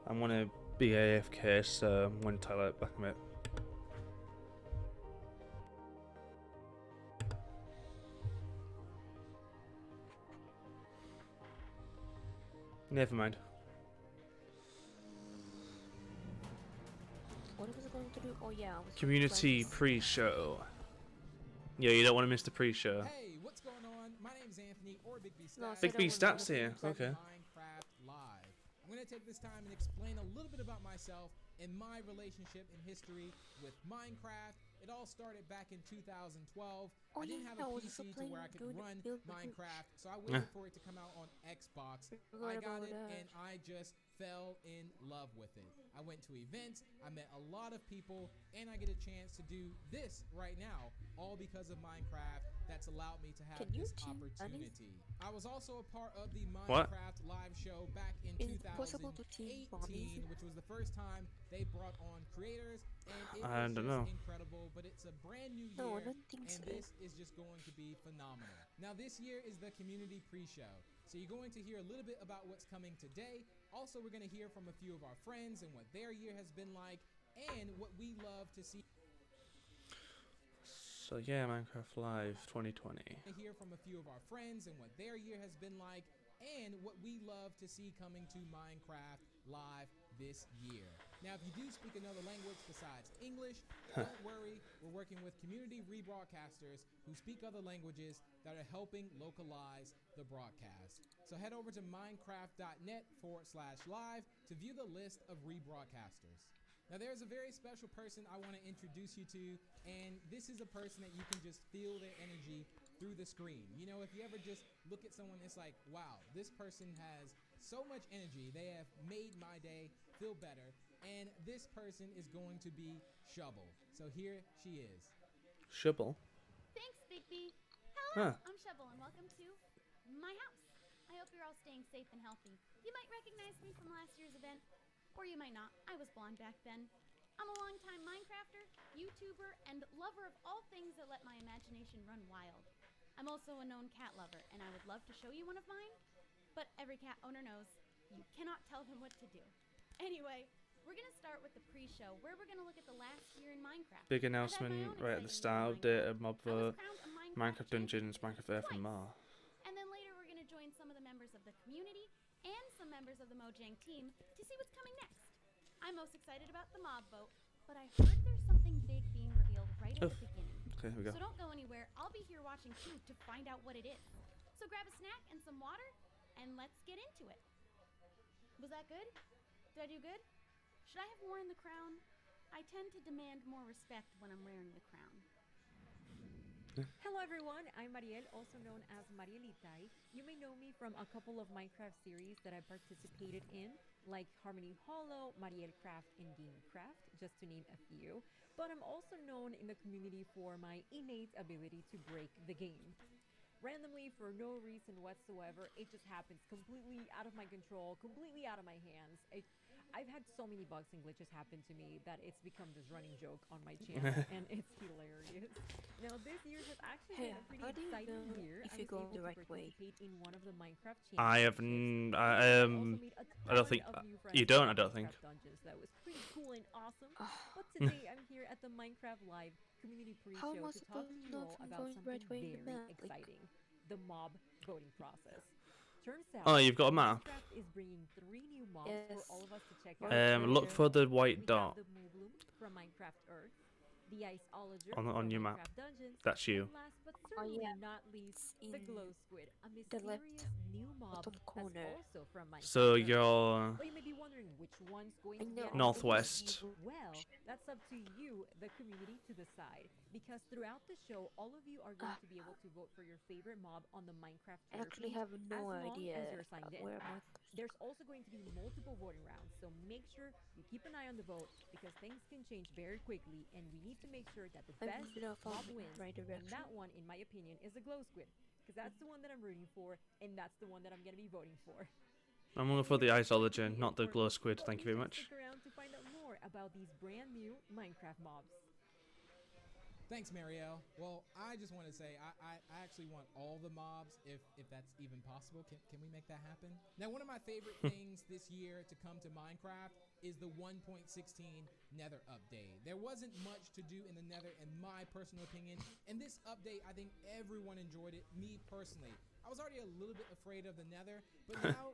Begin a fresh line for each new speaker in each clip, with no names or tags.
I'm gonna be AFK, so I'm gonna tell it back a minute. Never mind.
What was I going to do? Oh yeah, I was
Community pre-show. Yeah, you don't want to miss the pre-show.
Hey, what's going on? My name is Anthony, or Big B Stats.
No, I
Big
said
B
I was
Stats here. Okay.
Minecraft Live. I'm going to take this time and explain a little bit about myself and my relationship and history with Minecraft. It all started back in 2012.
Oh,
I didn't
yeah,
have a
I was
PC to
playing
where I could
doing
run
build the
Minecraft, so I waited for it to come out on Xbox.
Forgot
I got
about
it,
that.
and I just fell in love with it. I went to events, I met a lot of people, and I get a chance to do this right now, all because of Minecraft. That's allowed me to have
Can you
this
team running?
opportunity. I was also a part of the
What?
Minecraft live show back in
Is it possible to team
2018,
bodies?
which was the first time they brought on creators, and it
I
was
don't
just
know.
incredible. But it's a brand new year,
No, I don't think
and
so.
this is just going to be phenomenal. Now, this year is the community pre-show, so you're going to hear a little bit about what's coming today. Also, we're going to hear from a few of our friends and what their year has been like, and what we love to see.
So yeah, Minecraft Live 2020.
Hear from a few of our friends and what their year has been like, and what we love to see coming to Minecraft Live this year. Now, if you do speak another language besides English, don't worry. We're working with community rebroadcasters who speak other languages that are helping localize the broadcast. So head over to minecraft.net/live to view the list of rebroadcasters. Now, there's a very special person I want to introduce you to, and this is a person that you can just feel their energy through the screen. You know, if you ever just look at someone, it's like, wow, this person has so much energy. They have made my day feel better, and this person is going to be Shovel. So here she is.
Shubble.
Thanks, Big B. Hello,
Huh.
I'm Shovel, and welcome to my house. I hope you're all staying safe and healthy. You might recognize me from last year's event, or you might not. I was blonde back then. I'm a longtime Minecrafter, YouTuber, and lover of all things that let my imagination run wild. I'm also a known cat lover, and I would love to show you one of mine, but every cat owner knows you cannot tell them what to do. Anyway, we're going to start with the pre-show, where we're going to look at the last year in Minecraft.
Big
I've had my
announcement
own
right at the
exciting year in
start. Update
Minecraft.
of mob
I was
vote.
crowned a
Minecraft Dungeons,
champion
Minecraft Earth and
twice.
more.
And then later we're going to join some of the members of the community and some members of the Mojang team to see what's coming next. I'm most excited about the mob vote, but I heard there's something big being revealed right at the beginning.
Okay, here we go.
So don't go anywhere. I'll be here watching too to find out what it is. So grab a snack and some water, and let's get into it. Was that good? Did I do good? Should I have worn the crown? I tend to demand more respect when I'm wearing the crown.
Hello everyone, I'm Mariel, also known as Marielitay. You may know me from a couple of Minecraft series that I participated in, like Harmony Hollow, Mariel Craft, and Gamecraft, just to name a few. But I'm also known in the community for my innate ability to break the game. Randomly, for no reason whatsoever, it just happens completely out of my control, completely out of my hands. I've had so many bugs and glitches happen to me that it's become this running joke on my channel, and it's hilarious. Now, this year has actually been a pretty
How do you
exciting
know
year.
if
I
you
was
go
able
the
to
right way?
participate in one of the Minecraft
I have
championships.
I don't think you don't. I don't think.
Dungeons. That was pretty cool and awesome.
Ah,
But today I'm here at the Minecraft Live community
How
pre-show
am I
to talk
supposed
to
to
you
know
all
if I'm
about
going the right
something
way in the
very
map? Like,
exciting: the mob voting process. Turns out,
Oh, you've got a map.
Minecraft is bringing 3 new mobs
Yes.
for all of us to check
Right
out.
Look for the white
We
dot
have the Moobloom from Minecraft Earth, the Iceologer
on
from
your map.
Minecraft Dungeons,
That's you.
and last but certainly
yeah.
not least,
It's
the
in
Glow Squid, a
the left
mysterious new mob
bottom
that's
corner.
also from Minecraft
So
Earth.
you're
But you may be wondering which one's going
I
to
know
get
all
Northwest.
these
well, that's up to you, the community, to decide. Because throughout the show, all of you are going to be able to vote for your favorite mob on the Minecraft
I
Twitter
actually
page
have no
as long
idea
as you're signed in.
where my
There's also going to be multiple voting rounds, so make sure you keep an eye on the vote because things can change very quickly, and we need to make sure that the
I
best
really don't
mob
follow
wins.
the right
And
direction.
that one, in my opinion, is the Glow Squid, because that's the one that I'm rooting for, and that's the one that I'm going to be voting for.
I'm looking for the Iceologer, not the Glow Squid. Thank you very much.
Stick around to find out more about these brand new Minecraft mobs.
Thanks, Marielle. Well, I just want to say I actually want all the mobs, if that's even possible. Can we make that happen? Now, one of my favorite things this year to come to Minecraft is the 1.16 Nether update. There wasn't much to do in the Nether, in my personal opinion, and this update, I think everyone enjoyed it. Me personally, I was already a little bit afraid of the Nether, but now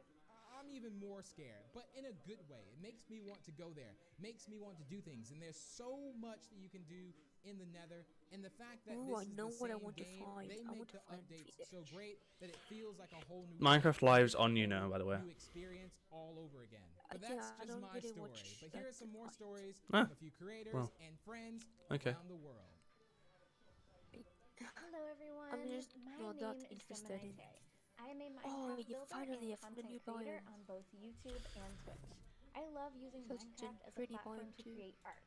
I'm even more scared, but in a good way. It makes me want to go there, makes me want to do things, and there's so much that you can do in the Nether, and the fact that
Ooh, I
this is
know
the
what I
same
want to
game,
find.
they
I
make
want
the
to find
updates
village.
so great that it feels like a whole new
Minecraft
game,
Live's on
a
you now,
whole
by the way.
new experience all over again. But
Yeah,
that's
I
just
don't
my
really
story.
watch
But here are
that
some more
fight.
stories
Ah,
from a few creators
well,
and friends
okay.
around the world.
Hello everyone.
I'm just
My
not that
name is
interested
Gemini
in.
Tay. I am a
Oh,
Minecraft
you
builder
finally
and
have found a
content
new
creator
biome.
on both YouTube and Twitch. I love using
Such a
Minecraft as a
pretty
platform
biome
to
too.
create art,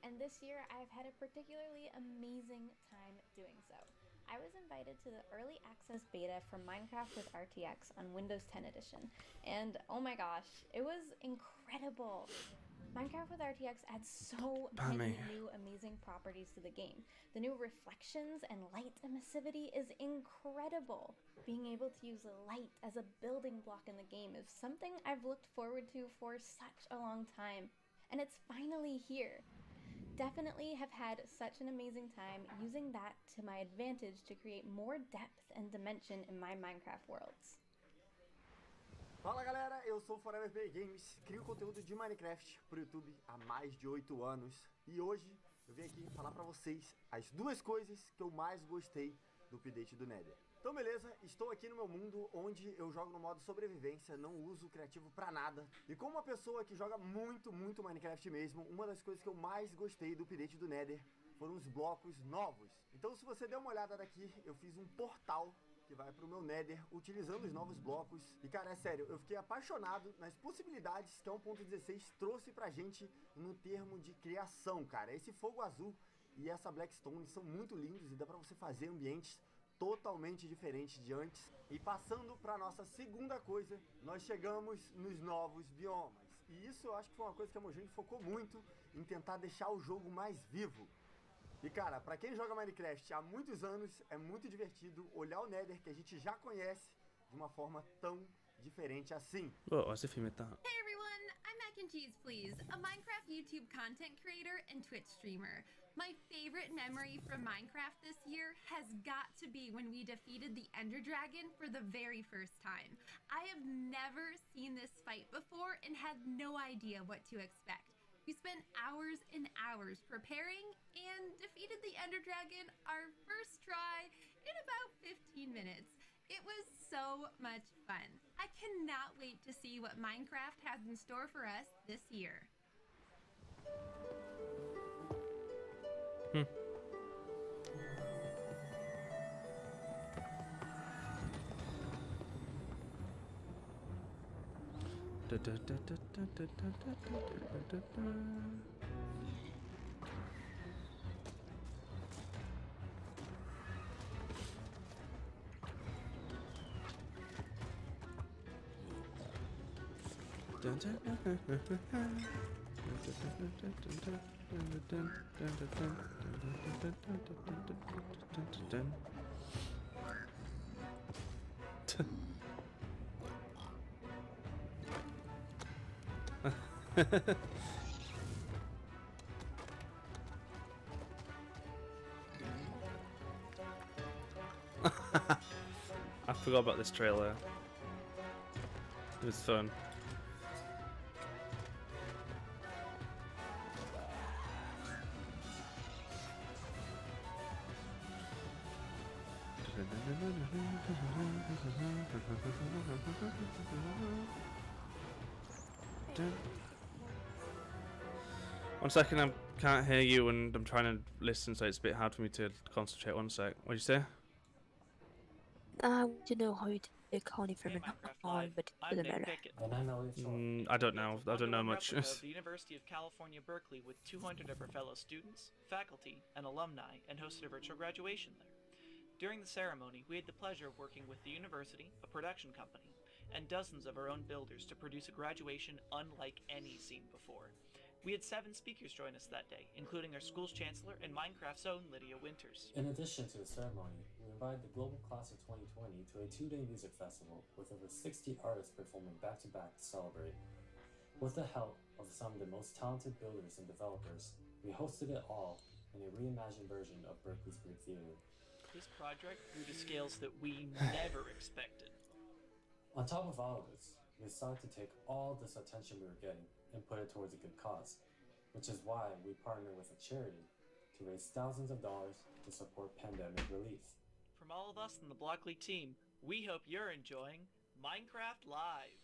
and this year I've had a particularly amazing time doing so. I was invited to the early access beta for Minecraft with RTX on Windows 10 edition, and oh my gosh, it was incredible. Minecraft with RTX adds so
Bammy.
many new amazing properties to the game. The new reflections and light emissivity is incredible. Being able to use light as a building block in the game is something I've looked forward to for such a long time, and it's finally here. Definitely have had such an amazing time using that to my advantage to create more depth and dimension in my Minecraft worlds.
Fala galera, eu sou o Forever Play Games, crio conteúdo de Minecraft pro YouTube há mais de 8 anos e hoje eu vim aqui falar pra vocês as duas coisas que eu mais gostei do update do Nether. Então beleza, estou aqui no meu mundo onde eu jogo no modo sobrevivência, não uso o criativo pra nada. E como uma pessoa que joga muito Minecraft mesmo, uma das coisas que eu mais gostei do update do Nether foram os blocos novos. Então se você der uma olhada daqui, eu fiz um portal que vai pro meu Nether utilizando os novos blocos. E cara, é sério, eu fiquei apaixonado nas possibilidades que a 1.16 trouxe pra gente no termo de criação, cara. Esse fogo azul e essa Blackstone são muito lindos e dá pra você fazer ambientes totalmente diferentes de antes. E passando pra nossa segunda coisa, nós chegamos nos novos biomas. E isso eu acho que foi uma coisa que a Mojang focou muito em tentar deixar o jogo mais vivo. E cara, pra quem joga Minecraft há muitos anos, é muito divertido olhar o Nether que a gente já conhece de uma forma tão diferente assim.
Oh, as if he meant that.
Hey everyone, I'm Mac and Cheese Please, a Minecraft YouTube content creator and Twitch streamer. My favorite memory from Minecraft this year has got to be when we defeated the Ender Dragon for the very first time. I have never seen this fight before and had no idea what to expect. We spent hours and hours preparing and defeated the Ender Dragon our first try in about 15 minutes. It was so much fun. I cannot wait to see what Minecraft has in store for us this year.
I forgot about this trailer. It was fun. One second, I can't hear you and I'm trying to listen, so it's a bit hard for me to concentrate. One sec. What'd you say?
I want to know how you take honey from
Hey,
an
Minecraft
hive,
Live.
but
I'm
doesn't
Nick
matter.
Pickett.
I don't know. I don't know
Ongoing
much.
replica of the University of California, Berkeley, with 200 of her fellow students, faculty, and alumni, and hosted a virtual graduation there. During the ceremony, we had the pleasure of working with the university, a production company, and dozens of our own builders to produce a graduation unlike any seen before. We had 7 speakers join us that day, including our school's chancellor and Minecraft's own Lydia Winters.
In addition to the ceremony, we invited the Global Class of 2020 to a 2-day music festival with over 60 artists performing back-to-back to celebrate. With the help of some of the most talented builders and developers, we hosted it all in a reimagined version of Berkeley's Greek Theater.
This project grew to scales that we never expected.
On top of all of this, we decided to take all this attention we were getting and put it towards a good cause, which is why we partnered with a charity to raise thousands of dollars to support pandemic relief.
From all of us in the Block League team, we hope you're enjoying Minecraft Live.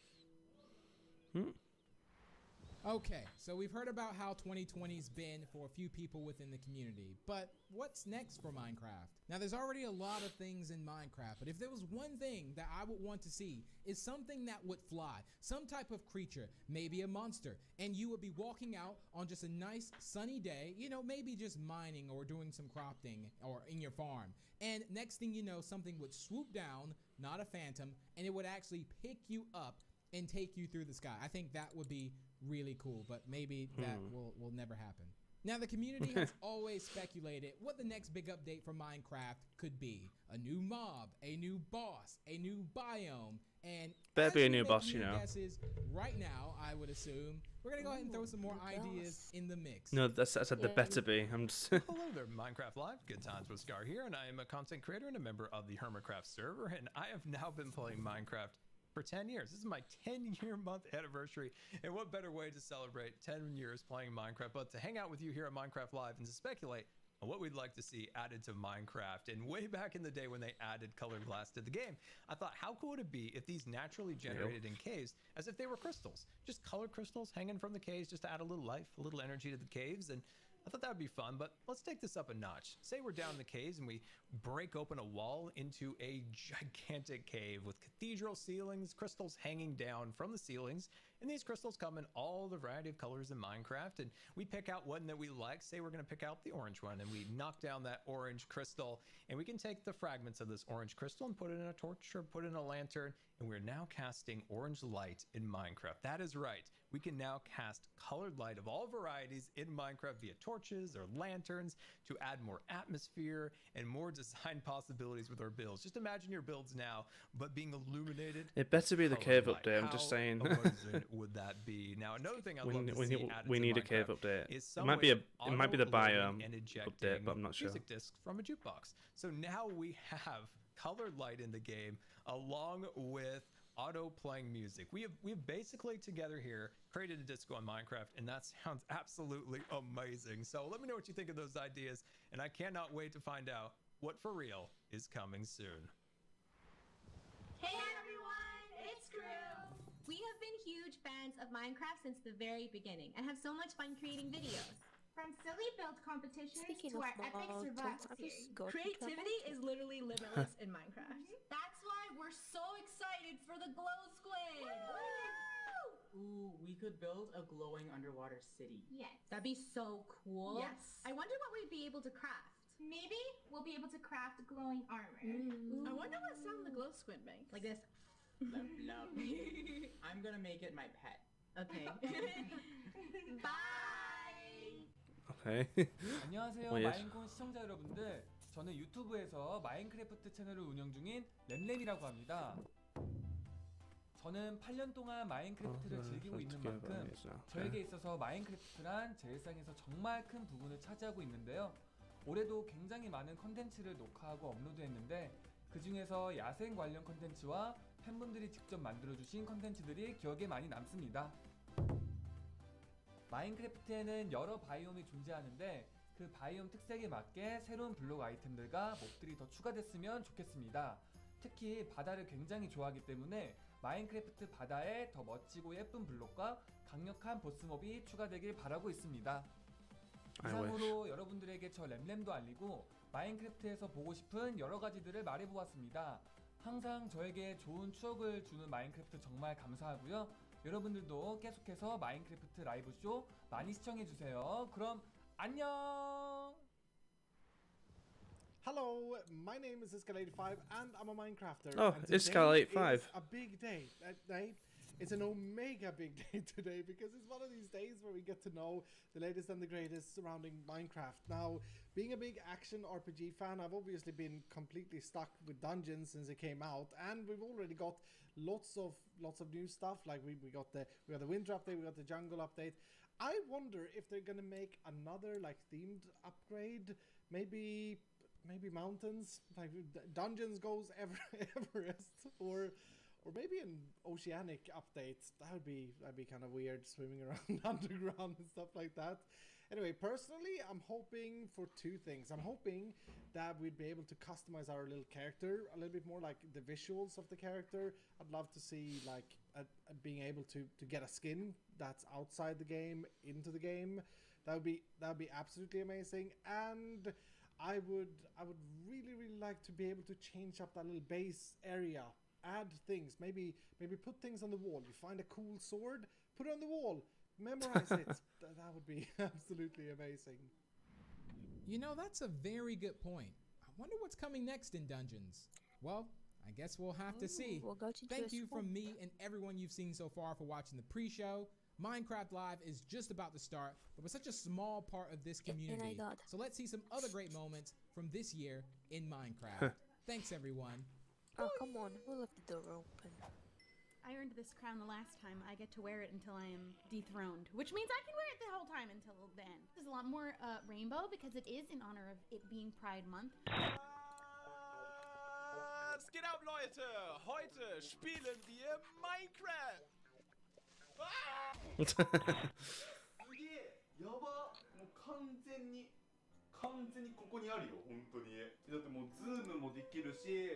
Okay, so we've heard about how 2020's been for a few people within the community, but what's next for Minecraft? Now, there's already a lot of things in Minecraft, but if there was one thing that I would want to see, is something that would fly, some type of creature, maybe a monster, and you would be walking out on just a nice sunny day, you know, maybe just mining or doing some crafting or in your farm, and next thing you know, something would swoop down, not a phantom, and it would actually pick you up and take you through the sky. I think that would be really cool, but maybe that will never happen. Now, the community has always speculated what the next big update for Minecraft could be. A new mob, a new boss, a new biome, and
better be a
as we
new
make
boss, you know.
guesses right now, I would assume, we're gonna go ahead and throw some more ideas in the mix.
No, I said the better be. I'm just.
Hello there, Minecraft Live. Good times with Scar here, and I am a content creator and a member of the Hermitcraft server, and I have now been playing Minecraft for 10 years. This is my 10-year month anniversary, and what better way to celebrate 10 years playing Minecraft but to hang out with you here at Minecraft Live and to speculate on what we'd like to see added to Minecraft. And way back in the day when they added colored glass to the game, I thought, how cool would it be if these naturally generated in caves as if they were crystals, just colored crystals hanging from the caves, just to add a little life, a little energy to the caves. And I thought that would be fun, but let's take this up a notch. Say we're down in the caves and we break open a wall into a gigantic cave with cathedral ceilings, crystals hanging down from the ceilings, and these crystals come in all the variety of colors in Minecraft, and we pick out one that we like. Say we're gonna pick out the orange one, and we knock down that orange crystal, and we can take the fragments of this orange crystal and put it in a torch or put it in a lantern, and we're now casting orange light in Minecraft. That is right. We can now cast colored light of all varieties in Minecraft via torches or lanterns to add more atmosphere and more design possibilities with our builds. Just imagine your builds now, but being illuminated.
It better be the
colored
cave
light.
update. I'm just saying.
How amazing would that be? Now, another thing I'd love to see added
we
to
need a
Minecraft
cave update.
is
It
some
might be
way of
the biome
auto-loading and ejecting
update, but I'm not sure.
music discs from a jukebox. So now we have colored light in the game along with auto playing music. We've basically together here created a disco on Minecraft, and that sounds absolutely amazing. So let me know what you think of those ideas, and I cannot wait to find out what for real is coming soon.
Hey everyone, it's Drew! We have been huge fans of Minecraft since the very beginning and have so much fun creating videos.
From silly build competitions
Speaking
to
of
our epic
mods,
survival
I
series.
just creativity is literally limitless in Minecraft.
That's why we're so excited for the glow squid!
Ooh, we could build a glowing underwater city.
Yes. That'd be so cool.
Yes.
I wonder what we'd be able to craft.
Maybe we'll be able to craft glowing armor.
Ooh.
I wonder what sound the glow squid makes.
Like this.
Love, love. I'm gonna make it my pet.
Okay.
Bye!
Okay.
안녕하세요
Oh, yes.
마인콘 시청자 여러분들, 저는 유튜브에서 마인크래프트 채널을 운영 중인 램램이라고 합니다. 저는 8년 동안 마인크래프트를 즐기고 있는 만큼 저에게 있어서 마인크래프트란 제 일상에서 정말 큰 부분을 차지하고 있는데요. 올해도 굉장히 많은 컨텐츠를 녹화하고 업로드했는데 그 중에서 야생 관련 컨텐츠와 팬분들이 직접 만들어주신 컨텐츠들이 기억에 많이 남습니다. 마인크래프트에는 여러 바이옴이 존재하는데 그 바이옴 특색에 맞게 새로운 블록 아이템들과 몹들이 더 추가됐으면 좋겠습니다. 특히 바다를 굉장히 좋아하기 때문에 마인크래프트 바다에 더 멋지고 예쁜 블록과 강력한 보스몹이 추가되길 바라고 있습니다. 이상으로 여러분들에게 저 램램도 알리고 마인크래프트에서 보고 싶은 여러 가지들을 말해보았습니다. 항상 저에게 좋은 추억을 주는 마인크래프트 정말 감사하고요. 여러분들도 계속해서 마인크래프트 라이브 쇼 많이 시청해주세요. 그럼 안녕!
Hello, my name is Iskal85 and I'm a Minecrafter.
Oh,
and today
Iskal85.
is a big day. it's an omega big day today because it's one of these days where we get to know the latest and the greatest surrounding Minecraft. Now, being a big action RPG fan, I've obviously been completely stuck with Dungeons since it came out, and we've already got lots of new stuff. Like we got the winter update, we got the jungle update. I wonder if they're gonna make another like themed upgrade, maybe mountains, like dungeons goes Everest, or maybe an oceanic update. That'd be kind of weird, swimming around underground and stuff like that. Anyway, personally, I'm hoping for two things. I'm hoping that we'd be able to customize our little character a little bit more, like the visuals of the character. I'd love to see like being able to get a skin that's outside the game into the game. That would be absolutely amazing. And I would really like to be able to change up that little base area, add things, maybe put things on the wall. You find a cool sword, put it on the wall, memorize it. That would be absolutely amazing.
You know, that's a very good point. I wonder what's coming next in Dungeons. Well, I guess we'll have to see.
We'll go to
Thank you from me and everyone you've seen so far for watching the pre-show. Minecraft Live is just about to start, but we're such a small part of this community. So let's see some other great moments from this year in Minecraft. Thanks, everyone.
Oh, come on. We'll leave the door open.
I earned this crown the last time. I get to wear it until I am dethroned, which means I can wear it the whole time until then. There's a lot more rainbow because it is in honor of it being Pride Month.
Was geht ab, Leute? Heute spielen wir Minecraft.
すげえやばもう完全にここにあるよ本当にだってもうズームもできるし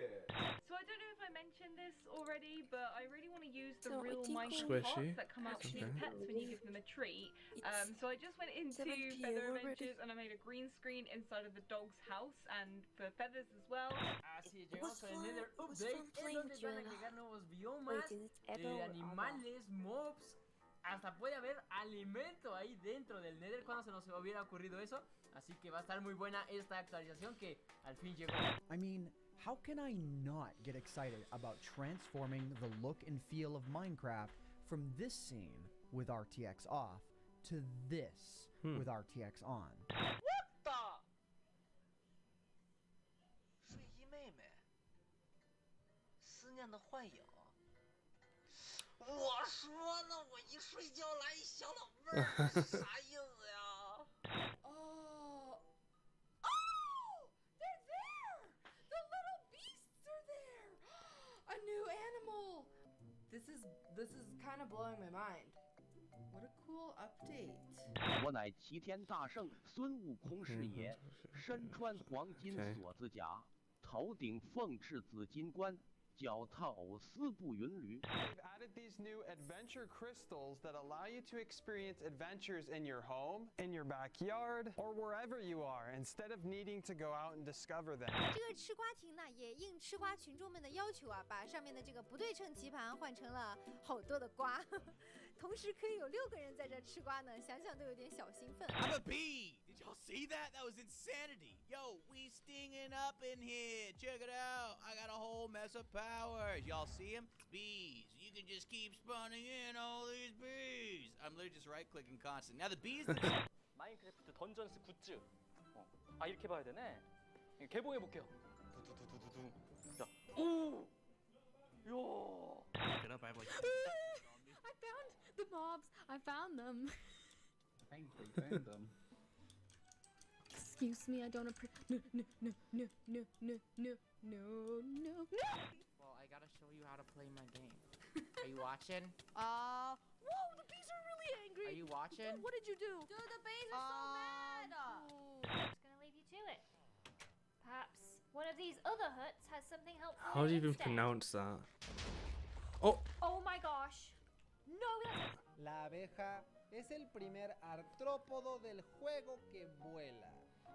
So I don't know if I mentioned this already, but I really want to use the
So
real
it's
Minecraft
squishy.
pots that come out with
Okay.
pets when you give them a treat. So I just went into
7
Feather
PM
Adventures and I made a green screen inside of the dog's house and for Feathers as well.
Así llegamos con el Nether Update, en donde van a agregar nuevos biomas, animales, mobs, hasta puede haber alimento ahí dentro del Nether. Cuando se nos hubiera ocurrido eso. Así que va a estar muy buena esta actualización que al fin llegó.
I mean, how can I not get excited about transforming the look and feel of Minecraft from this scene with RTX off to this with RTX on?
What the? 睡衣妹妹，思念的幻影。我说了，我一睡觉来一小老妹儿，是啥意思呀？
They're there! The little beasts are there! A new animal! This is kind of blowing my mind. What a cool update.
我乃齐天大圣孙悟空是也，身穿黄金锁子甲，头顶凤翅紫金冠，脚踏藕丝步云驴。
They've added these new adventure crystals that allow you to experience adventures in your home, in your backyard, or wherever you are, instead of needing to go out and discover them.
这个吃瓜亭呢，也应吃瓜群众们的要求啊，把上面的这个不对称棋盘换成了好多的瓜，同时可以有6个人在这吃瓜呢，想想都有点小兴奋。
I'm a bee. Did y'all see that? That was insanity. Yo, we stinging up in here. Check it out. I got a whole mess of powers. Y'all see them? Bees. You can just keep spawning in all these bees. I'm literally just right-clicking constant. Now the bees.
마인크래프트 던전스 굿즈. 아 이렇게 봐야 되네. 개봉해 볼게요. 두두두두두. 자, 오, 야.
Get up, I have like.
I found the mobs. I found them.
Thank you, found them.
Excuse me, I don't appreciate. No.
Well, I gotta show you how to play my game. Are you watching?
Whoa, the bees are really angry.
Are you watching?
What did you do?
Dude, the bees are so mad.
I'm just gonna leave you to it. Perhaps one of these other huts has something helpful.
How do you even
instead.
pronounce that? Oh!
Oh my gosh! No, that's...
La abeja es el primer artrópodo del juego que vuela.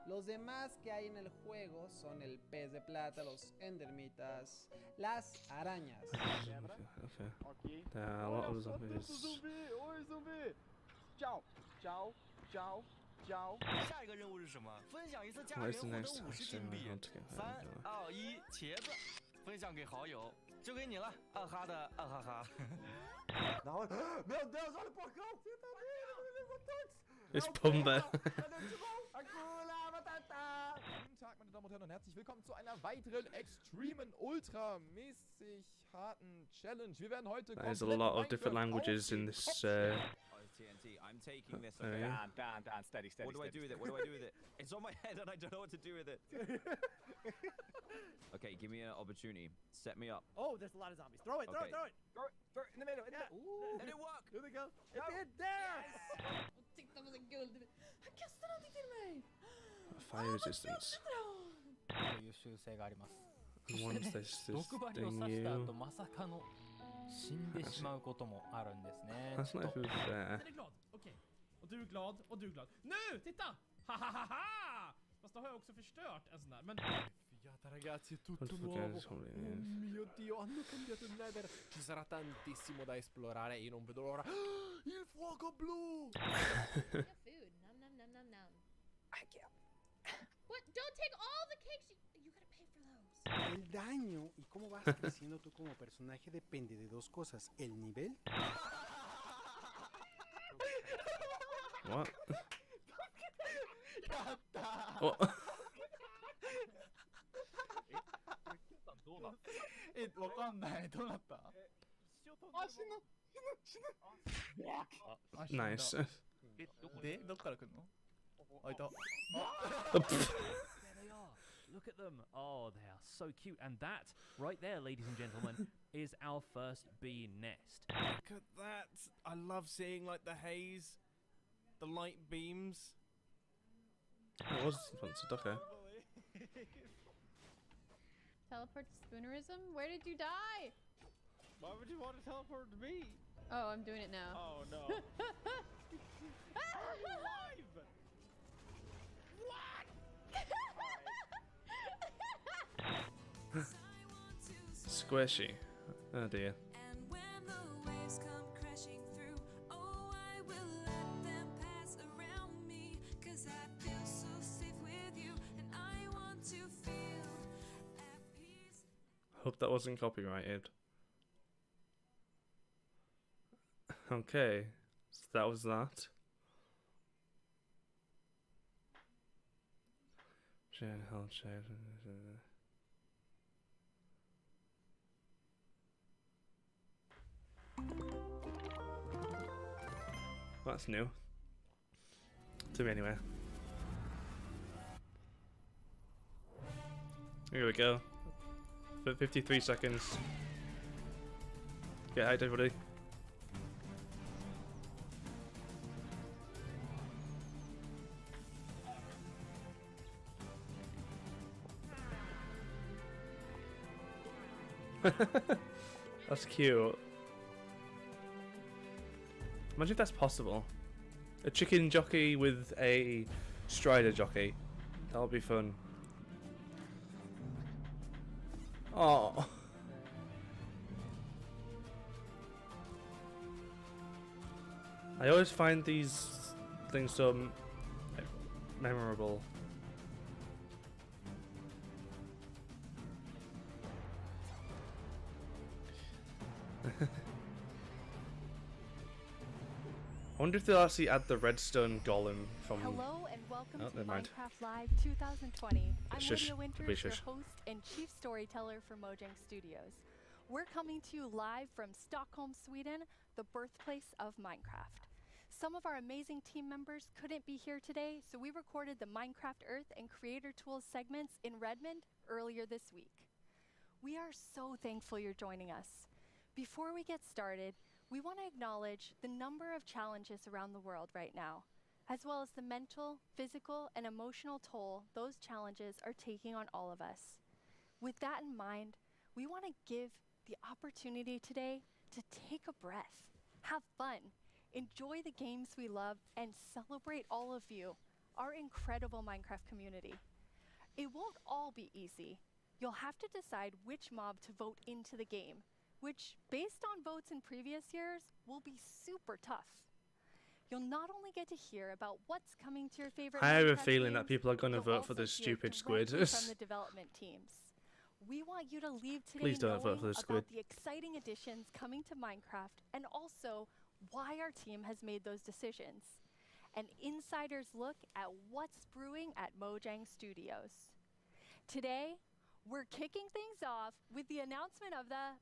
Los demás que hay en el juego son el pez de plata, los endermitas, las arañas.
Okay. There are a lot of zombies.
Oi, zumbi! Tchau, tchau, tchau, tchau.
下一个任务是什么？分享一次家
What
园
is the
获得
next
50金币。
question?
3、2、1，茄子，分享给好友。
就给你了，二哈的二哈哈。
然后，meu Deus, olha o porcão! Você tá vendo? Ele levou todos!
It's Pumba.
Hakuna Matata!
Guten Tag, meine Damen und Herren, und herzlich willkommen zu einer weiteren extremen, ultramäßig harten Challenge. Wir werden heute
There's a lot of different languages in this
TNT, I'm taking this.
Okay.
Dan, steady. What do I do with it? What do I do with it? It's on my head and I don't know what to do with it. Okay, give me an opportunity. Set me up.
Oh, there's a lot of zombies. Throw it,
Okay.
throw it.
Throw it in the middle.
Yeah.
Ooh. Did it work?
Here we go. It
No.
did. There.
Tyckte de var så guldigt. Han kastade någonting till mig.
Fire resistance. Once they
毒針を刺した
sting
後
you.
まさかの死んでしまうこともあるんですね。
That's not who's there.
Den är glad. Okej. Och du är glad och du är glad. Nu, titta! Ha ha ha ha! Fast då har jag också förstört en sån där. Men
Figata ragazzi, è tutto
Quanto
nuovo.
forget
Oh
something is.
mio Dio, hanno cambiato il nether. Ci sarà tantissimo da esplorare e io non vedo l'ora. Il fuoco blu!
Food. Nom nom nom nom nom. What? Don't take all the cakes. You gotta pay for those.
El daño y cómo vas creciendo tú como personaje depende de dos cosas: el nivel.
What? What?
わかんない。どうなった？あ、死ぬ。
Nice.
で、どっから来るの？あ、いた。
There they are. Look at them. Oh, they are so cute. And that, right there, ladies and gentlemen, is our first bee nest.
Look at that! I love seeing like the haze, the light beams.
It was once a ducker.
Teleport to Spoonerism? Where did you die?
Why would you want to teleport to me?
Oh, I'm doing it now.
Oh no!
Squishy. Oh dear. Hope that wasn't copyrighted. Okay, so that was that. That's new. To me anyway. Here we go. 53 seconds. Get hyped, everybody. That's cute. Imagine if that's possible. A chicken jockey with a strider jockey. That would be fun. Oh. I always find these things so memorable. I wonder if they'll actually add the redstone golem from...
Hello and welcome
Oh,
to
never mind.
Minecraft Live 2020. I'm
Shush.
Lydia Winters,
Please
your
shush.
host and chief storyteller for Mojang Studios. We're coming to you live from Stockholm, Sweden, the birthplace of Minecraft. Some of our amazing team members couldn't be here today, so we recorded the Minecraft Earth and Creator Tools segments in Redmond earlier this week. We are so thankful you're joining us. Before we get started, we want to acknowledge the number of challenges around the world right now, as well as the mental, physical, and emotional toll those challenges are taking on all of us. With that in mind, we want to give the opportunity today to take a breath, have fun, enjoy the games we love, and celebrate all of you, our incredible Minecraft community. It won't all be easy. You'll have to decide which mob to vote into the game, which, based on votes in previous years, will be super tough. You'll not only get to hear about what's coming to your favorite
I have a
Minecraft
feeling
games,
that people are going to
you'll
vote for
also
this
hear
stupid squid.
directly from the development teams. We want you to leave today
Please don't vote
knowing
for the squid.
about the exciting additions coming to Minecraft and also why our team has made those decisions. An insider's look at what's brewing at Mojang Studios. Today, we're kicking things off with the announcement of the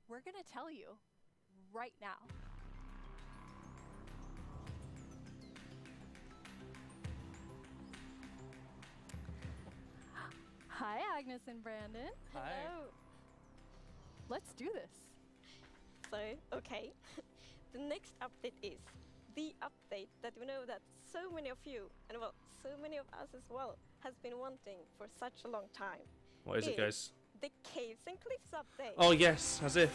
we're gonna tell you right now. Hi, Agnes and Brandon.
Hi.
Hello. Let's do this.
So, okay, the next update is the update that we know that so many of you, and well, so many of us as well, has been wanting for such a long time.
What is it, guys?
The Caves and Cliffs update.
Oh yes, as if.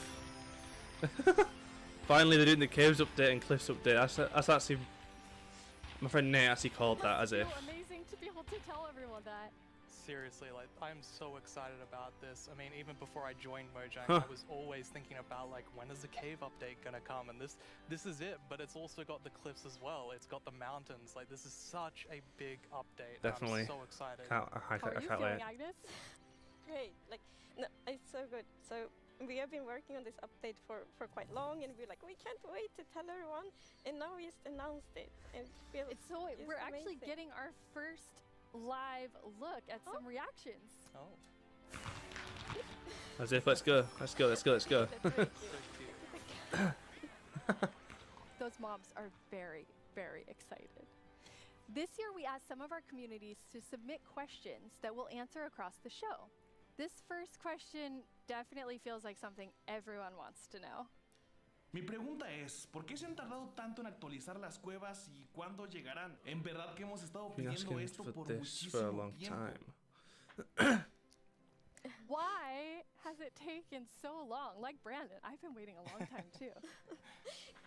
Finally, they're doing the caves update and cliffs update. That's actually my friend Nate actually called that as if.
Amazing to be able to tell everyone that.
Seriously, like, I'm so excited about this. I mean, even before I joined Mojang,
Huh.
I was always thinking about, like, when is the cave update gonna come? And this is it, but it's also got the cliffs as well. It's got the mountains. Like, this is such a big update.
Definitely.
I'm so excited.
I can't wait.
Agnes?
Great, like, no, it's so good. So we have been working on this update for quite long, and we're like, we can't wait to tell everyone, and now we just announced it. And it feels just
We're actually
amazing.
getting our first live look at some reactions.
Oh.
As if, let's go. Let's go. Let's go. Let's go.
Those mobs are very, very excited. This year we asked some of our communities to submit questions that we'll answer across the show. This first question definitely feels like something everyone wants to know.
Mi pregunta es, ¿por qué se han tardado tanto en actualizar las cuevas y cuándo llegarán? En verdad que hemos estado
Been
pidiendo
asking
esto
for
por
this for a
muchísimo
long
tiempo.
time.
Why has it taken so long? Like Brandon, I've been waiting a long time too.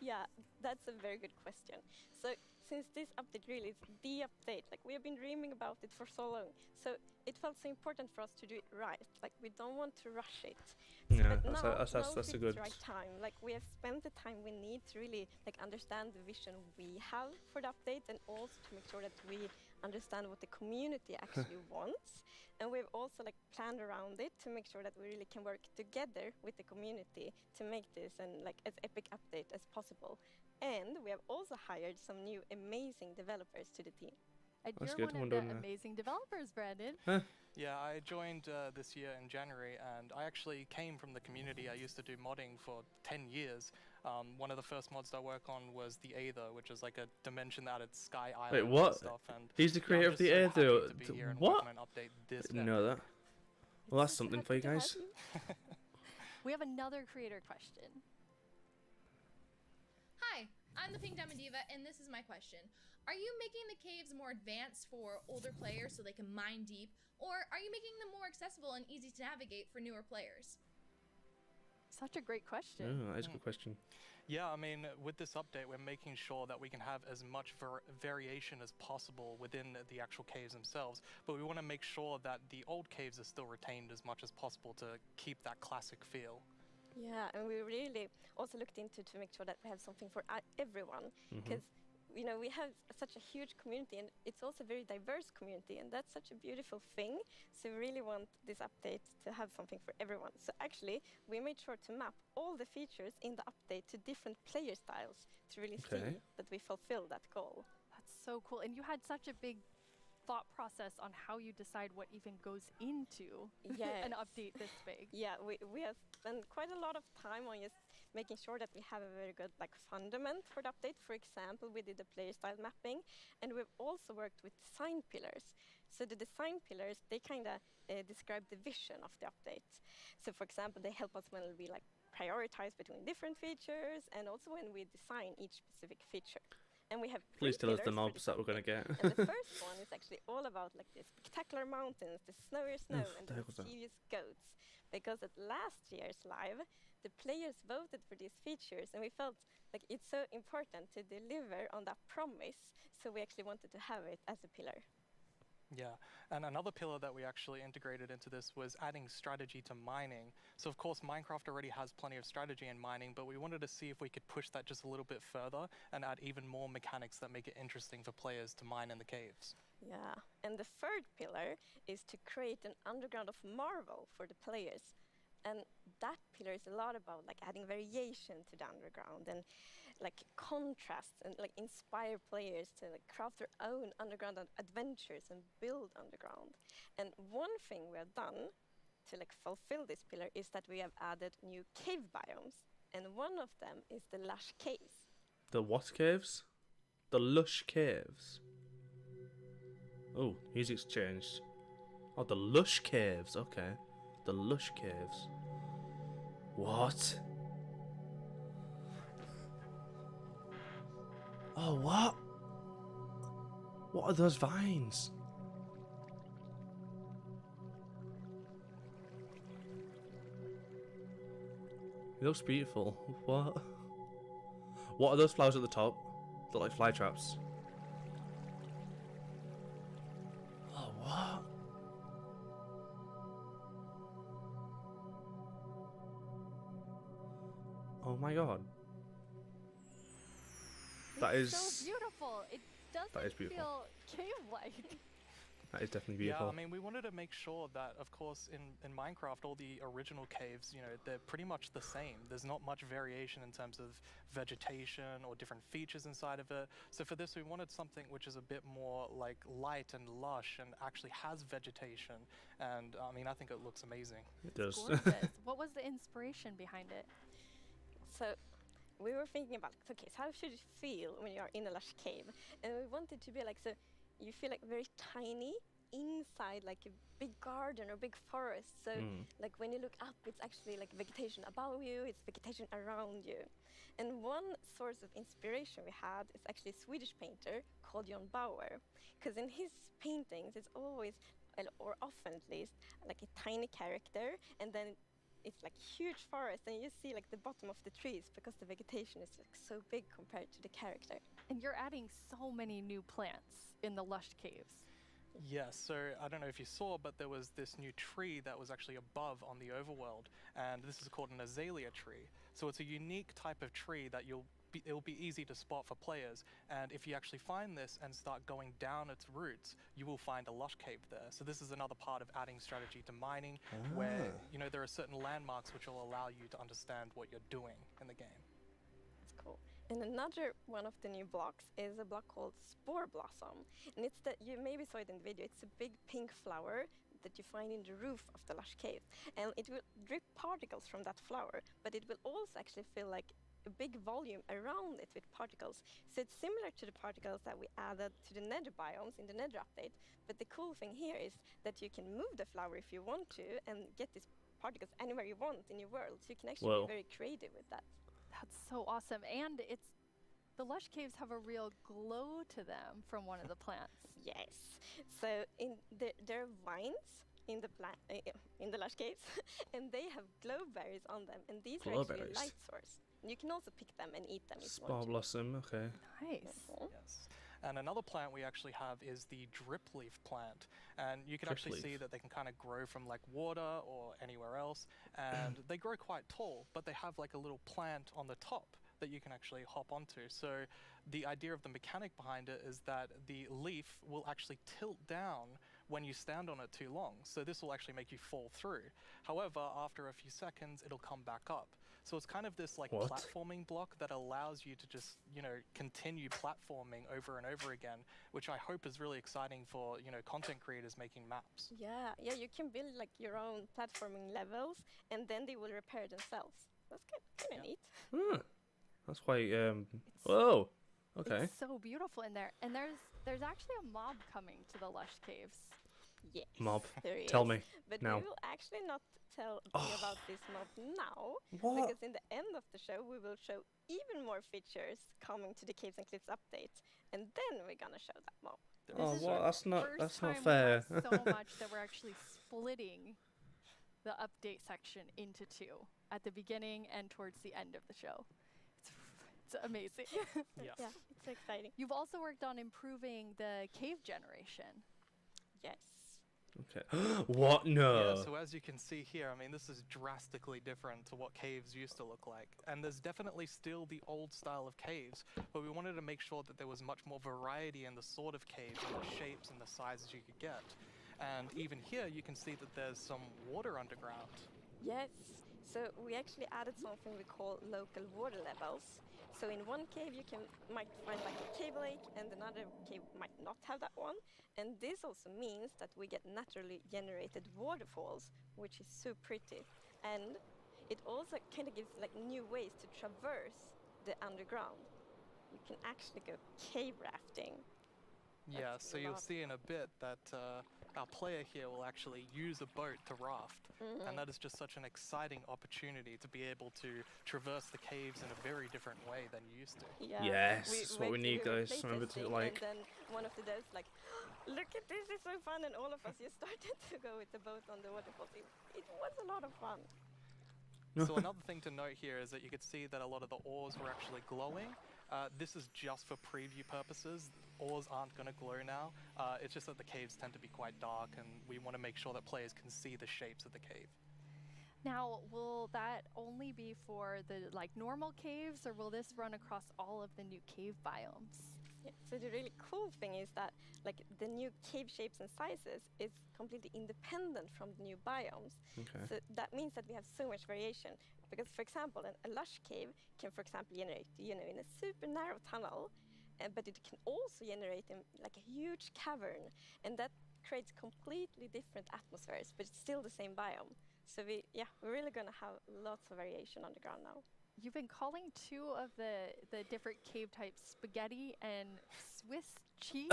Yeah, that's a very good question. So since this update really is the update, like we have been dreaming about it for so long, so it felt so important for us to do it right. Like we don't want to rush it.
Yeah,
But now
that's a
it's
good.
the right time. Like we have spent the time we need to really like understand the vision we have for the update, and also to make sure that we understand what the community actually wants. And we've also like planned around it to make sure that we really can work together with the community to make this and like as epic update as possible. And we have also hired some new amazing developers to the team.
And
That's
you're
good.
one
Well
of the
done,
amazing developers, Brandon.
Yeah, I joined this year in January, and I actually came from the community. I used to do modding for 10 years. One of the first mods I worked on was the Aether, which is like a dimension that it's Sky Island
Wait, what?
and stuff. And
He's the
yeah,
creator
I'm
of the
just so
Aether.
happy to be here and
What?
working on an update this
Didn't know that. Well, that's something for you guys.
We have another creator question.
Hi, I'm the Pink Diamond Diva, and this is my question. Are you making the caves more advanced for older players so they can mine deep, or are you making them more accessible and easy to navigate for newer players?
Such a great question.
Oh, that is a good question.
Yeah, I mean, with this update, we're making sure that we can have as much variation as possible within the actual caves themselves, but we want to make sure that the old caves are still retained as much as possible to keep that classic feel.
Yeah, and we really also looked into to make sure that we have something for everyone,
Mhm.
because you know we have such a huge community, and it's also a very diverse community, and that's such a beautiful thing. So we really want this update to have something for everyone. So actually, we made sure to map all the features in the update to different player styles to really see
Okay.
that we fulfill that goal.
That's so cool. And you had such a big thought process on how you decide what even goes into an update this big.
Yeah, we have spent quite a lot of time on just making sure that we have a very good like fundament for the update. For example, we did the player style mapping, and we've also worked with design pillars. So the design pillars, they kind of describe the vision of the update. So for example, they help us when we like prioritize between different features, and also when we design each specific feature. And we have
Please tell us the
pillars for
mobs that we're gonna get.
and the first one is actually all about like the spectacular mountains, the snowy snow, and the
there was that.
mischievous goats. Because at last year's live, the players voted for these features, and we felt like it's so important to deliver on that promise. So we actually wanted to have it as a pillar.
Yeah, and another pillar that we actually integrated into this was adding strategy to mining. So of course Minecraft already has plenty of strategy in mining, but we wanted to see if we could push that just a little bit further and add even more mechanics that make it interesting for players to mine in the caves.
Yeah, and the third pillar is to create an underground of marvel for the players. And that pillar is a lot about like adding variation to the underground and like contrasts and like inspire players to like craft their own underground adventures and build underground. And one thing we have done to like fulfill this pillar is that we have added new cave biomes, and one of them is the lush caves.
The what caves? The lush caves. Oh, music's changed. Oh, the lush caves. Okay, the lush caves. What? Oh, what? What are those vines? It looks beautiful. What? What are those flowers at the top? Look like fly traps. Oh, what? Oh my god. That is
so beautiful. It doesn't
that is beautiful.
feel cave-like.
That is definitely beautiful.
Yeah, I mean, we wanted to make sure that, of course, in Minecraft, all the original caves, you know, they're pretty much the same. There's not much variation in terms of vegetation or different features inside of it. So for this, we wanted something which is a bit more like light and lush and actually has vegetation. And I mean, I think it looks amazing.
It does.
Gorgeous. What was the inspiration behind it?
So we were thinking about, okay, so how should it feel when you are in a lush cave? And we wanted to be like, so you feel like very tiny inside like a big garden or big forest. So like when you look up, it's actually like vegetation above you, it's vegetation around you. And one source of inspiration we had is actually a Swedish painter called John Bauer, because in his paintings it's always, or often at least, like a tiny character, and then it's like huge forest, and you see like the bottom of the trees because the vegetation is like so big compared to the character.
And you're adding so many new plants in the lush caves.
Yes, so I don't know if you saw, but there was this new tree that was actually above on the overworld, and this is called an azalea tree. So it's a unique type of tree that it'll be easy to spot for players, and if you actually find this and start going down its roots, you will find a lush cave there. So this is another part of adding strategy to mining, where you know there are certain landmarks which will allow you to understand what you're doing in the game.
That's cool. And another one of the new blocks is a block called Spore Blossom, and it's that you maybe saw it in the video. It's a big pink flower that you find in the roof of the lush cave, and it will drip particles from that flower, but it will also actually feel like a big volume around it with particles. So it's similar to the particles that we added to the nether biomes in the nether update, but the cool thing here is that you can move the flower if you want to and get these particles anywhere you want in your world. So you can actually be very creative with that.
That's so awesome. And the lush caves have a real glow to them from one of the plants.
Yes. So there are vines in the lush caves, and they have glowberries on them, and these are actually a light source. You can also pick them and eat them if you want
Spore
to.
blossom, okay.
Nice.
Yes. And another plant we actually have is the drip leaf plant. And you can actually see that they can kind of grow from like water or anywhere else. And they grow quite tall, but they have like a little plant on the top that you can actually hop onto. So the idea of the mechanic behind it is that the leaf will actually tilt down when you stand on it too long. So this will actually make you fall through. However, after a few seconds, it'll come back up. So it's kind of this like platforming block that allows you to just, you know, continue platforming over and over again, which I hope is really exciting for, you know, content creators making maps.
Yeah, you can build like your own platforming levels, and then they will repair themselves. That's kind of neat.
That's quite whoa. Okay.
It's so beautiful in there. And there's actually a mob coming to the lush caves.
Yes.
Mob.
There is.
Tell me.
But
now.
we will actually not tell you about this mob now.
What?
Because in the end of the show, we will show even more features coming to the Caves and Cliffs update. And then we're gonna show that mob.
Oh, well, that's not
First
fair.
time we have so much that we're actually splitting the update section into two, at the beginning and towards the end of the show. It's amazing.
Yeah, it's exciting.
You've also worked on improving the cave generation.
Yes.
Okay. What? No.
Yeah, so as you can see here, I mean, this is drastically different to what caves used to look like. And there's definitely still the old style of caves, but we wanted to make sure that there was much more variety in the sort of caves and the shapes and the sizes you could get. And even here, you can see that there's some water underground.
Yes, so we actually added something we call local water levels. So in one cave you might find like a cave lake, and another cave might not have that one. And this also means that we get naturally generated waterfalls, which is so pretty. And it also kind of gives like new ways to traverse the underground. You can actually go cave rafting.
Yeah, so you'll see in a bit that our player here will actually use a boat to raft. And that is just such an exciting opportunity to be able to traverse the caves in a very different way than you used to.
Yeah.
Yes, that's what we need, guys. Remember to like.
And then one of the devs like, look at this, it's so fun, and all of us just started to go with the boat on the waterfalls. It was a lot of fun.
So another thing to note here is that you could see that a lot of the ores were actually glowing. This is just for preview purposes. Ores aren't going to glow now. It's just that the caves tend to be quite dark, and we want to make sure that players can see the shapes of the cave.
Now, will that only be for the like normal caves, or will this run across all of the new cave biomes?
Yeah, so the really cool thing is that like the new cave shapes and sizes is completely independent from the new biomes.
Okay.
So that means that we have so much variation. Because, for example, a lush cave can, for example, generate, in a super narrow tunnel, but it can also generate in like a huge cavern, and that creates completely different atmospheres, but it's still the same biome. So we're really gonna have lots of variation underground now.
You've been calling two of the different cave types spaghetti and Swiss cheese.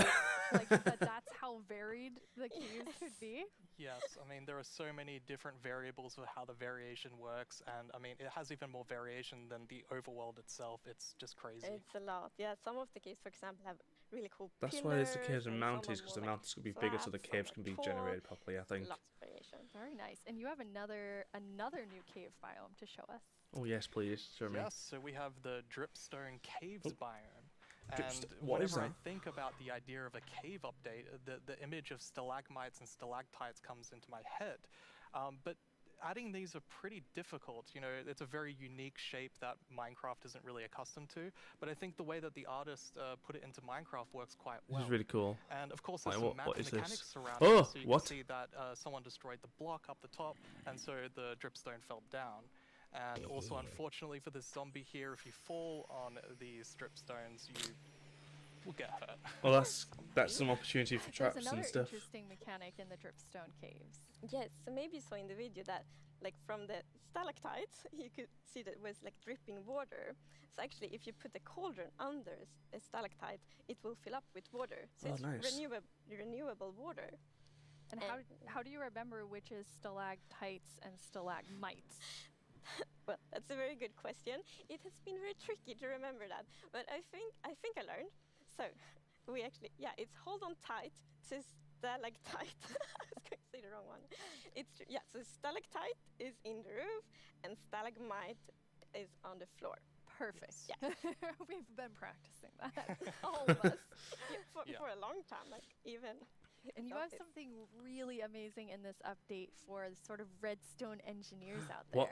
Like that's how varied the caves could be.
Yes, I mean, there are so many different variables for how the variation works, and I mean, it has even more variation than the overworld itself. It's just crazy.
It's a lot. Yeah, some of the caves, for example, have really cool
That's
pillars.
why there's the caves and
some
mountains,
are
because
more
the
like
mountains could be bigger, so the
flat,
caves
some
can be
are tall.
generated properly. I think.
Lots of variation.
Very nice. And you have another new cave biome to show us.
Oh yes, please. Show me.
Yes, so we have the Dripstone Caves biome. And
What is
whenever I
that?
think about the idea of a cave update, the image of stalagmites and stalactites comes into my head. But adding these are pretty difficult. You know, it's a very unique shape that Minecraft isn't really accustomed to. But I think the way that the artist put it into Minecraft works quite well.
This is really cool.
And of course, there's
Like,
some
what is this?
mechanics around
Oh,
it. So you
what?
can see that someone destroyed the block up the top, and so the dripstone fell down. And also, unfortunately for this zombie here, if you fall on these dripstones, you will get hurt.
Well, that's some opportunity for
There's
traps
another
and stuff.
interesting mechanic in the dripstone caves.
Yes, so maybe you saw in the video that like from the stalactites you could see that it was like dripping water. So actually if you put a cauldron under a stalactite, it will fill up with water. So
Oh,
it's
nice.
renewable water.
And how do you remember which is stalactites and stalagmites?
Well, that's a very good question. It has been very tricky to remember that, but I think I learned. So we actually, it's hold on tight to stalactite. I was going to say the wrong one. So stalactite is in the roof and stalagmite is on the floor.
Perfect.
Yeah.
We've been practicing that.
All of us. For a long time, like even.
And you have something really amazing in this update for the sort of redstone engineers out there.
What?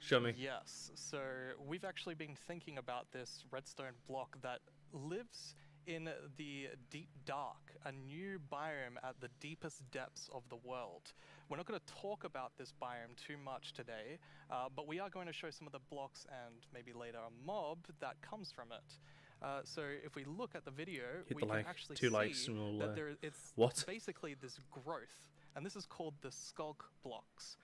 Show me.
Yes, so we've actually been thinking about this redstone block that lives in the deep dark, a new biome at the deepest depths of the world. We're not going to talk about this biome too much today, but we are going to show some of the blocks and maybe later a mob that comes from it. So if we look at the video,
Hit
we
the
can
like,
actually
2
see
likes and we'll,
that it's
what?
basically this growth, and this is called the skulk blocks.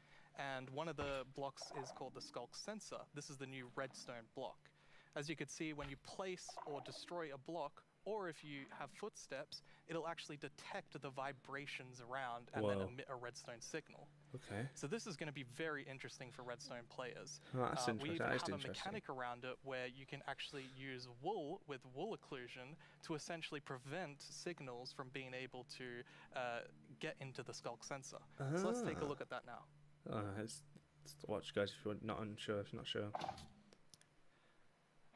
And one of the blocks is called the skulk sensor. This is the new redstone block. As you can see, when you place or destroy a block, or if you have footsteps, it'll actually detect the vibrations around and then emit a redstone signal.
Okay.
So this is going to be very interesting for redstone players.
Oh, that's
We
interesting.
even
That is
have a
interesting.
mechanic around it where you can actually use wool with wool occlusion to essentially prevent signals from being able to get into the skulk sensor. So let's take a look at that now.
It's watch, guys, if you're not unsure, if you're not sure.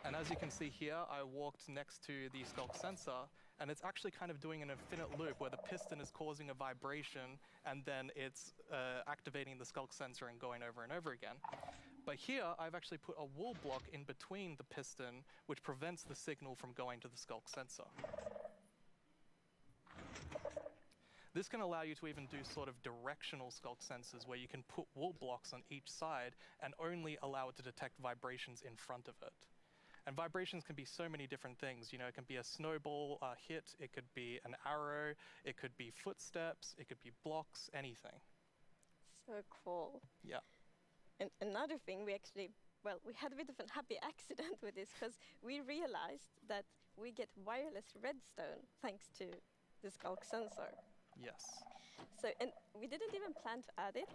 And as you can see here, I walked next to the skulk sensor, And it's actually kind of doing an infinite loop where the piston is causing a vibration and then it's activating the skulk sensor and going over and over again. But here, I've actually put a wall block in between the piston, which prevents the signal from going to the skulk sensor. This can allow you to even do sort of directional skulk sensors where you can put wall blocks on each side and only allow it to detect vibrations in front of it. And vibrations can be so many different things. You know, it can be a snowball hit, it could be an arrow, it could be footsteps, it could be blocks, anything.
So cool.
Yeah.
And another thing, we had a bit of an happy accident with this because we realized that we get wireless redstone thanks to the skulk sensor.
Yes.
So, and we didn't even plan to add it,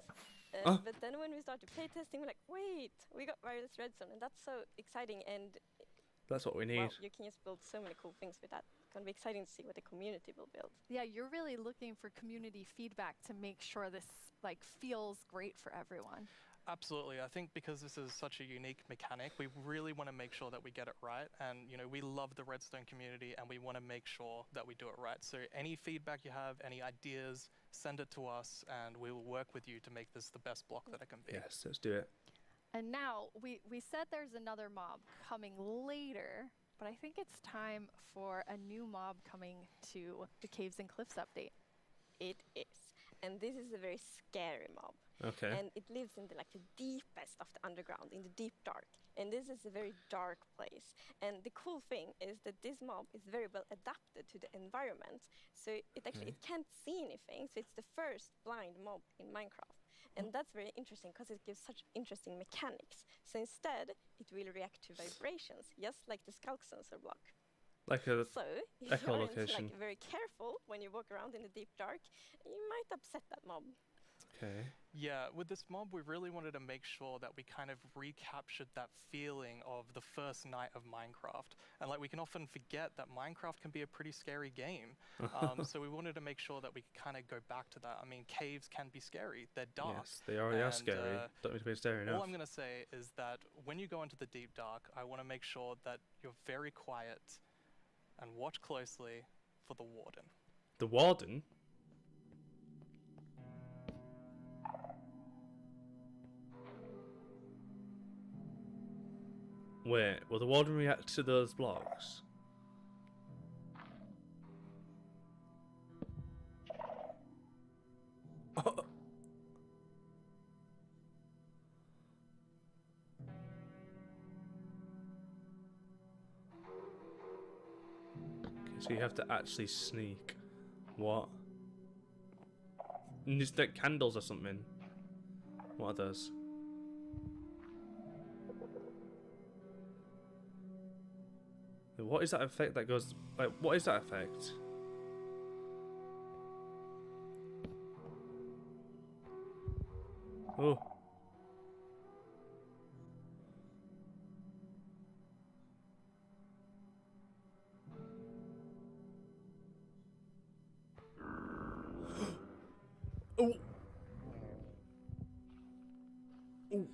but then when we started playtesting, we're like, wait, we got wireless redstone, and that's so exciting, and
that's what we need.
well, you can just build so many cool things with that. It's going to be exciting to see what the community will build.
Yeah, you're really looking for community feedback to make sure this like feels great for everyone.
Absolutely. I think because this is such a unique mechanic, we really want to make sure that we get it right. And, you know, we love the redstone community and we want to make sure that we do it right. So any feedback you have, any ideas, send it to us and we will work with you to make this the best block that it can be.
Yes, let's do it.
And now, we said there's another mob coming later, but I think it's time for a new mob coming to the Caves and Cliffs update.
It is. And this is a very scary mob.
Okay.
And it lives in the deepest of the underground, in the deep dark. And this is a very dark place. And the cool thing is that this mob is very well adapted to the environment. So it actually it can't see anything. So it's the first blind mob in Minecraft. And that's very interesting because it gives such interesting mechanics. So instead, it will react to vibrations, just like the skulk sensor block.
Like a
so if you aren't
echolocation.
very careful when you walk around in the deep dark, you might upset that mob.
Okay.
Yeah, with this mob, we really wanted to make sure that we kind of recaptured that feeling of the first night of Minecraft. And we can often forget that Minecraft can be a pretty scary game. So we wanted to make sure that we could kind of go back to that. I mean, caves can be scary. They're dark.
Yes, they are scary. Don't need to be scary enough.
All I'm going to say is that when you go into the deep dark, I want to make sure that you're very quiet and watch closely for the warden.
The warden? Wait, will the warden react to those blocks? Oh. Okay, so you have to actually sneak. What? Just like candles or something. What are those? What is that effect that goes... Like, what is that effect? Oh. Oh. Oh.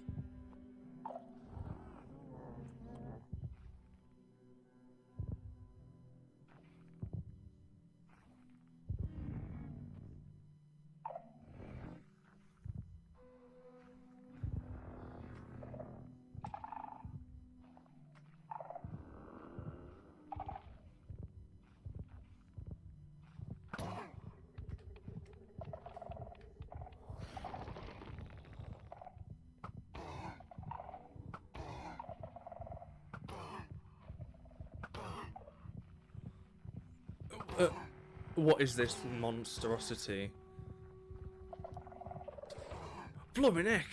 What is this monstrosity? Blooming heck!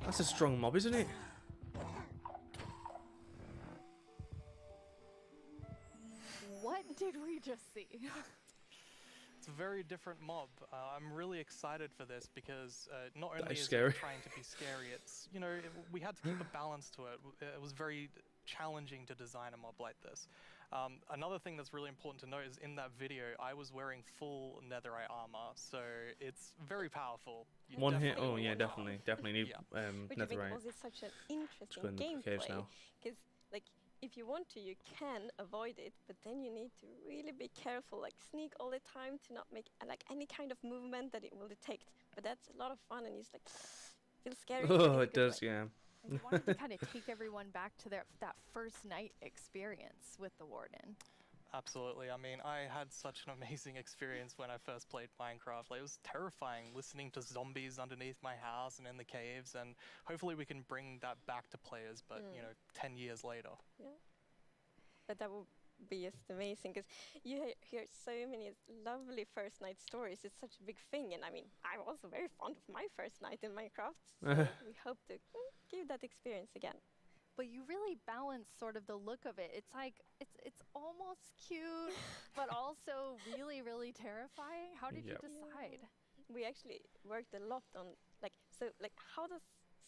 That's a strong mob, isn't it?
What did we just see?
It's a very different mob. I'm really excited for this because not only is
scary.
it trying to be scary, it's, you know, we had to keep a balance to it. It was very challenging to design a mob like this. Another thing that's really important to note is in that video, I was wearing full netherite armor, so it's very powerful. You
One hit?
definitely
Oh yeah,
want
definitely need
Which I think
netherite.
also is such an interesting
go in the caves
gameplay
now.
because, like, if you want to, you can avoid it, but then you need to really be careful, like sneak all the time to not make like any kind of movement that it will detect. But that's a lot of fun, and it's like feels scary. but
Oh,
in a
it
good
does,
way.
yeah.
I wanted to kind of take everyone back to that first night experience with the Warden.
Absolutely. I mean, I had such an amazing experience when I first played Minecraft. Like, it was terrifying listening to zombies underneath my house and in the caves, and hopefully we can bring that back to players, but, you know, 10 years later.
Yeah. But that would be just amazing, because you hear so many lovely first night stories. It's such a big thing, and I mean, I'm also very fond of my first night in Minecraft, so we hope to give that experience again.
But you really balance sort of the look of it. It's like it's almost cute, but also really, really terrifying. How did you decide?
We actually worked a lot on like how does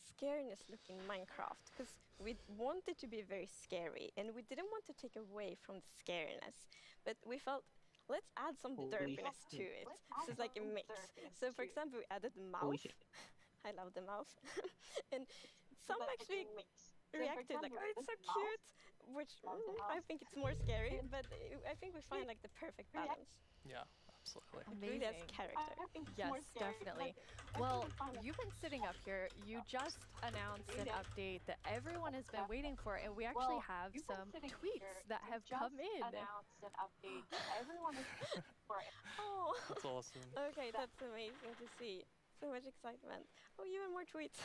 scariness look in Minecraft? Because we wanted to be very scary, and we didn't want to take away from the scariness, but we felt let's add some derpiness to it. So it's like a mix. So for example, we added the mouth. I love the mouth, and some actually reacted like, oh, it's so cute, which I think it's more scary, but I think we find like the perfect balance.
Yeah, absolutely.
It really has character.
Yes, definitely. Well, you've been sitting up here. You just announced an update that everyone has been waiting for, and we actually have some tweets that have come in.
Oh,
That's awesome.
Okay, that's amazing to see. So much excitement. Oh, even more tweets.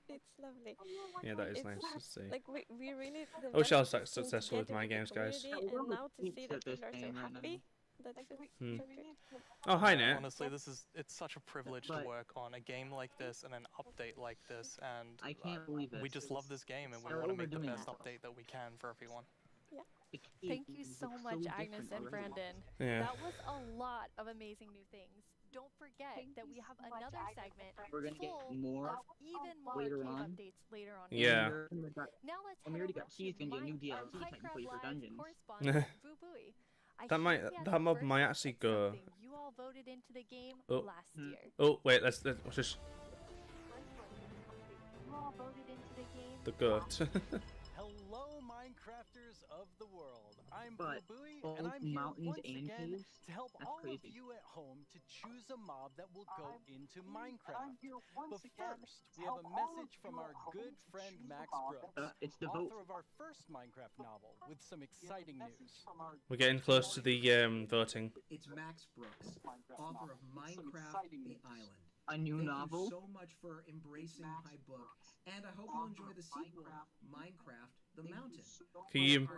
It's lovely.
Yeah, that is
It's
nice to see.
Like we really.
I wish I was
developed
that
this team
successful with
together
my
the
games, guys.
community, and now to see that people are so happy. That's so
Hmm.
good.
Oh, hi, Nat.
Honestly, it's such a privilege to work on a game like this and an update like this, and
I can't believe
we
this.
just love this game, and we
They're
want to make the
overdoing
best
it.
update that we can for everyone.
Yeah.
Thank you so much, Agnes and Brandon.
Yeah.
That was a lot of amazing new things. Don't forget that we have another segment
We're gonna get
full
more
of even more
later
cave
on.
updates later on.
Yeah.
Now let's
And we
head
already
over
got Keith
to
gonna get a new
our
DLC technically for
Minecraft Live
dungeons.
correspondent, Voo-Booey. I
That
hear
might
he has
that
a
mob
first
might
look
actually
at
go.
something you all voted into the game
Oh.
last year.
Oh wait, let's just the goat.
Hello, Minecrafters of the world. I'm
But
Boo-Booey,
both
and I'm here
mountains
once
and
again
caves?
to help
That's
all
crazy.
of you at home to choose a mob that will go into Minecraft. But first, we have a message from our good friend Max Brooks,
it's the
author
vote.
of our first Minecraft novel, with some exciting news.
We're getting close to the voting.
It's Max Brooks, author of Minecraft The Island.
A new
Thank
novel?
you so much for embracing my book, and I hope you enjoy the sequel, Minecraft The Mountain.
Can you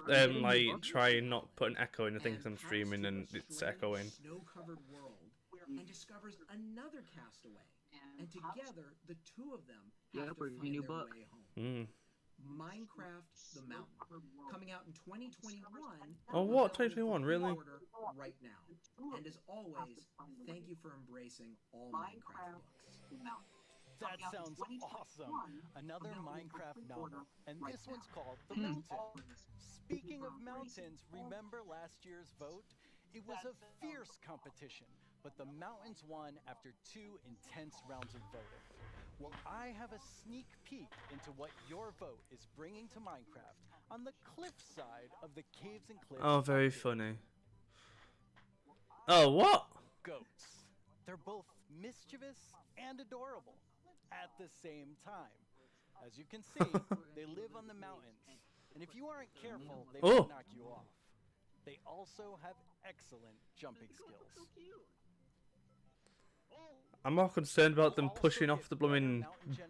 like try and not put an echo in the thing 'cause I'm streaming and it's echoing?
Snow-covered world, and discovers another castaway, and together the two of them have to
we're
find
getting a new
their
book.
way home.
Mm.
Minecraft The Mountain, coming out in 2021.
Oh, what? 2021? Really?
Order right now. And as always, thank you for embracing all Minecraft books.
That sounds awesome! Another Minecraft novel, and this one's called The Mountain. Speaking of mountains, remember last year's vote? It was a fierce competition, but the mountains won after 2 intense rounds of voting. Well, I have a sneak peek into what your vote is bringing to Minecraft on the cliff side of the Caves and Cliffs.
Oh, very funny. Oh, what?
Goats. They're both mischievous and adorable at the same time. As you can see, they live on the mountains, and if you aren't careful, they
Oh.
will knock you off. They also have excellent jumping skills.
I'm more concerned about them pushing off the blooming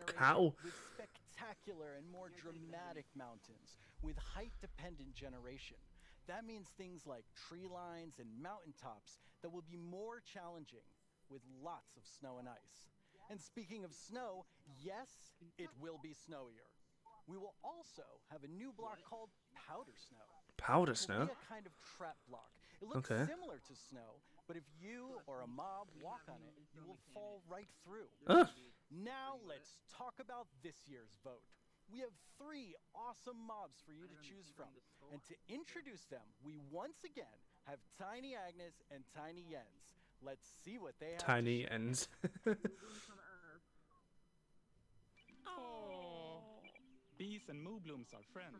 cow.
With spectacular and more dramatic mountains with height-dependent generation. That means things like tree lines and mountaintops that will be more challenging with lots of snow and ice. And speaking of snow, yes, it will be snowier. We will also have a new block called Powder Snow.
Powder
It will
snow?
be a kind of trap block. It looks
Okay.
similar to snow, but if you or a mob walk on it, you will fall right through. Now let's talk about this year's vote. We have 3 awesome mobs for you to choose from. And to introduce them, we once again have Tiny Agnes and Tiny Jens. Let's see what they have to
Tiny
share.
ends.
Oh.
Bees and Mooblooms are friends,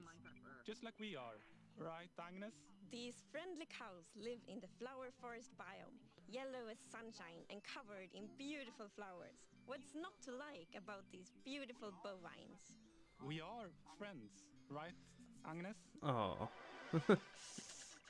just like we are. Right, Agnes?
These friendly cows live in the flower forest biome, yellow as sunshine and covered in beautiful flowers. What's not to like about these beautiful bovines?
We are friends, right, Agnes?
Oh.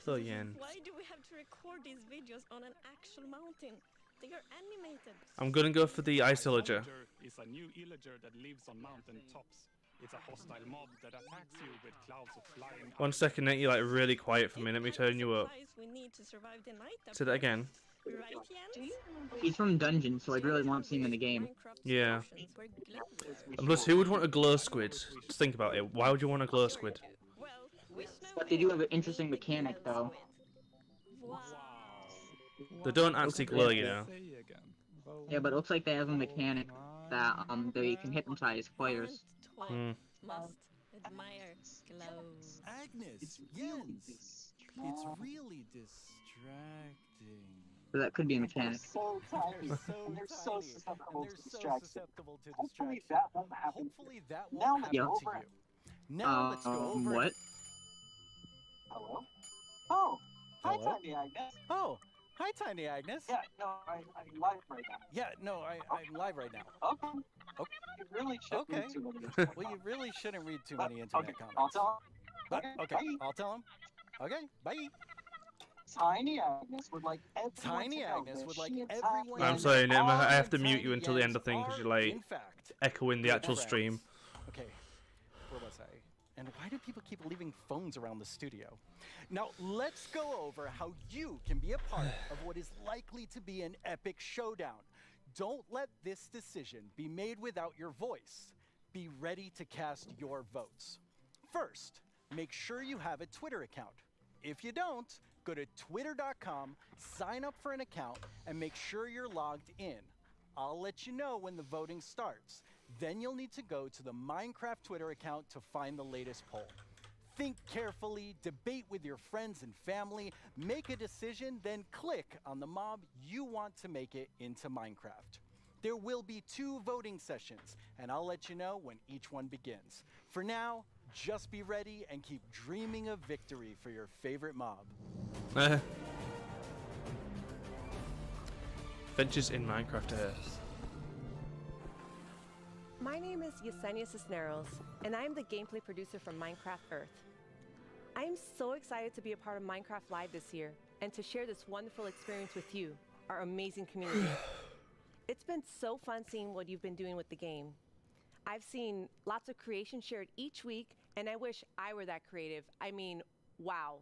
So Yen.
Why do we have to record these videos on an actual mountain? They are animated.
I'm gonna go for the ice illager.
Is a new illager that lives on mountain tops. It's a hostile mob that attacks you with clouds of flying.
1 second, Nate, you're like really quiet for me. Let me turn you up.
We need to survive the night.
Say that again.
Right, Jens?
He's from Dungeon, so I'd really want to see him in the game.
Yeah. And plus, who would want a glow squid? Just think about it. Why would you want a glow squid?
But they do have an interesting mechanic, though.
They don't actually glow, you know.
Yeah, but it looks like they have a mechanic that they can hypnotize players.
Must admire glows.
Agnes, Jens, it's really distracting.
So that could be a mechanic.
So tiny. They're so susceptible to distraction. Hopefully that won't happen to you. Now let's go over.
What?
Hello? Oh, hi,
Hello?
Tiny Agnes. Oh, hi, Tiny Agnes. Yeah, no, I'm live right now. Yeah, no, I'm live right now. Okay. You really shouldn't read too many. Well, you really shouldn't read too many internet comments. I'll tell him. Okay, I'll tell him. Okay, bye. Tiny Agnes would like everyone.
I'm sorry, Nim. I have to mute you until the end of the thing because you're like echoing the actual stream.
Okay, where was I? And why do people keep leaving phones around the studio? Now, let's go over how you can be a part of what is likely to be an epic showdown. Don't let this decision be made without your voice. Be ready to cast your votes. First, make sure you have a Twitter account. If you don't, go to twitter.com, sign up for an account, and make sure you're logged in. I'll let you know when the voting starts. Then you'll need to go to the Minecraft Twitter account to find the latest poll. Think carefully, debate with your friends and family, make a decision, then click on the mob you want to make it into Minecraft. There will be 2 voting sessions, and I'll let you know when each one begins. For now, just be ready and keep dreaming of victory for your favorite mob.
Adventures in Minecraft Earth.
My name is Yesenia Cisneros, and I'm the gameplay producer from Minecraft Earth. I'm so excited to be a part of Minecraft Live this year and to share this wonderful experience with you, our amazing community. It's been so fun seeing what you've been doing with the game. I've seen lots of creation shared each week, and I wish I were that creative. I mean, wow.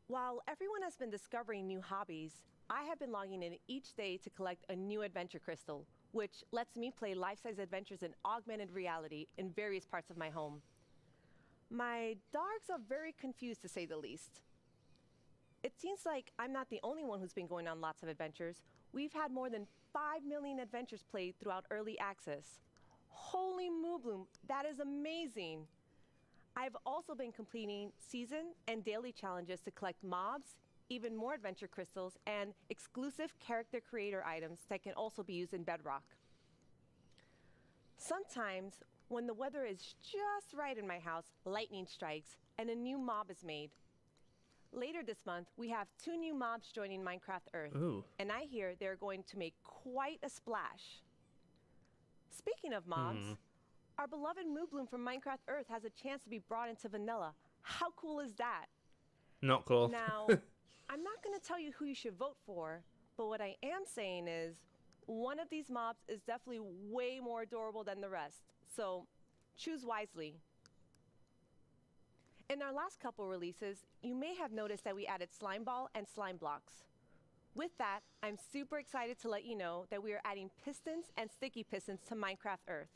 While everyone has been discovering new hobbies, I have been logging in each day to collect a new adventure crystal, which lets me play life-size adventures in augmented reality in various parts of my home. My dogs are very confused, to say the least. It seems like I'm not the only one who's been going on lots of adventures. We've had more than 5 million adventures played throughout early access. Holy Moobloom, that is amazing! I've also been completing season and daily challenges to collect mobs, even more adventure crystals, and exclusive character creator items that can also be used in Bedrock. Sometimes, when the weather is just right in my house, lightning strikes and a new mob is made. Later this month, we have 2 new mobs joining Minecraft Earth, and I hear they're going to make quite a splash. Speaking of mobs, our beloved Moobloom from Minecraft Earth has a chance to be brought into vanilla. How cool is that?
Not cool.
Now, I'm not going to tell you who you should vote for, but what I am saying is one of these mobs is definitely way more adorable than the rest, so choose wisely. In our last couple releases, you may have noticed that we added Slime Ball and Slime Blocks. With that, I'm super excited to let you know that we are adding pistons and sticky pistons to Minecraft Earth.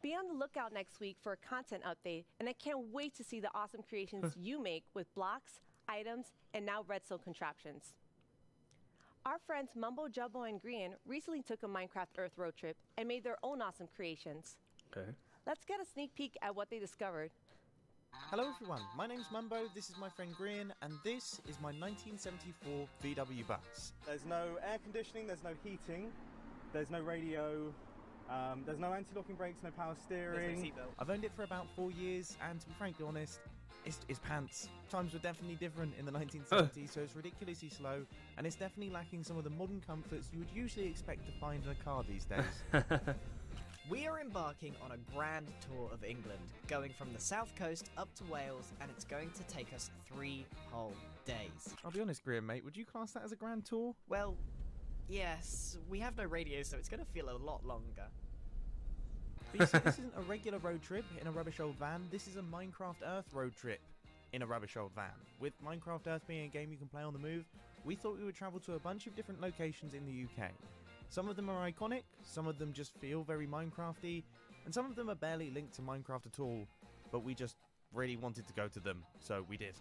Be on the lookout next week for a content update, and I can't wait to see the awesome creations you make with blocks, items, and now redstone contraptions. Our friends Mumbo Jumbo and Grian recently took a Minecraft Earth road trip and made their own awesome creations.
Okay.
Let's get a sneak peek at what they discovered.
Hello everyone, my name's Mumbo, this is my friend Grian, and this is my 1974 VW bus.
There's no air conditioning, there's no heating, there's no radio,
There's no anti-locking brakes, no power steering. I've owned it for about 4 years, and to be frankly honest, it's pants. Times were definitely different in the 1970s, so it's ridiculously slow, and it's definitely lacking some of the modern comforts you would usually expect to find in a car these days.
We are embarking on a grand tour of England, going from the south coast up to Wales, and it's going to take us 3 whole days.
I'll be honest, Graham, mate, would you class that as a grand tour?
Well, yes, we have no radio, so it's going to feel a lot longer.
But you see, this isn't a regular road trip in a rubbish old van, this is a Minecraft Earth road trip in a rubbish old van. With Minecraft Earth being a game you can play on the move, we thought we would travel to a bunch of different locations in the UK. Some of them are iconic, some of them just feel very Minecrafty, and some of them are barely linked to Minecraft at all, but we just really wanted to go to them, so we did.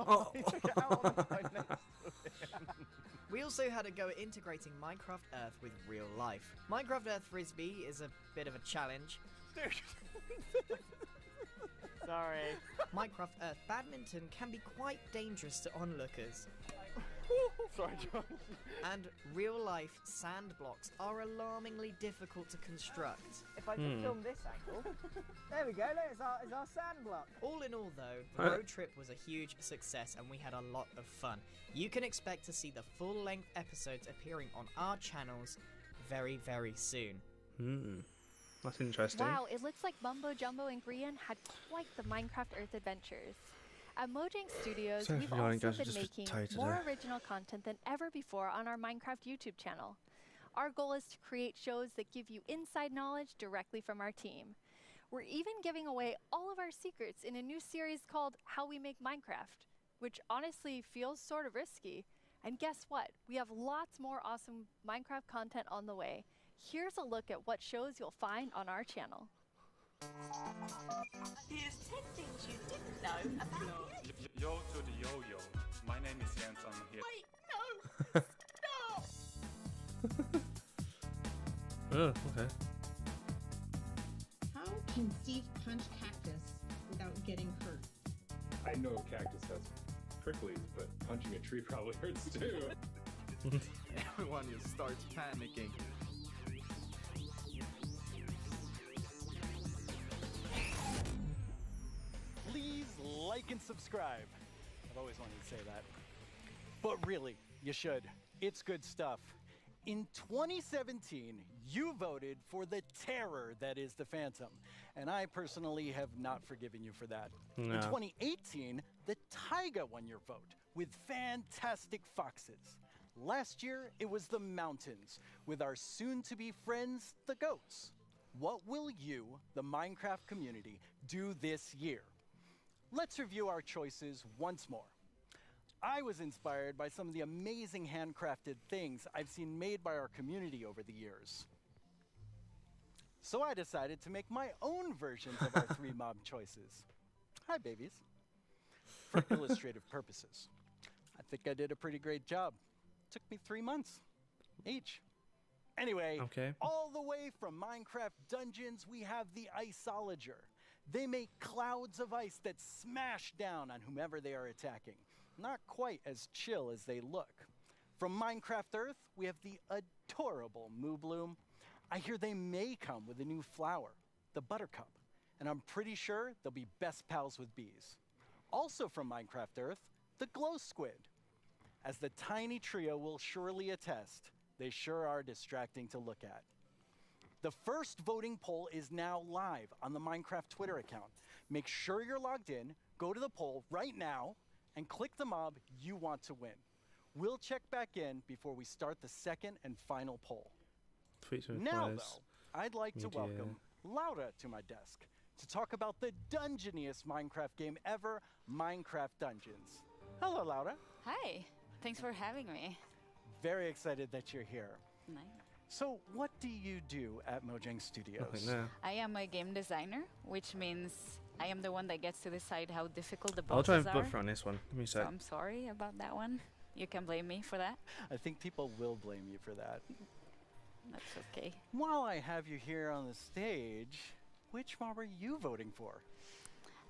Oh, he took it out on the phone next to him. We also had a go at integrating Minecraft Earth with real life. Minecraft Earth Frisbee is a bit of a challenge.
Dude. Sorry.
Minecraft Earth Badminton can be quite dangerous to onlookers.
Sorry, Josh.
And real-life sand blocks are alarmingly difficult to construct.
If I could film this angle. There we go, look, it's our sand block.
All in all, though, the road trip was a huge success and we had a lot of fun. You can expect to see the full-length episodes appearing on our channels very, very soon.
That's interesting.
Wow, it looks like Mumbo Jumbo and Grian had quite the Minecraft Earth adventures. At Mojang Studios,
Sorry
we've
for yawning,
also
guys, I'm
been
just
making
tired
more
today.
original content than ever before on our Minecraft YouTube channel. Our goal is to create shows that give you inside knowledge directly from our team. We're even giving away all of our secrets in a new series called How We Make Minecraft, which honestly feels sort of risky. And guess what? We have lots more awesome Minecraft content on the way. Here's a look at what shows you'll find on our channel.
Here's 10 things you didn't know about
Yo to the yo-yo. My name is Jens, I'm here.
Wait, no! Stop!
Oh, okay.
How can Steve punch cactus without getting hurt?
I know cactus has pricklies, but punching a tree probably hurts too.
Everyone just starts panicking. Please like and subscribe. I've always wanted to say that. But really, you should. It's good stuff. In 2017, you voted for the terror that is the Phantom, and I personally have not forgiven you for that.
No.
In 2018, the Taiga won your vote with fantastic foxes. Last year, it was the mountains with our soon-to-be friends, the goats. What will you, the Minecraft community, do this year? Let's review our choices once more. I was inspired by some of the amazing handcrafted things I've seen made by our community over the years. So I decided to make my own versions of our 3 mob choices. Hi, babies. For illustrative purposes. I think I did a pretty great job. Took me 3 months each. Anyway, all the way from Minecraft Dungeons, we have the Iceologer. They make clouds of ice that smash down on whomever they are attacking. Not quite as chill as they look. From Minecraft Earth, we have the adorable Moo Bloom. I hear they may come with a new flower, the Buttercup, and I'm pretty sure they'll be best pals with bees. Also from Minecraft Earth, the Glow Squid. As the tiny trio will surely attest, they sure are distracting to look at. The first voting poll is now live on the Minecraft Twitter account. Make sure you're logged in, go to the poll right now, and click the mob you want to win. We'll check back in before we start the second and final poll. Now, though, I'd like to welcome Laura to my desk to talk about the dungeoniest Minecraft game ever, Minecraft Dungeons. Hello, Laura.
Hi, thanks for having me.
Very excited that you're here.
Nice.
So, what do you do at Mojang Studios?
I am a game designer, which means I am the one that gets to decide how difficult the
I'll
bosses
try and
are.
vote for on this one. Give me a
So
sec.
I'm sorry about that one. You can blame me for that.
I think people will blame you for that.
That's okay.
While I have you here on the stage, which mob are you voting for?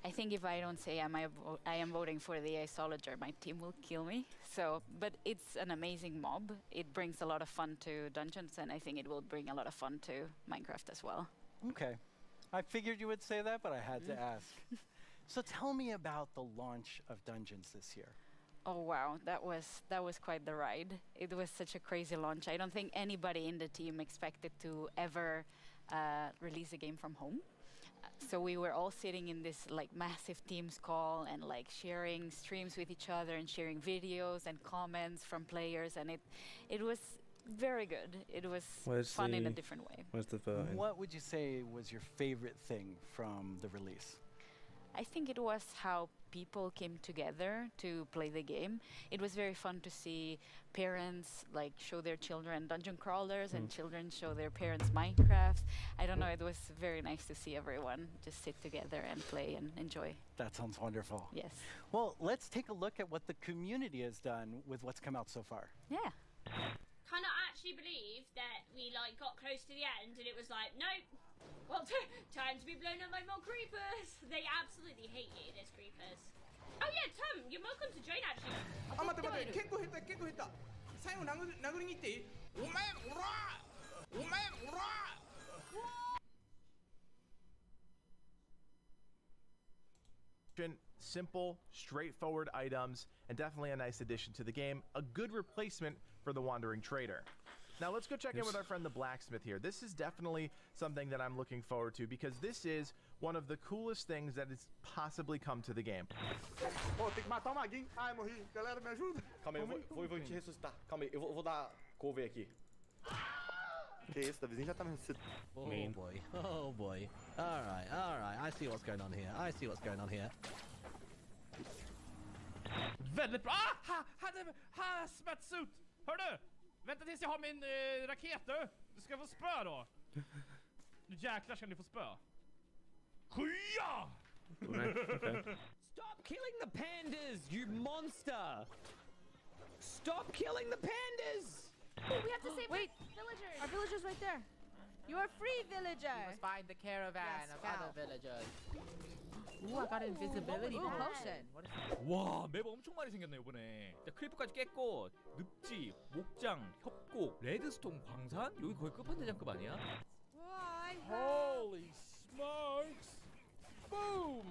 I think if I don't say I am voting for the astrologer, my team will kill me. So, but it's an amazing mob. It brings a lot of fun to Dungeons, and I think it will bring a lot of fun to Minecraft as well.
Okay. I figured you would say that, but I had to ask. So tell me about the launch of Dungeons this year.
Oh wow, that was quite the ride. It was such a crazy launch. I don't think anybody in the team expected to ever release a game from home. So we were all sitting in this like massive Teams call and like sharing streams with each other and sharing videos and comments from players, and it was very good. It was fun in a different way.
Where's the voting?
What would you say was your favorite thing from the release?
I think it was how people came together to play the game. It was very fun to see parents like show their children dungeon crawlers and children show their parents Minecraft. I don't know, it was very nice to see everyone just sit together and play and enjoy.
That sounds wonderful.
Yes.
Well, let's take a look at what the community has done with what's come out so far.
Yeah.
Cannot actually believe that we like got close to the end and it was like, nope. Well, time to be blown up by more creepers. They absolutely hate you, these creepers. Oh yeah, Tom, you're welcome to join actually.
待って結構減った結構減った最後殴りに行っていいお前おらお前おら
Simple, straightforward items, and definitely a nice addition to the game. A good replacement for the Wandering Trader. Now let's go check in with our friend the blacksmith here. This is definitely something that I'm looking forward to because this is one of the coolest things that has possibly come to the game.
Oh, tem que matar o maguinho. Ai, morri. Galera, me ajuda.
Calma aí, eu vou te ressuscitar. Calma aí, eu vou dar cover aqui. Que isso, o vizinho já tá me ressuscitando.
Oh boy, oh boy. Alright, I see what's going on here. I see what's going on here.
Väldigt bra! Hazmat-suit! Hör du? Vänta tills jag har min raket du! Du ska få spö då! Nu jäklar ska ni få spö. Skya!
Stop killing the pandas, you monster! Stop killing the pandas!
Oh, we have to save villagers! Our villagers right there. You are free, villager!
We must find the caravan of other villagers.
Ooh, I got invisibility potion.
What is that?
와, 맵 엄청 많이 생겼네 이번에. 자, 크리프까지 깼고 늪지, 목장, 협곡, 레드스톤 광산? 여기 거의 끝판대장급 아니야?
Holy smokes! Boom!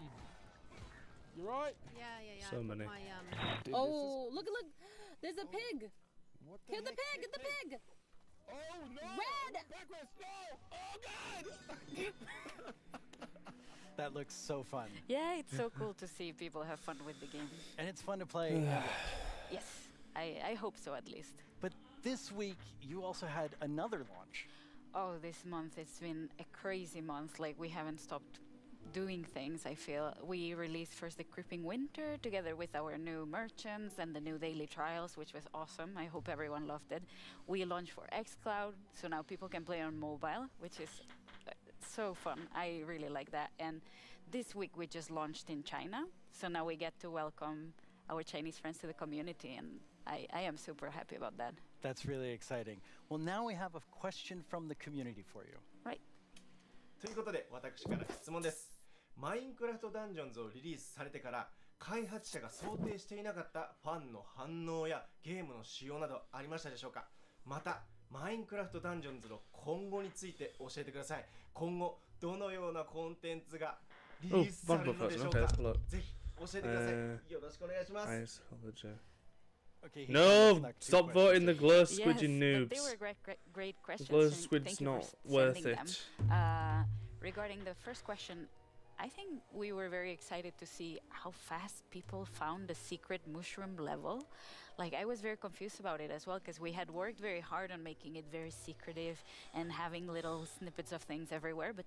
You right?
Yeah.
So many.
Oh, look! There's a pig! Kill the pig! Get the pig!
Oh no!
Red!
Backwards, no! Oh god!
That looks so fun.
Yeah, it's so cool to see people have fun with the game.
And it's fun to play.
Yes, I hope so at least.
But this week, you also had another launch.
Oh, this month it's been a crazy month. Like we haven't stopped doing things, I feel. We released first the Creeping Winter together with our new merchants and the new daily trials, which was awesome. I hope everyone loved it. We launched for xCloud, so now people can play on mobile, which is so fun. I really like that. And this week we just launched in China, so now we get to welcome our Chinese friends to the community, and I am super happy about that.
That's really exciting. Well, now we have a question from the community for you.
Right.
ということで、私から質問です。マインクラフトダンジョンズをリリースされてから開発者が想定していなかったファンの反応やゲームの仕様などありましたでしょうか。またマインクラフトダンジョンズの今後について教えてください。今後どのようなコンテンツがリリースされるのでしょうか。ぜひ教えてください。よろしくお願いします。
Okay,
no, stop voting the glow squid, you
Yes,
noobs.
they were great questions.
The glow
and
squid's
thank you
not
for
worth
sending
it.
them. Regarding the first question, I think we were very excited to see how fast people found the secret mushroom level. Like, I was very confused about it as well, because we had worked very hard on making it very secretive and having little snippets of things everywhere, but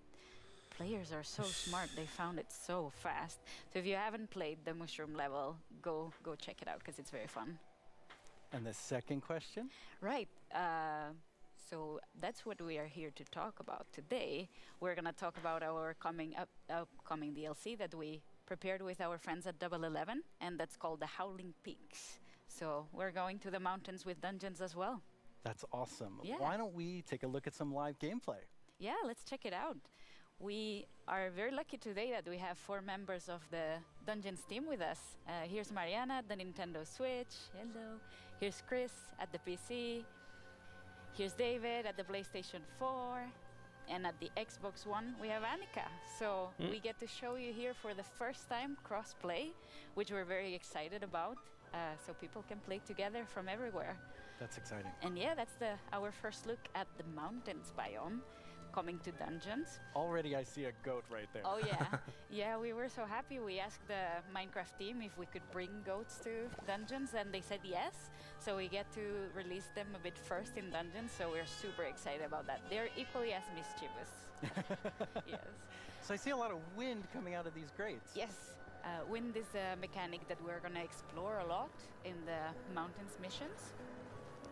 players are so smart, they found it so fast. So if you haven't played the mushroom level, go check it out, because it's very fun.
And the second question?
Right. So that's what we are here to talk about today. We're going to talk about our upcoming DLC that we prepared with our friends at Double 11, and that's called the Howling Peaks. So we're going to the mountains with dungeons as well.
That's awesome.
Yeah.
Why don't we take a look at some live gameplay?
Yeah, let's check it out. We are very lucky today that we have 4 members of the Dungeons team with us. Here's Mariana at the Nintendo Switch. Hello. Here's Chris at the PC. Here's David at the PlayStation 4. And at the Xbox One, we have Annika. So we get to show you here for the first time cross-play, which we're very excited about. So people can play together from everywhere.
That's exciting.
And yeah, that's our first look at the mountains biome coming to Dungeons.
Already I see a goat right there.
Oh yeah. Yeah, we were so happy. We asked the Minecraft team if we could bring goats to Dungeons, and they said yes. So we get to release them a bit first in Dungeons, so we're super excited about that. They're equally as mischievous. Yes.
So I see a lot of wind coming out of these grates.
Yes. Wind is a mechanic that we're going to explore a lot in the mountains missions.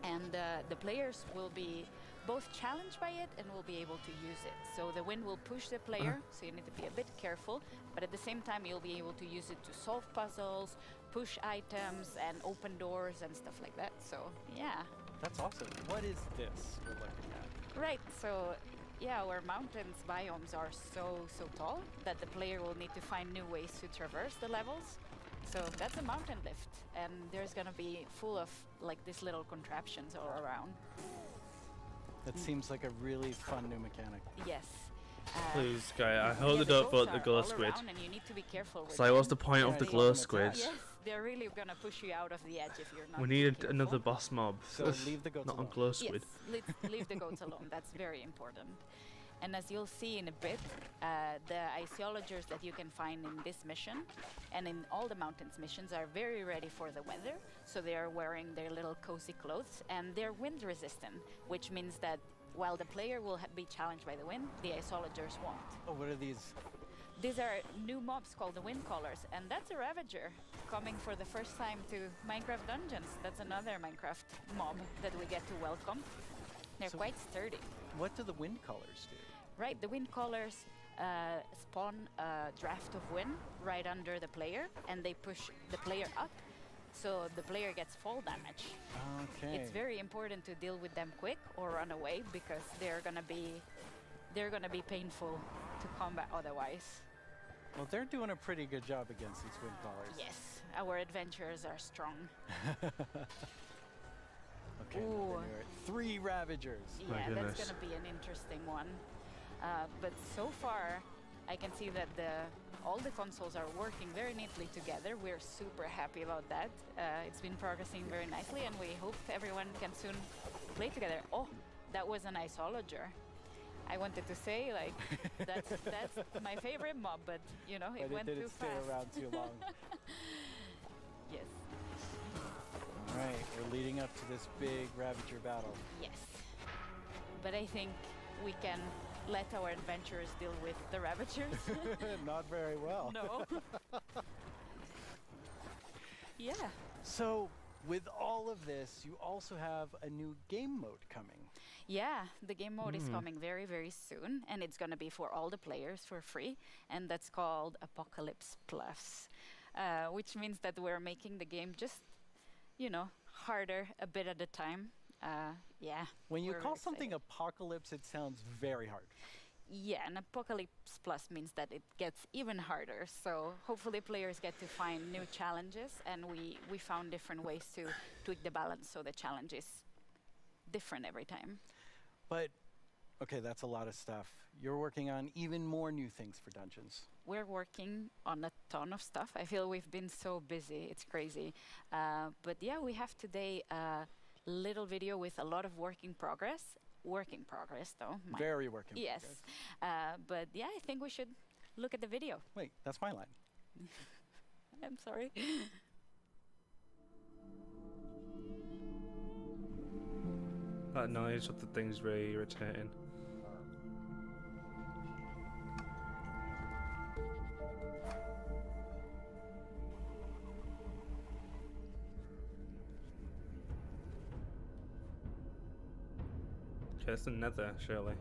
And the players will be both challenged by it and will be able to use it. So the wind will push the player, so you need to be a bit careful, but at the same time you'll be able to use it to solve puzzles, push items, and open doors and stuff like that. So yeah.
That's awesome. What is this we're looking at?
Right, so yeah, our mountains biomes are so tall that the player will need to find new ways to traverse the levels. So that's a mountain lift, and there's gonna be full of like these little contraptions all around.
That seems like a really fun new mechanic.
Yes.
Please, guy, I hope they don't put the glow squid.
And you need to be careful with
So what's the point of the glow squids?
Yes, they're really gonna push you out of the edge if you're not.
We need another boss mob.
So leave the goats
not
alone.
on glow squid.
Yes, leave the goats alone. That's very important. And as you'll see in a bit, the iceologers that you can find in this mission and in all the mountains missions are very ready for the weather. So they are wearing their little cozy clothes, and they're wind resistant, which means that while the player will be challenged by the wind, the iceologers won't.
Oh, what are these?
These are new mobs called the wind callers, and that's a Ravager coming for the first time to Minecraft Dungeons. That's another Minecraft mob that we get to welcome. They're quite sturdy.
What do the wind callers do?
Right, the wind callers spawn a draft of wind right under the player, and they push the player up, so the player gets fall damage.
Okay.
It's very important to deal with them quick or run away, because they're gonna be painful to combat otherwise.
Well, they're doing a pretty good job against these wind callers.
Yes, our adventurers are strong.
Okay, now then you're at 3 Ravagers.
Yeah, that's gonna be an interesting one. But so far, I can see that all the consoles are working very neatly together. We're super happy about that. It's been progressing very nicely, and we hope everyone can soon play together. Oh, that was an iceologer. I wanted to say, like, that's my favorite mob, but you know, it went too fast.
But it didn't stay around too long.
Yes.
All right, we're leading up to this big Ravager battle.
Yes. But I think we can let our adventurers deal with the Ravagers.
Not very well.
No. Yeah.
So, with all of this, you also have a new game mode coming.
Yeah, the game mode is coming very, very soon, and it's going to be for all the players for free, and that's called Apocalypse Plus, which means that we're making the game just, you know, harder a bit at a time. Yeah.
When you call something Apocalypse, it sounds very hard.
Yeah, and Apocalypse Plus means that it gets even harder. So hopefully players get to find new challenges, and we found different ways to tweak the balance so the challenge is different every time.
But, okay, that's a lot of stuff. You're working on even more new things for Dungeons.
We're working on a ton of stuff. I feel we've been so busy. It's crazy. But yeah, we have today a little video with a lot of work in progress. Work in progress, though.
Very work in
yes.
progress.
But yeah, I think we should look at the video.
Wait, that's my line.
I'm sorry.
That noise of the thing's really irritating. Okay, that's the nether, surely.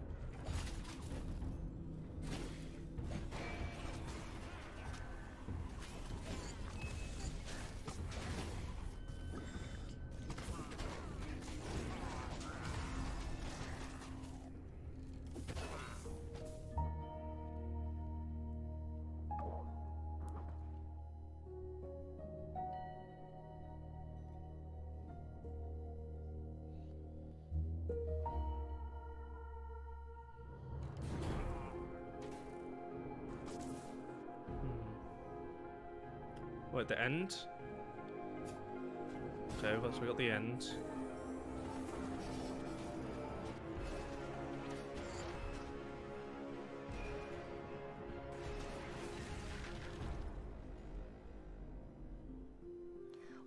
What, at the end? Okay, so we got the end.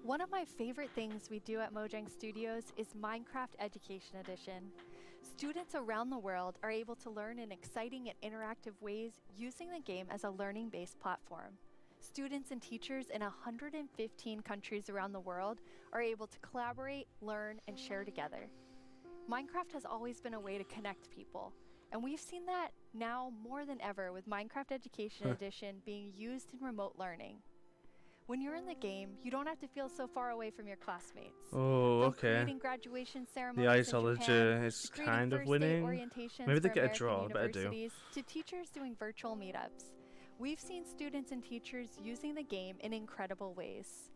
One of my favorite things we do at Mojang Studios is Minecraft Education Edition. Students around the world are able to learn in exciting and interactive ways using the game as a learning-based platform. Students and teachers in 115 countries around the world are able to collaborate, learn, and share together. Minecraft has always been a way to connect people, and we've seen that now more than ever with Minecraft Education Edition being used in remote learning. When you're in the game, you don't have to feel so far away from your classmates.
Oh,
From
okay.
creating graduation
The
ceremonies in
ideology
Japan,
is
to creating
kind of
first day
winning.
orientations
Maybe they
for
get a
American
draw, I better do.
universities, to teachers doing virtual meetups. We've seen students and teachers using the game in incredible ways.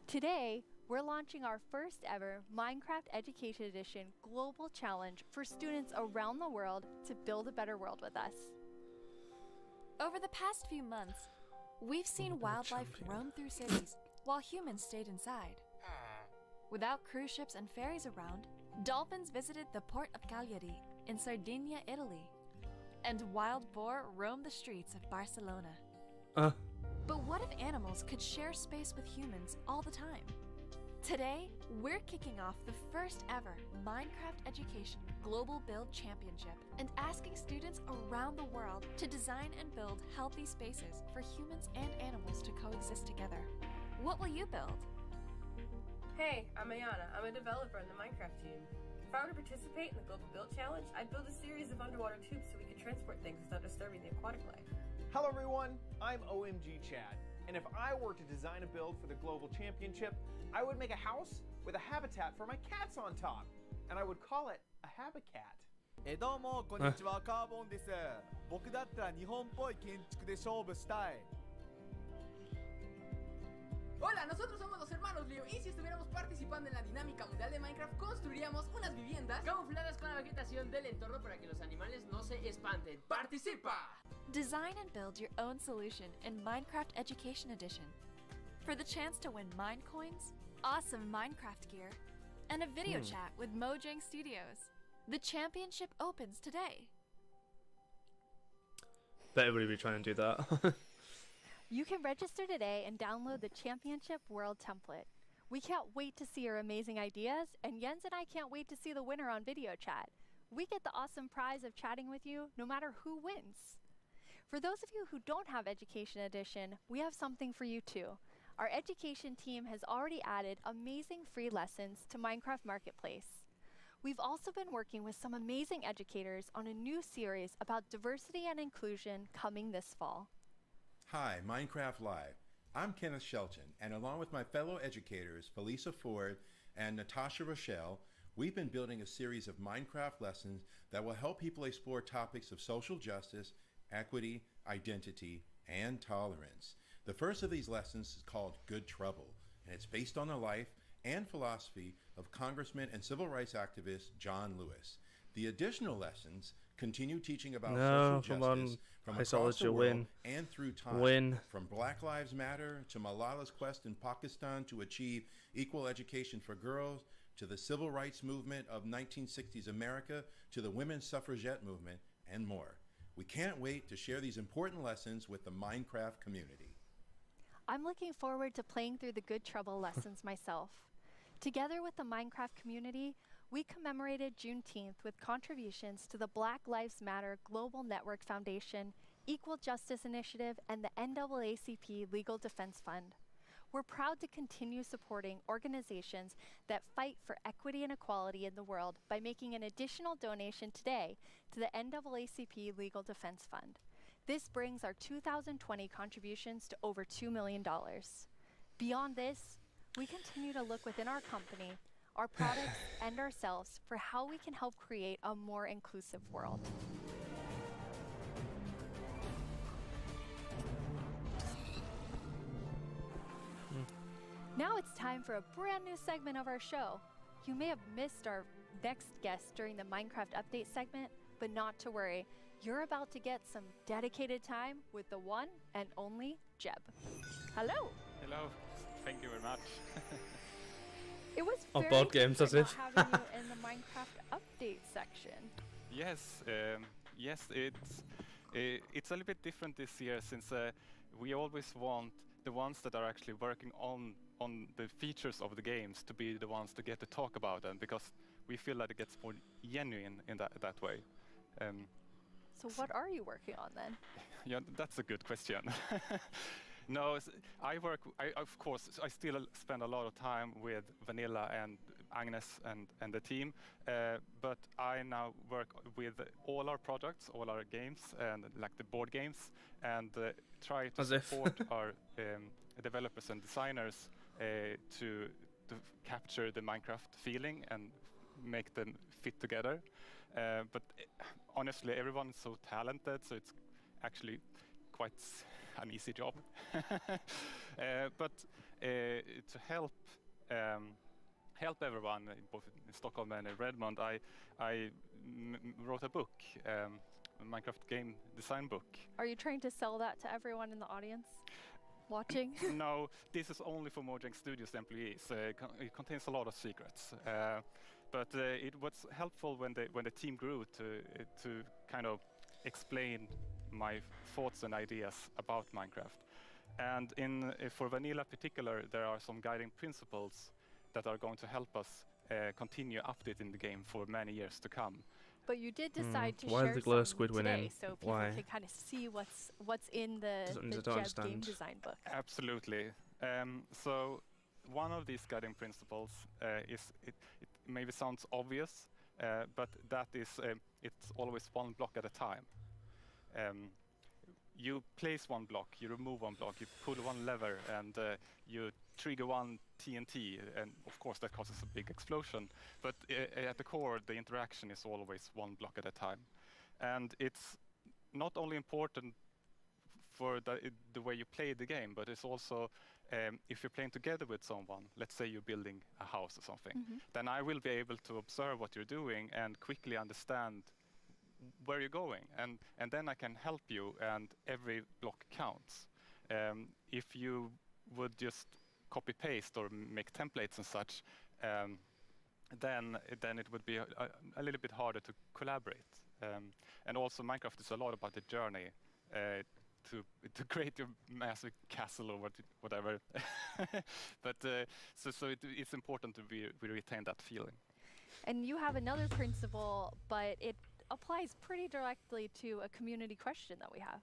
Today, we're launching our first ever Minecraft Education Edition Global Challenge for students around the world to build a better world with us.
Over the past few months, we've seen wildlife roam through cities while humans stayed inside. Without cruise ships and ferries around, dolphins visited the port of Cagliari in Sardinia, Italy, and wild boar roamed the streets of Barcelona. But what if animals could share space with humans all the time? Today, we're kicking off the first ever Minecraft Education Global Build Championship and asking students around the world to design and build healthy spaces for humans and animals to coexist together. What will you build?
Hey, I'm Ayana. I'm a developer in the Minecraft team. If I were to participate in the Global Build Challenge, I'd build a series of underwater tubes so we could transport things without disturbing the aquatic life.
Hello everyone, I'm OMG Chad, and if I were to design a build for the Global Championship, I would make a house with a habitat for my cats on top, and I would call it a habitat.
どうもこんにちは、カーボンです。僕だったら日本っぽい建築で勝負したい。
Hola, nosotros somos los hermanos Leo y si estuviéramos participando en la dinámica mundial de Minecraft construiríamos unas viviendas camufladas con la vegetación del entorno para que los animales no se espanten. ¡Participa!
Design and build your own solution in Minecraft Education Edition. For the chance to win mine coins, awesome Minecraft gear, and a video chat with Mojang Studios. The championship opens today.
Bet everybody be trying to do that.
You can register today and download the Championship World Template. We can't wait to see your amazing ideas, and Jens and I can't wait to see the winner on video chat. We get the awesome prize of chatting with you no matter who wins. For those of you who don't have Education Edition, we have something for you too. Our education team has already added amazing free lessons to Minecraft Marketplace. We've also been working with some amazing educators on a new series about diversity and inclusion coming this fall.
Hi, Minecraft Live. I'm Kenneth Shelton, and along with my fellow educators, Felisa Ford and Natasha Rochelle, we've been building a series of Minecraft lessons that will help people explore topics of social justice, equity, identity, and tolerance. The first of these lessons is called Good Trouble, and it's based on the life and philosophy of Congressman and civil rights activist John Lewis. The additional lessons continue teaching about social justice from across the world and through time. From Black Lives Matter to Malala's quest in Pakistan to achieve equal education for girls, to the civil rights movement of 1960s America, to the women's suffragette movement, and more. We can't wait to share these important lessons with the Minecraft community.
I'm looking forward to playing through the Good Trouble lessons myself. Together with the Minecraft community, we commemorated Juneteenth with contributions to the Black Lives Matter Global Network Foundation, Equal Justice Initiative, and the NAACP Legal Defense Fund. We're proud to continue supporting organizations that fight for equity and equality in the world by making an additional donation today to the NAACP Legal Defense Fund. This brings our 2020 contributions to over $2 million. Beyond this, we continue to look within our company, our products, and ourselves for how we can help create a more inclusive world. Now it's time for a brand new segment of our show. You may have missed our next guest during the Minecraft Update segment, but not to worry. You're about to get some dedicated time with the one and only Jeb. Hello.
Hello. Thank you very much.
It was
Oh,
very
board games,
different
that's
not
it.
having you in the Minecraft update section.
Yes, yes, it's a little bit different this year since we always want the ones that are actually working on the features of the games to be the ones to get to talk about them, because we feel that it gets more genuine in that way.
So what are you working on then?
Yeah, that's a good question. No, of course, I still spend a lot of time with Vanilla and Agnes and the team, but I now work with all our products, all our games, and like the board games, and try to support our developers and designers to capture the Minecraft feeling and make them fit together. But honestly, everyone is so talented, so it's actually quite an easy job. But to help everyone, both in Stockholm and in Redmond, I wrote a book, a Minecraft game design book.
Are you trying to sell that to everyone in the audience watching?
No, this is only for Mojang Studios employees. It contains a lot of secrets. But it was helpful when the team grew to kind of explain my thoughts and ideas about Minecraft. And for Vanilla in particular, there are some guiding principles that are going to help us continue updating the game for many years to come.
But you did decide to
Why
share
the Glur
some
Squid
today,
winning?
so people
Why?
can kind of see what's in the
Don't
Jeff
understand.
game design book.
Absolutely. So one of these guiding principles is it maybe sounds obvious, but that is it's always one block at a time. You place one block, you remove one block, you pull one lever, and you trigger one TNT, and of course that causes a big explosion. But at the core, the interaction is always one block at a time. And it's not only important for the way you play the game, but it's also if you're playing together with someone, let's say you're building a house or something, then I will be able to observe what you're doing and quickly understand where you're going, and then I can help you, and every block counts. If you would just copy paste or make templates and such, then it would be a little bit harder to collaborate. And also Minecraft is a lot about the journey to create your massive castle or whatever. But so it's important to we retain that feeling.
And you have another principle, but it applies pretty directly to a community question that we have.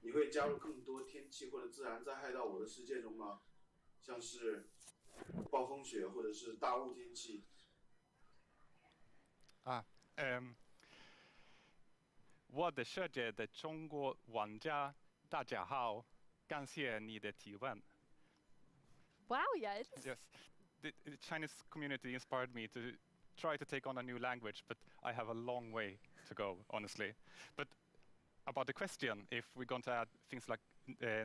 你会加入更多天气或者自然灾害到我的世界中吗？像是暴风雪或者是大雾天气。
我的世界的中国玩家大家好，感谢你的提问。
Wow, yes.
Yes, the Chinese community inspired me to try to take on a new language, but I have a long way to go, honestly. But about the question, if we're going to add things like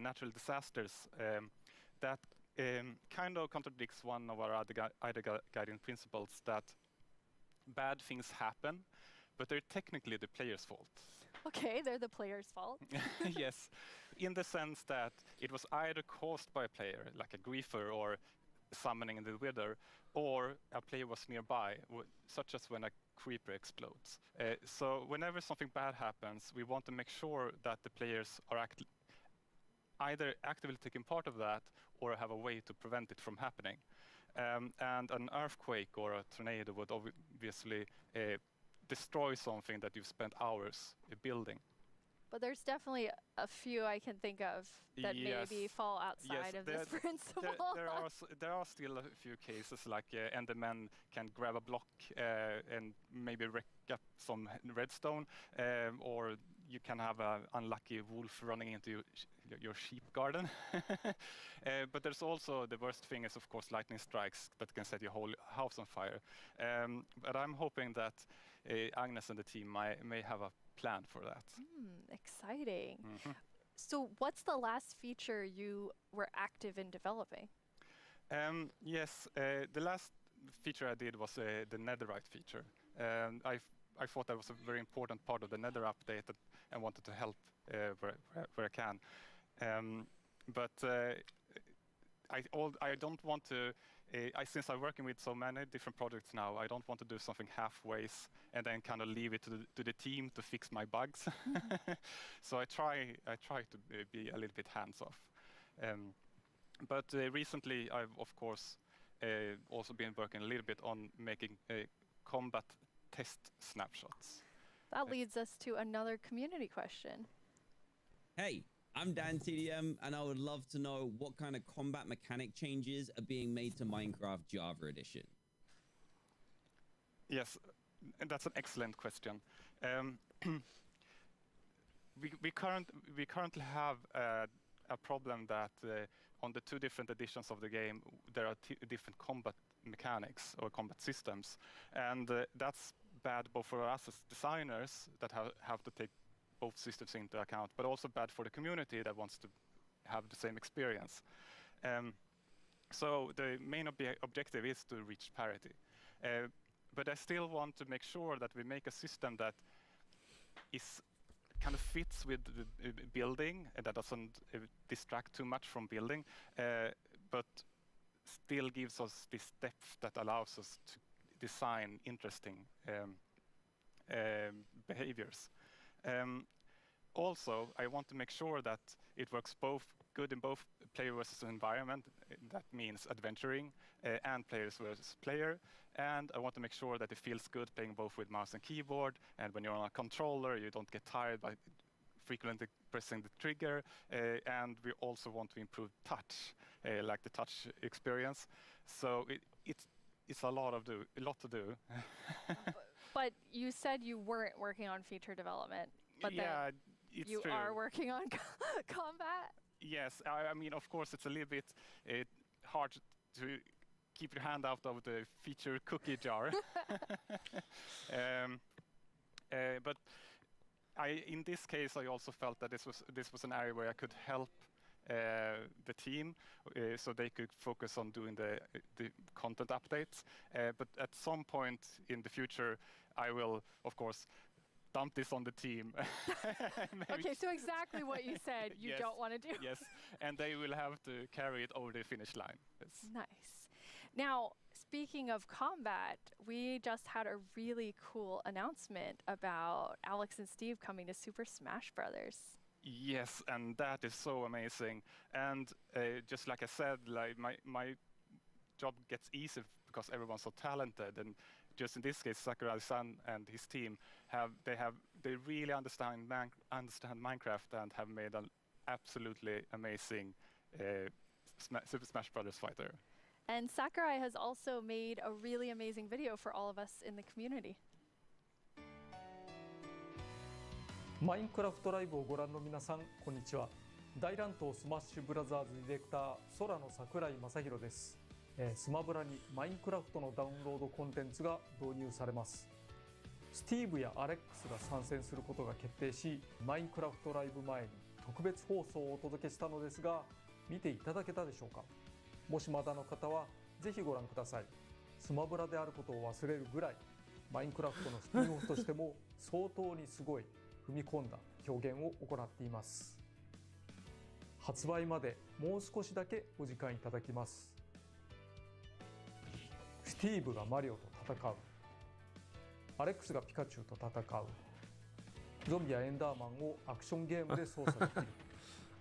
natural disasters, that kind of contradicts one of our other guiding principles, that bad things happen, but they're technically the player's fault.
Okay, they're the player's fault.
Yes, in the sense that it was either caused by a player, like a griefer or summoning the wither, or a player was nearby, such as when a creeper explodes. So whenever something bad happens, we want to make sure that the players are either actively taking part of that or have a way to prevent it from happening. And an earthquake or a tornado would obviously destroy something that you've spent hours building.
But there's definitely a few I can think of that maybe fall outside of this principle.
There are still a few cases, like Endermen can grab a block and maybe wreck up some redstone, or you can have an unlucky wolf running into your sheep garden. But there's also, the worst thing is of course lightning strikes that can set your whole house on fire. But I'm hoping that Agnes and the team may have a plan for that.
Exciting. So what's the last feature you were active in developing?
Yes, the last feature I did was the netherite feature. I I thought that was a very important part of the Nether update, and wanted to help where I can. But I don't want to. Since I'm working with so many different projects now, I don't want to do something halfways and then kind of leave it to the team to fix my bugs. So I try to be a little bit hands off. But recently, I've of course also been working a little bit on making combat test snapshots.
That leads us to another community question.
Hey, I'm Dan TDM, and I would love to know what kind of combat mechanic changes are being made to Minecraft Java Edition.
Yes, and that's an excellent question. We currently have a problem that on the 2 different editions of the game, there are different combat mechanics or combat systems, and that's bad both for us as designers that have to take both systems into account, but also bad for the community that wants to have the same experience. So the main objective is to reach parity. But I still want to make sure that we make a system that is kind of fits with the building, and that doesn't distract too much from building, but still gives us this depth that allows us to design interesting behaviors. Also, I want to make sure that it works both good in both player versus environment. That means adventuring and players versus player. And I want to make sure that it feels good playing both with mouse and keyboard. And when you're on a controller, you don't get tired by frequently pressing the trigger. And we also want to improve touch, like the touch experience. So it's a lot to do.
But you said you weren't working on feature development. But
yeah, it's
you
true.
are working on combat?
Yes, I mean, of course, it's a little bit hard to keep your hand out of the feature cookie jar. But in this case, I also felt that this was an area where I could help the team, so they could focus on doing the content updates. But at some point in the future, I will, of course, dump this on the team.
Okay, so exactly what you said you
yes,
don't want to do.
Yes, and they will have to carry it over the finish line. Yes.
Nice. Now, speaking of combat, we just had a really cool announcement about Alex and Steve coming to Super Smash Brothers.
Yes, and that is so amazing. And just like I said, like my job gets easy because everyone's so talented. And just in this case, Sakurai-san and his team they really understand Minecraft and have made an absolutely amazing Super Smash Brothers fighter.
And Sakurai has also made a really amazing video for all of us in the community.
マインクラフトライブをご覧の皆さん、こんにちは。大乱闘スマッシュブラザーズディレクター、空の桜井正宏です。スマブラにマインクラフトのダウンロードコンテンツが導入されます。スティーブやアレックスが参戦することが決定し、マインクラフトライブ前に特別放送をお届けしたのですが、見ていただけたでしょうか。もしまだの方はぜひご覧ください。スマブラであることを忘れるぐらい、マインクラフトのスピンオフとしても相当にすごい踏み込んだ表現を行っています。発売までもう少しだけお時間いただきます。スティーブがマリオと戦う。アレックスがピカチュウと戦う。ゾンビやエンダーマンをアクションゲームで操作できる。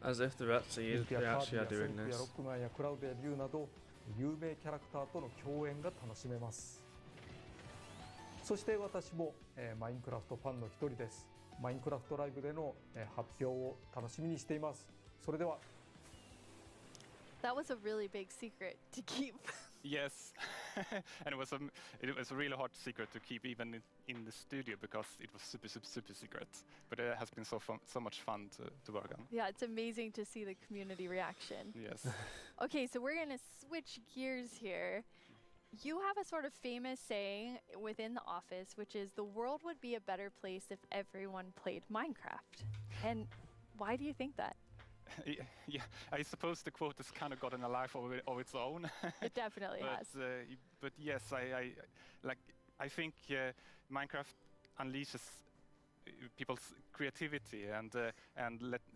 As if they actually are doing
ロ
this.
ックマンやクラウドやリュウなど有名キャラクターとの共演が楽しめます。そして私も、マインクラフトファンの一人です。マインクラフトライブでの、発表を楽しみにしています。それでは。
That was a really big secret to keep.
Yes, and it was a really hard secret to keep even in the studio because it was super secret. But it has been so much fun to work on.
Yeah, it's amazing to see the community reaction.
Yes.
Okay, so we're going to switch gears here. You have a sort of famous saying within the office, which is the world would be a better place if everyone played Minecraft. And why do you think that?
Yeah, I suppose the quote has kind of gotten a life of its own.
It definitely has.
But yes, I think Minecraft unleashes people's creativity and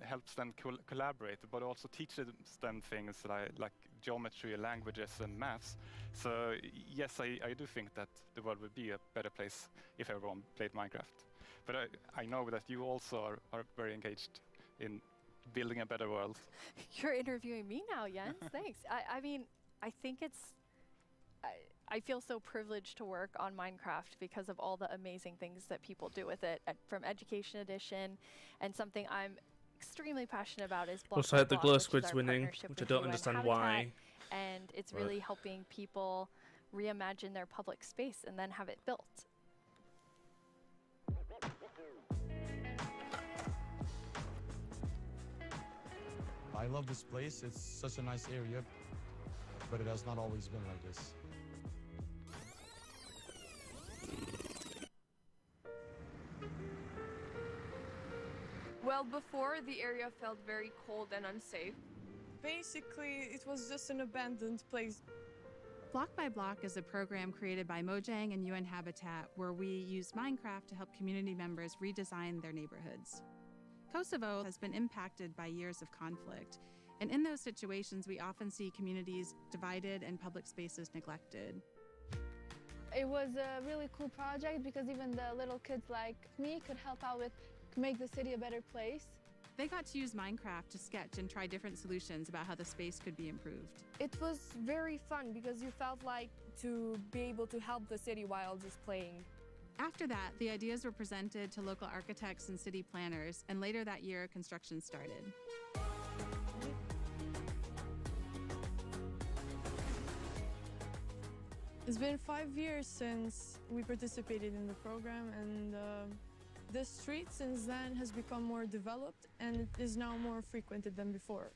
helps them collaborate, but also teaches them things like geometry, languages, and maths. So yes, I do think that the world would be a better place if everyone played Minecraft. But I know that you also are very engaged in building a better world.
You're interviewing me now, Jens. Thanks. I mean, I think I feel so privileged to work on Minecraft because of all the amazing things that people do with it, from Education Edition, and something I'm extremely passionate about is Block
Also
by
had the
Block,
glow
which is
squids
our
winning,
partnership
which I
with
don't
UN
understand
Habitat,
why.
and it's
But-
really helping people reimagine their public space and then have it built.
I love this place. It's such a nice area, but it has not always been like this.
Well, before, the area felt very cold and unsafe.
Basically, it was just an abandoned place.
Block by Block is a program created by Mojang and UN Habitat where we use Minecraft to help community members redesign their neighborhoods. Kosovo has been impacted by years of conflict, and in those situations, we often see communities divided and public spaces neglected.
It was a really cool project because even the little kids like me could help out with make the city a better place.
They got to use Minecraft to sketch and try different solutions about how the space could be improved.
It was very fun because you felt like to be able to help the city while just playing.
After that, the ideas were presented to local architects and city planners, and later that year, construction started.
It's been 5 years since we participated in the program, and the street since then has become more developed and it is now more frequented than before.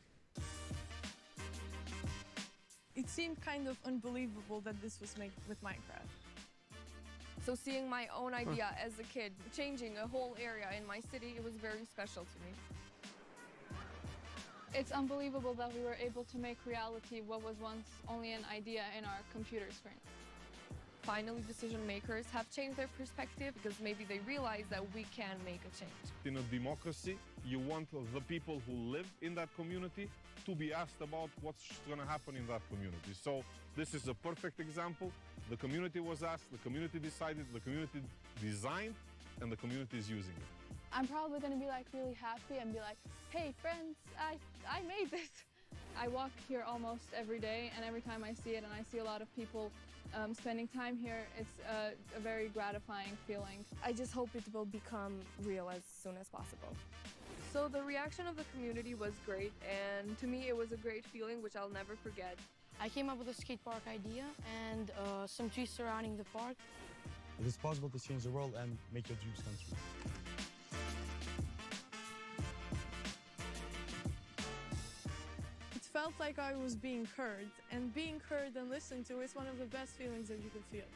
It seemed kind of unbelievable that this was made with Minecraft.
So seeing my own idea as a kid, changing a whole area in my city, it was very special to me.
It's unbelievable that we were able to make reality what was once only an idea in our computer screen.
Finally, decision makers have changed their perspective because maybe they realize that we can make a change.
In a democracy, you want the people who live in that community to be asked about what's going to happen in that community. So this is a perfect example. The community was asked, the community decided, the community designed, and the community is using it.
I'm probably going to be like really happy and be like, hey friends, I made this. I walk here almost every day, and every time I see it and I see a lot of people spending time here, it's a very gratifying feeling.
I just hope it will become real as soon as possible. So the reaction of the community was great, and to me it was a great feeling which I'll never forget.
I came up with a skate park idea and some trees surrounding the park.
It is possible to change the world and make your dreams come true.
It felt like I was being heard, and being heard and listened to is one of the best feelings that you can feel.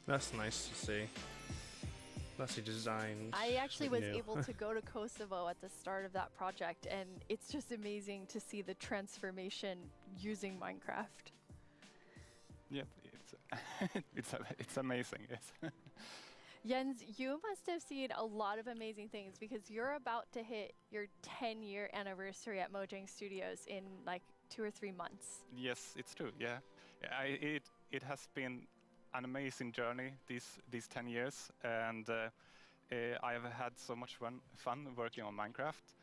That's nice to see. That's the design.
I actually was
new.
able to go to Kosovo at the start of that project, and it's just amazing to see the transformation using Minecraft.
Yeah, it's amazing. Yes.
Jens, you must have seen a lot of amazing things because you're about to hit your 10-year anniversary at Mojang Studios in like 2 or 3 months.
Yes, it's true. Yeah, it has been an amazing journey these 10 years, and I have had so much fun working on Minecraft.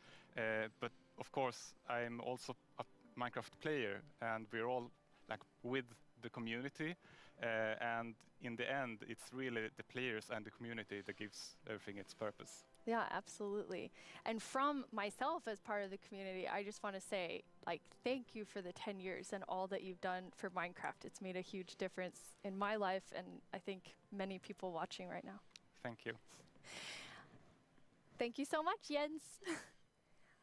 But of course, I'm also a Minecraft player, and we're all like with the community. And in the end, it's really the players and the community that gives everything its purpose.
Yeah, absolutely. And from myself as part of the community, I just want to say, like, thank you for the 10 years and all that you've done for Minecraft. It's made a huge difference in my life, and I think many people watching right now.
Thank you.
Thank you so much, Jens.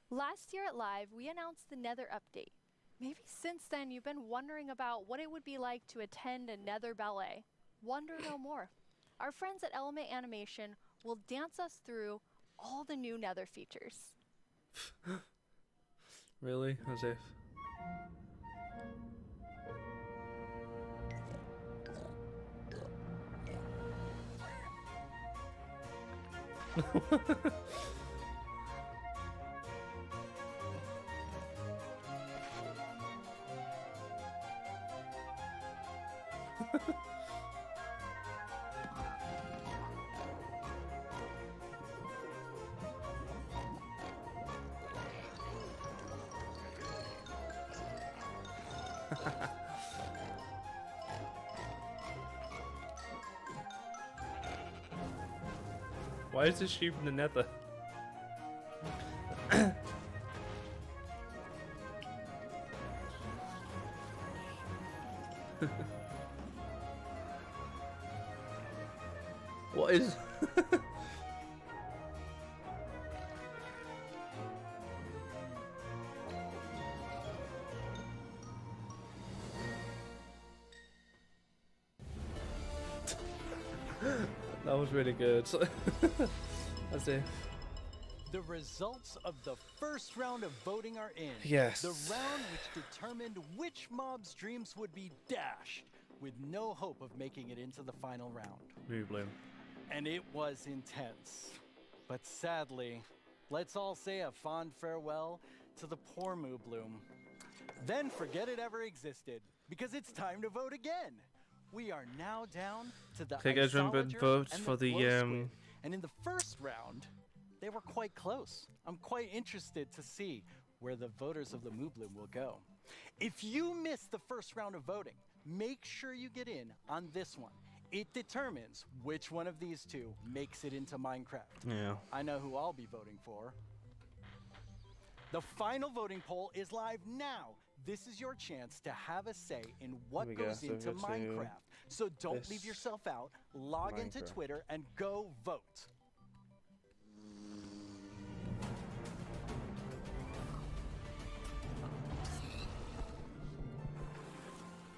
Last year at Live, we announced the Nether update. Maybe since then you've been wondering about what it would be like to attend a Nether ballet. Wonder no more. Our friends at Element Animation will dance us through all the new Nether features.
Really? As if. Why is this sheep in the nether? What is... That was really good. That's it.
The results of the first round of voting are in.
Yes.
The round which determined which mob's dreams would be dashed, with no hope of making it into the final round.
Moo Bloom.
And it was intense. But sadly, let's all say a fond farewell to the poor Moo Bloom. Then forget it ever existed, because it's time to vote again. We are now down to the
Okay, guys, remember
Isolager
vote
and
for the
Glow Squid. And in the first round, they were quite close. I'm quite interested to see where the voters of the Moo Bloom will go. If you missed the first round of voting, make sure you get in on this one. It determines which one of these two makes it into Minecraft.
Yeah.
I know who I'll be voting for. The final voting poll is live now. This is your chance to have a say in what
Here we go.
goes
So
into
go to
Minecraft. So don't
this
leave yourself out. Log into
Minecraft.
Twitter and go vote.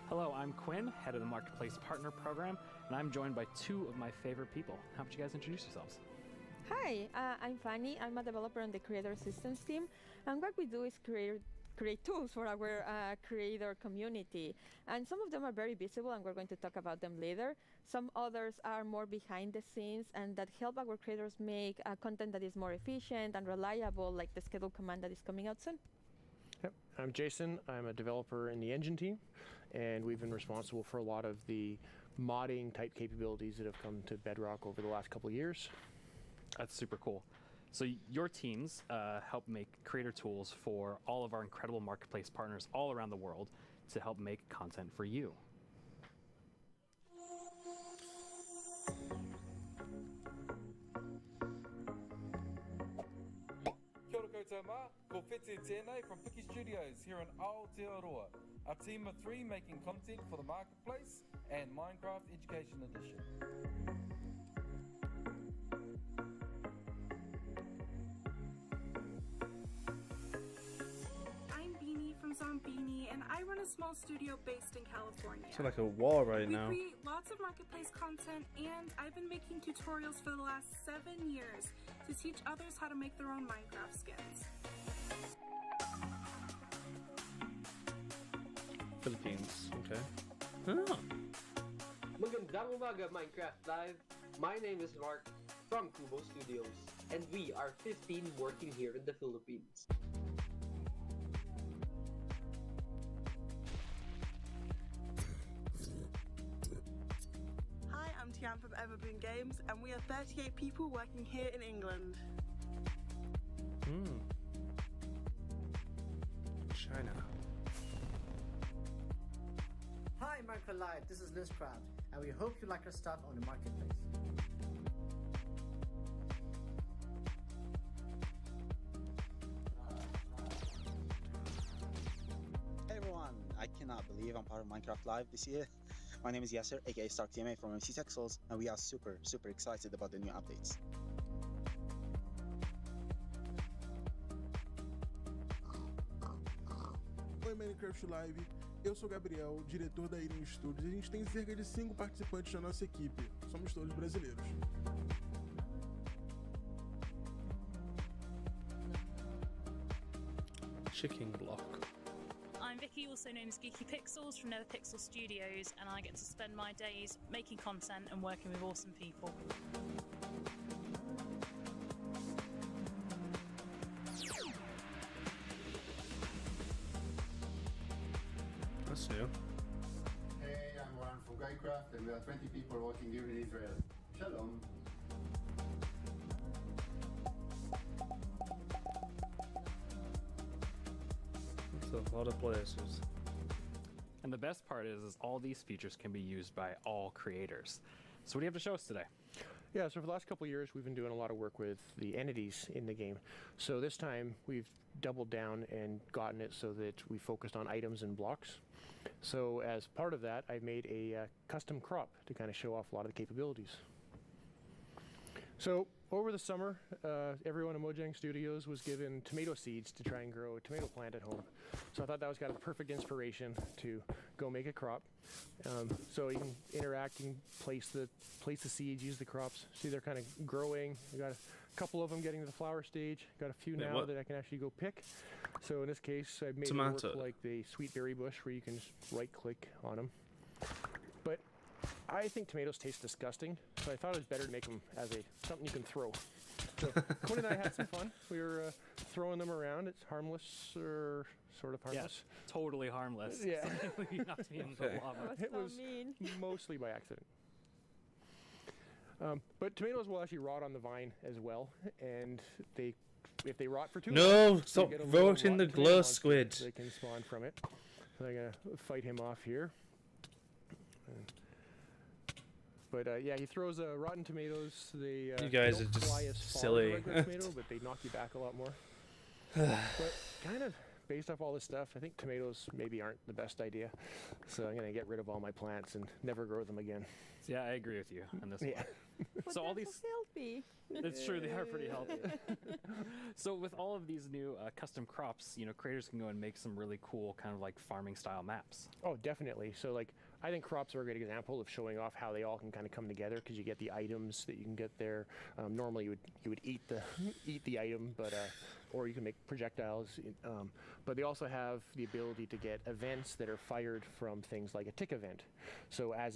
Hello, I'm Quinn, head of the Marketplace Partner Program, and I'm joined by two of my favorite people. How about you guys introduce yourselves?
Hi, I'm Fanny. I'm a developer on the Creator Assistance team, and what we do is create tools for our creator community. And some of them are very visible, and we're going to talk about them later. Some others are more behind the scenes, and that help our creators make content that is more efficient and reliable, like the schedule command that is coming out soon.
Yep. I'm Jason. I'm a developer in the engine team, and we've been responsible for a lot of the modding type capabilities that have come to Bedrock over the last couple of years.
That's super cool. So your teams help make creator tools for all of our incredible marketplace partners all around the world to help make content for you.
Kia ora koutou mā, ko Whete tēnei from Piki Studios here in Aotearoa, a team of 3 making content for the Marketplace and Minecraft Education Edition.
I'm Beanie from Zombini, and I run a small studio based in California.
It's like a war right now.
We create lots of marketplace content, and I've been making tutorials for the last 7 years to teach others how to make their own Minecraft skins.
Philippines, okay. Oh.
Magandang umaga, Minecraft Live. My name is Mark from Kubo Studios, and we are 15 working here in the Philippines.
Hi, I'm Tian from Everboon Games, and we are 38 people working here in England.
China.
Hi, Minecraft Live, this is Lizcraft, and we hope you like our stuff on the marketplace.
Hey everyone, I cannot believe I'm part of Minecraft Live this year. My name is Yasser, aka StarkTMA from MC Texels, and we are super excited about the new updates.
Oi, Minecraft Live. Eu sou o Gabriel, diretor da Irim Studios, e a gente tem cerca de 5 participantes na nossa equipe. Somos todos brasileiros.
Chicken block.
I'm Vicky, also known as Geeky Pixels from NetherPixel Studios, and I get to spend my days making content and working with awesome people.
Minecraft, and we are 20 people working here in Israel. Shalom.
It's a lot of places.
And the best part is all these features can be used by all creators. So what do you have to show us today?
Yeah, so for the last couple of years, we've been doing a lot of work with the entities in the game. So this time, we've doubled down and gotten it so that we focused on items and blocks. So as part of that, I made a custom crop to kind of show off a lot of the capabilities. So over the summer, everyone at Mojang Studios was given tomato seeds to try and grow a tomato plant at home. So I thought that was kind of the perfect inspiration to go make a crop. So you can interact, you can place the seeds, use the crops. See, they're kind of growing. I got a couple of them getting to the flower stage. Got a few now that I can actually go pick. So in this case, I've made it work like the sweet berry bush, where you can just right-click on them. But I think tomatoes taste disgusting, so I thought it was better to make them as something you can throw. So Quinn and I had some fun. We were throwing them around. It's harmless, or sort of harmless.
Yeah, totally harmless.
Yeah.
You knocked me into the lava.
It was mostly by accident. But tomatoes will actually rot on the vine as well, and if they rot for too long,
stop
you get a little
rotting the
rotten tomato
glow
monster
squid.
They can spawn from it. So I'm gonna fight him off here. But yeah, he throws rotten tomatoes. They
you guys
don't
are just
fly as far
silly.
as a regular tomato, but they knock you back a lot more. But kind of based off all this stuff, I think tomatoes maybe aren't the best idea. So I'm gonna get rid of all my plants and never grow them again.
Yeah, I agree with you on this one.
But
So all
they're
these
so healthy.
It's true, they are pretty healthy. So with all of these new custom crops, creators can go and make some really cool kind of like farming style maps.
Oh, definitely. So like, I think crops are a great example of showing off how they all can kind of come together, because you get the items that you can get there. Normally you would eat the item, but or you can make projectiles. But they also have the ability to get events that are fired from things like a tick event. So as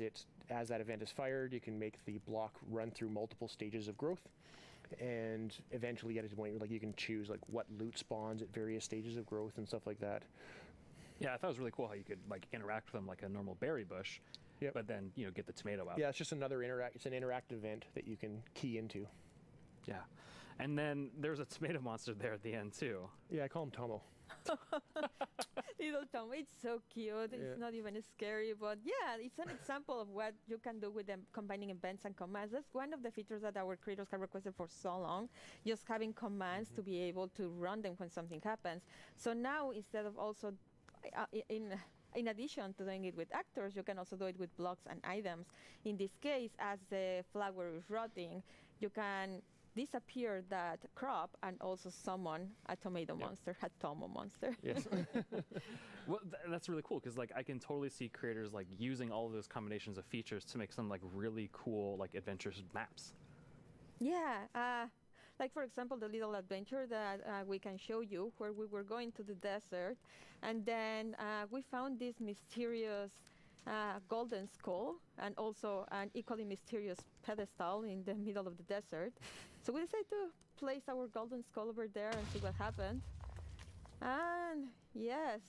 that event is fired, you can make the block run through multiple stages of growth, and eventually get to the point where like you can choose like what loot spawns at various stages of growth and stuff like that.
Yeah, I thought it was really cool how you could like interact with them like a normal berry bush, but then get the tomato out.
Yeah, it's just another it's an interactive event that you can key into.
Yeah, and then there's a tomato monster there at the end too.
Yeah, I call him Tomo.
Little Tom, it's so cute. It's not even scary, but yeah, it's an example of what you can do with them combining events and commands. That's one of the features that our creators have requested for so long, just having commands to be able to run them when something happens. So now, instead of also in addition to doing it with actors, you can also do it with blocks and items. In this case, as the flower is rotting, you can disappear that crop and also summon a tomato monster, a Tomo monster.
Yes.
Well, that's really cool, because like I can totally see creators like using all of those combinations of features to make some like really cool like adventurous maps.
Yeah, like for example, the little adventure that we can show you, where we were going to the desert, and then we found this mysterious golden skull, and also an equally mysterious pedestal in the middle of the desert. So we decided to place our golden skull over there and see what happened. And yes,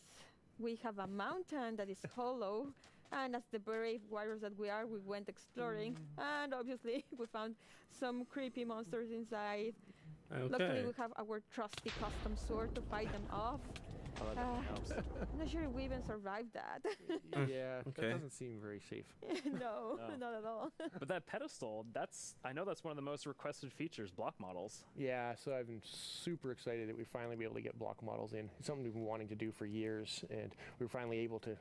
we have a mountain that is hollow. And as the brave warriors that we are, we went exploring, and obviously we found some creepy monsters inside.
Okay.
Luckily, we have our trusty custom sword to fight them off.
Oh, that helps.
I'm not sure if we even survived that.
Yeah, that doesn't seem very safe.
No, not at all.
But that pedestal, I know that's one of the most requested features, block models.
Yeah, so I've been super excited that we finally be able to get block models in. It's something we've been wanting to do for years, and we were finally able to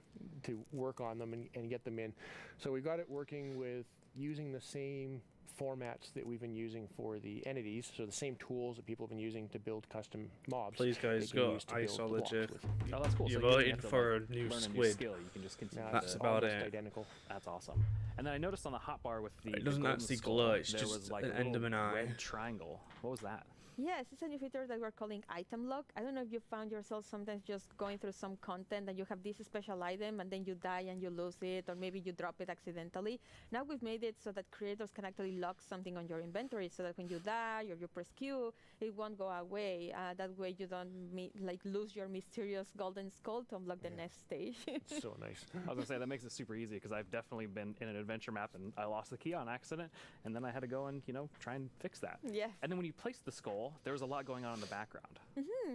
work on them and get them in. So we got it working with using the same formats that we've been using for the entities, so the same tools that people have been using to build custom mobs.
Please, guys, go isology.
Oh, that's cool.
You're
so
voting for a new squid.
Skill. You can just continue.
That's about it.
Identical.
That's awesome. And then I noticed on the hotbar with the
it doesn't
golden
actually
skull,
glow. It's
there
just
was like
an
a little
Enderman eye.
red triangle. What was that?
Yes, it's a new feature that we're calling item lock. I don't know if you found yourself sometimes just going through some content and you have this special item and then you die and you lose it, or maybe you drop it accidentally. Now we've made it so that creators can actually lock something on your inventory so that when you die or you press Q, it won't go away. That way you don't lose your mysterious golden skull to unlock the next stage.
It's so nice.
I was gonna say that makes it super easy because I've definitely been in an adventure map and I lost the key on accident, and then I had to go and try and fix that.
Yes.
And then when you place the skull, there was a lot going on in the background.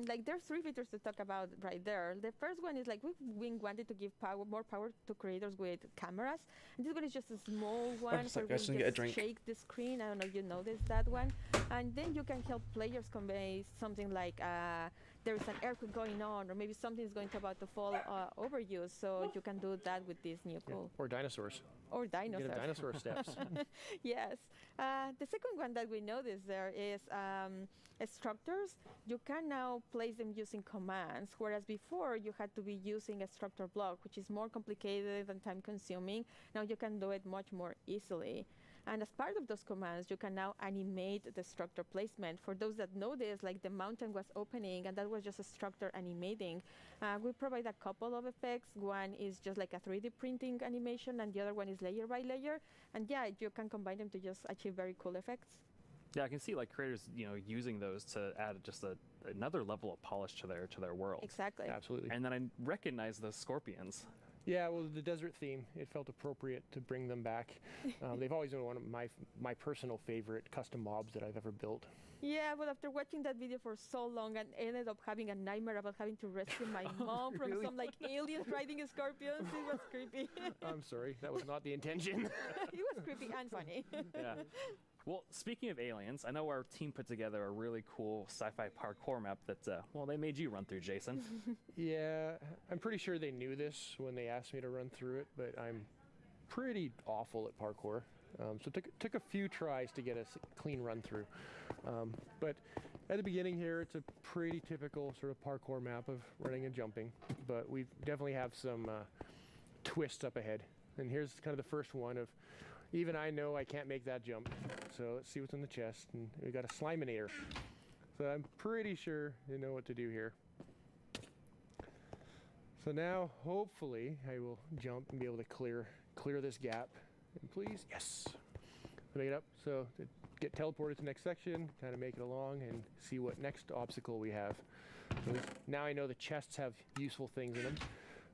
Like there's 3 features to talk about right there. The first one is like we wanted to give more power to creators with cameras. And this one is just a small one where we just shake the screen. I don't know if you noticed that one. And then you can help players convey something like there's an earthquake going on, or maybe something is about to fall over you. So you can do that with this new tool.
Or dinosaurs.
Or dinosaurs.
Get a dinosaur steps.
Yes. The second one that we noticed there is structures. You can now place them using commands, whereas before you had to be using a structure block, which is more complicated and time consuming. Now you can do it much more easily. And as part of those commands, you can now animate the structure placement. For those that know this, like the mountain was opening and that was just a structure animating. We provide a couple of effects. One is just like a 3D printing animation, and the other one is layer by layer. And yeah, you can combine them to just achieve very cool effects.
Yeah, I can see like creators, using those to add just another level of polish to their world.
Exactly.
Absolutely.
And then I recognize those scorpions.
Yeah, well, the desert theme, it felt appropriate to bring them back. They've always been one of my personal favorite custom mobs that I've ever built.
Yeah, but after watching that video for so long, I ended up having a nightmare about having to rescue my mom from
Really?
some aliens riding scorpions. It was creepy.
I'm sorry, that was not the intention.
It was creepy and funny.
Yeah. Well, speaking of aliens, I know our team put together a really cool sci-fi parkour map that, they made you run through, Jason.
Yeah, I'm pretty sure they knew this when they asked me to run through it, but I'm pretty awful at parkour. So it took a few tries to get a clean run through. But at the beginning here, it's a pretty typical sort of parkour map of running and jumping, but we definitely have some twists up ahead. And here's kind of the first one of, even I know I can't make that jump. So let's see what's in the chest. And we got a Sliminator. So I'm pretty sure you know what to do here. So now, hopefully, I will jump and be able to clear this gap. And please, yes. Make it up. So to get teleported to the next section, kind of make it along and see what next obstacle we have. So now I know the chests have useful things in them.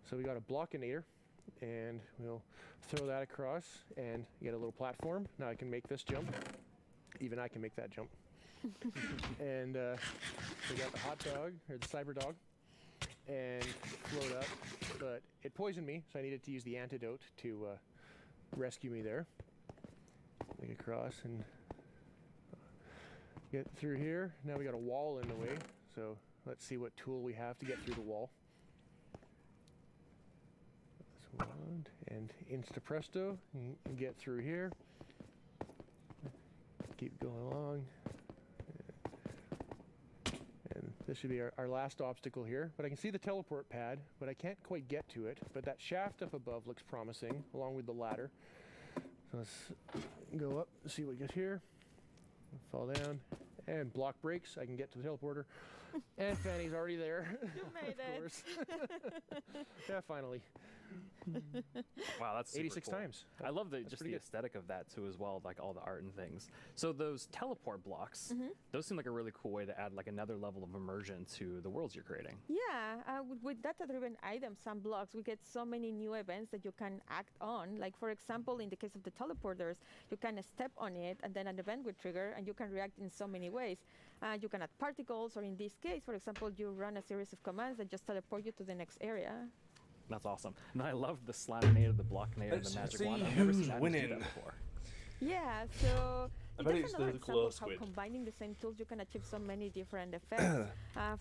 So we got a Blockinator. And we'll throw that across and get a little platform. Now I can make this jump. Even I can make that jump. And we got the hot dog, or the cyber dog, and float up. But it poisoned me, so I needed to use the antidote to rescue me there. Make it across and get through here. Now we got a wall in the way, so let's see what tool we have to get through the wall. And insta presto, and get through here. Keep going along. And this should be our last obstacle here. But I can see the teleport pad, but I can't quite get to it. But that shaft up above looks promising, along with the ladder. So let's go up and see what we get here. Fall down. And block breaks. I can get to the teleporter. And Fanny's already there.
You made
of course. Yeah, finally.
Wow, that's super
86
cool.
times.
I love the
good.
aesthetic of that too as well, like all the art and things. So those teleport blocks, those seem like a really cool way to add like another level of immersion to the worlds you're creating.
Yeah, with data-driven items and blocks, we get so many new events that you can act on. Like for example, in the case of the teleporters, you can step on it and then an event will trigger and you can react in so many ways. You can add particles, or in this case, for example, you run a series of commands that just teleport you to the next area.
That's awesome. And I love the Slaminator, the Blockinator, the Magic Wand. I've never seen Adams do that before.
Yeah, so
I bet it's
another
the
example
glow
of how
squid.
combining the same tools you can achieve so many different effects.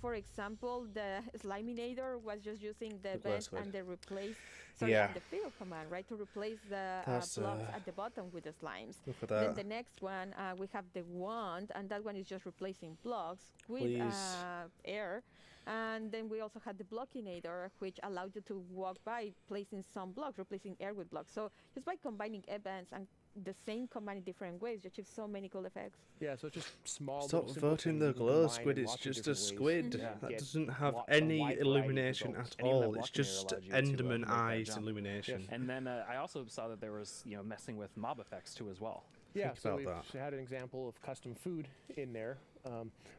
For example, the Sliminator was just using the
glow
vent
squid.
and the replace,
Yeah.
the fill command, right, to replace the
That's,
blocks at the bottom with the slimes.
Look at
Then
that.
the next one, we have the wand, and that one is just replacing blocks with
Please.
air. And then we also had the Blockinator, which allowed you to walk by placing some blocks, replacing air with blocks. So just by combining events and the same command in different ways. You achieve so many cool effects.
Yeah, so it's just small.
Stop
little simple
voting
things
the
you can
glow
combine
squid.
in
It's
lots of
just a
different ways
squid
to
that
get
doesn't have
a
any
wide variety of
illumination
results.
at
And even that
all. It's
block layer
just
allowed you to,
Enderman
make that
eyes
jump.
illumination.
And then I also saw that there was, messing with mob effects too as well.
Yeah,
Think
so
about
we've
that.
had an example of custom food in there,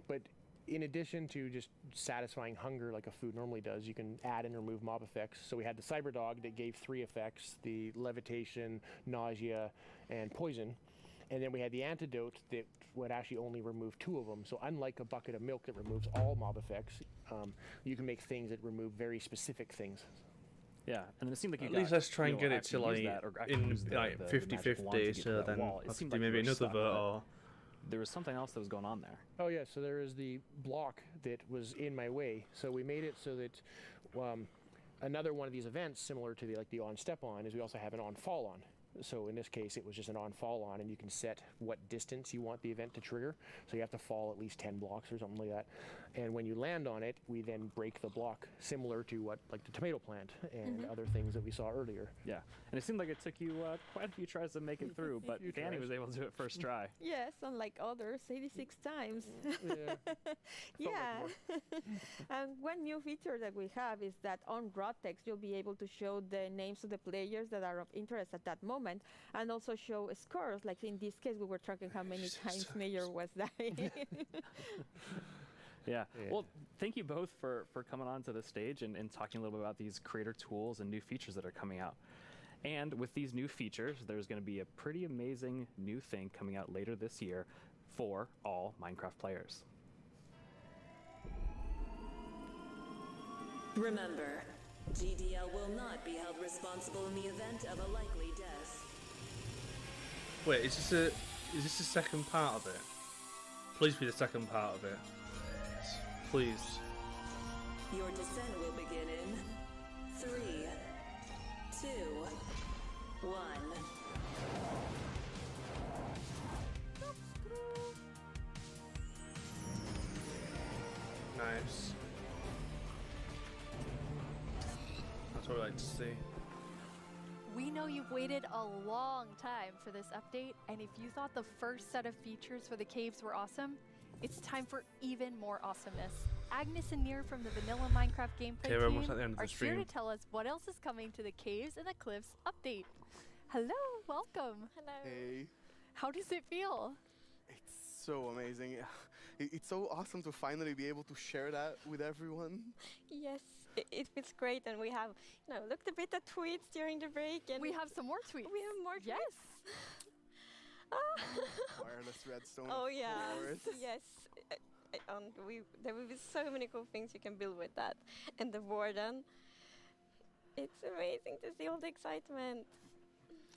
but in addition to just satisfying hunger like a food normally does, you can add and remove mob effects. So we had the cyber dog that gave 3 effects: the levitation, nausea, and poison. And then we had the antidote that would actually only remove 2 of them. So unlike a bucket of milk that removes all mob effects, you can make things that remove very specific things.
Yeah, and it seemed like you
At
got,
least let's try and
you know,
get it
after
to
you use
like
that, or after you
in
use the
like
magic wand to
50-50,
get to
so
that
then
wall, it
have to
seemed
do
like you
maybe
were
another
stuck,
vote
but
or.
there was something else that was going on there.
Oh yeah, so there is the block that was in my way. So we made it so that another one of these events, similar to the on step on, is we also have an on fall on. So in this case, it was just an on fall on, and you can set what distance you want the event to trigger. So you have to fall at least 10 blocks or something like that. And when you land on it, we then break the block, similar to what like the tomato plant and other things that we saw earlier.
Yeah, and it seemed like it took you quite a few tries to make it through, but Danny was able to do it first try.
Yes, unlike others, 86 times.
Yeah.
Yeah. And one new feature that we have is that on raw text, you'll be able to show the names of the players that are of interest at that moment, and also show scores. Like in this case, we were tracking how many times Mayor was dying.
Yeah. Well, thank you both for coming on to the stage and talking a little bit about these creator tools and new features that are coming out. And with these new features, there's going to be a pretty amazing new thing coming out later this year for all Minecraft players.
Remember, GDL will not be held responsible in the event of a likely death.
Wait, is this the second part of it? Please be the second part of it. Please.
Your descent will begin in 3, 2, 1.
Nice. That's what I like to see.
We know you've waited a long time for this update, and if you thought the first set of features for the caves were awesome, it's time for even more awesomeness. Agnes and Nir from the Vanilla Minecraft gameplay
Okay, we're almost at
team
the end of the
are here to
stream.
tell us what else is coming to the Caves and the Cliffs update. Hello, welcome.
Hello. Hey.
How does it feel?
It's so amazing. It's so awesome to finally be able to share that with everyone.
Yes, it feels great, and we have, looked a bit at tweets during the break, and
we have some more tweets.
We have more tweets.
Yes.
Wireless redstone.
Oh
of
yeah.
course.
Yes. There will be so many cool things you can build with that, and the warden. It's amazing to see all the excitement.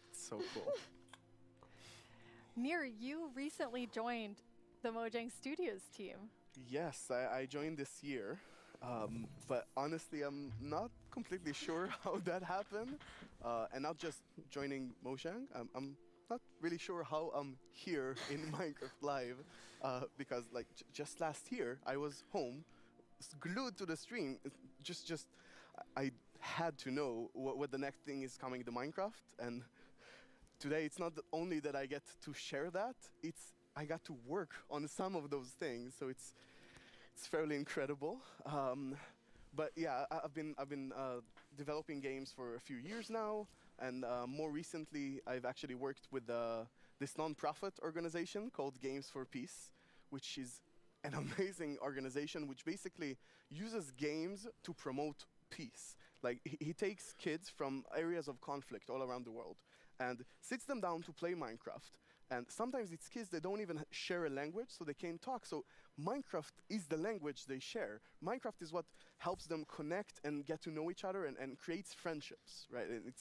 It's so cool.
Nir, you recently joined the Mojang Studios team.
Yes, I joined this year, but honestly, I'm not completely sure how that happened, and not just joining Mojang. I'm not really sure how I'm here in Minecraft Live, because like just last year I was home, glued to the stream. I had to know what the next thing is coming to Minecraft, and today it's not only that I get to share that, I got to work on some of those things, so it's fairly incredible. But yeah, I've been developing games for a few years now. And more recently, I've actually worked with this non-profit organization called Games for Peace, which is an amazing organization which basically uses games to promote peace. Like, he takes kids from areas of conflict all around the world and sits them down to play Minecraft. And sometimes it's kids that don't even share a language, so they can't talk. So Minecraft is the language they share. Minecraft is what helps them connect and get to know each other and creates friendships, right? And